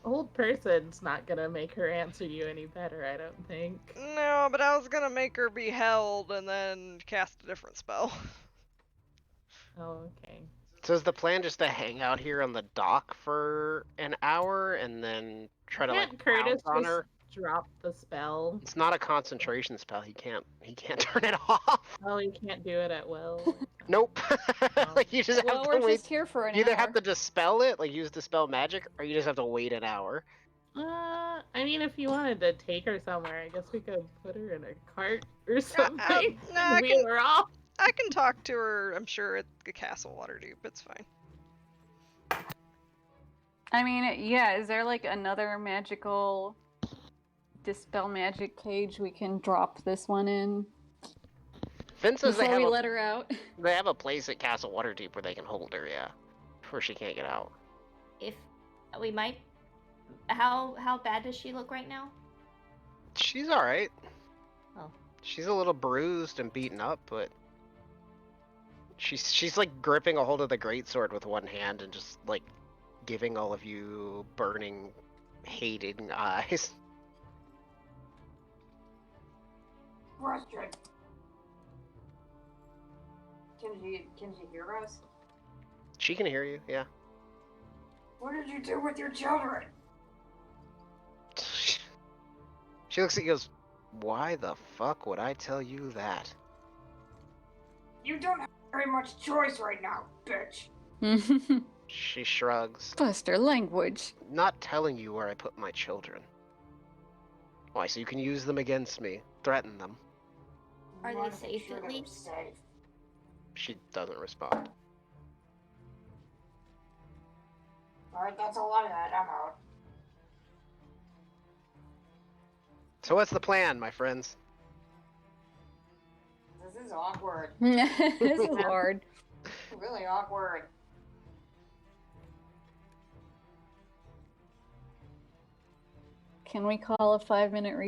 Old person's not gonna make her answer you any better, I don't think. No, but I was gonna make her be held and then cast a different spell. Oh, okay. So is the plan just to hang out here on the dock for an hour and then try to Can't like Curtis pounce on just her? drop the spell? It's not a concentration spell. He can't turn it off. Oh, you can't do it at will. Nope. Like you just Well, have we're to wait. just here for an You either hour. have to dispel it, like use dispel magic, or you just have to wait an hour. I mean, if you wanted to take her somewhere, I guess we could put her in a cart or something. no, I Wheel can- her off. I can talk to her, I'm sure, at the Castle Waterdeep. It's fine. I mean, yeah, is there like another magical dispel magic cage we can drop this one in Finn says before we let her out? they have a place at Castle Waterdeep where they can hold her, yeah. Where she can't get out. If we might, how bad does she look right now? She's alright. Oh. She's a little bruised and beaten up, but she's like gripping a hold of the greatsword with one hand and just like giving all of you burning, hating eyes. Question. Can she hear us? She can hear you, yeah. What did you do with your children? She looks at you and goes, why the fuck would I tell you that? You don't have very much choice right now, bitch. She shrugs. Buster language. Not telling you where I put my children. Why, so you can use them against me, threaten them. Are You they wanna make safe sure at that we're least? safe. She doesn't respond. Alright, that's a lot of that. I'm out. So what's the plan, my friends? This is awkward. This is hard. Really awkward. Can we call a 5-minute recess?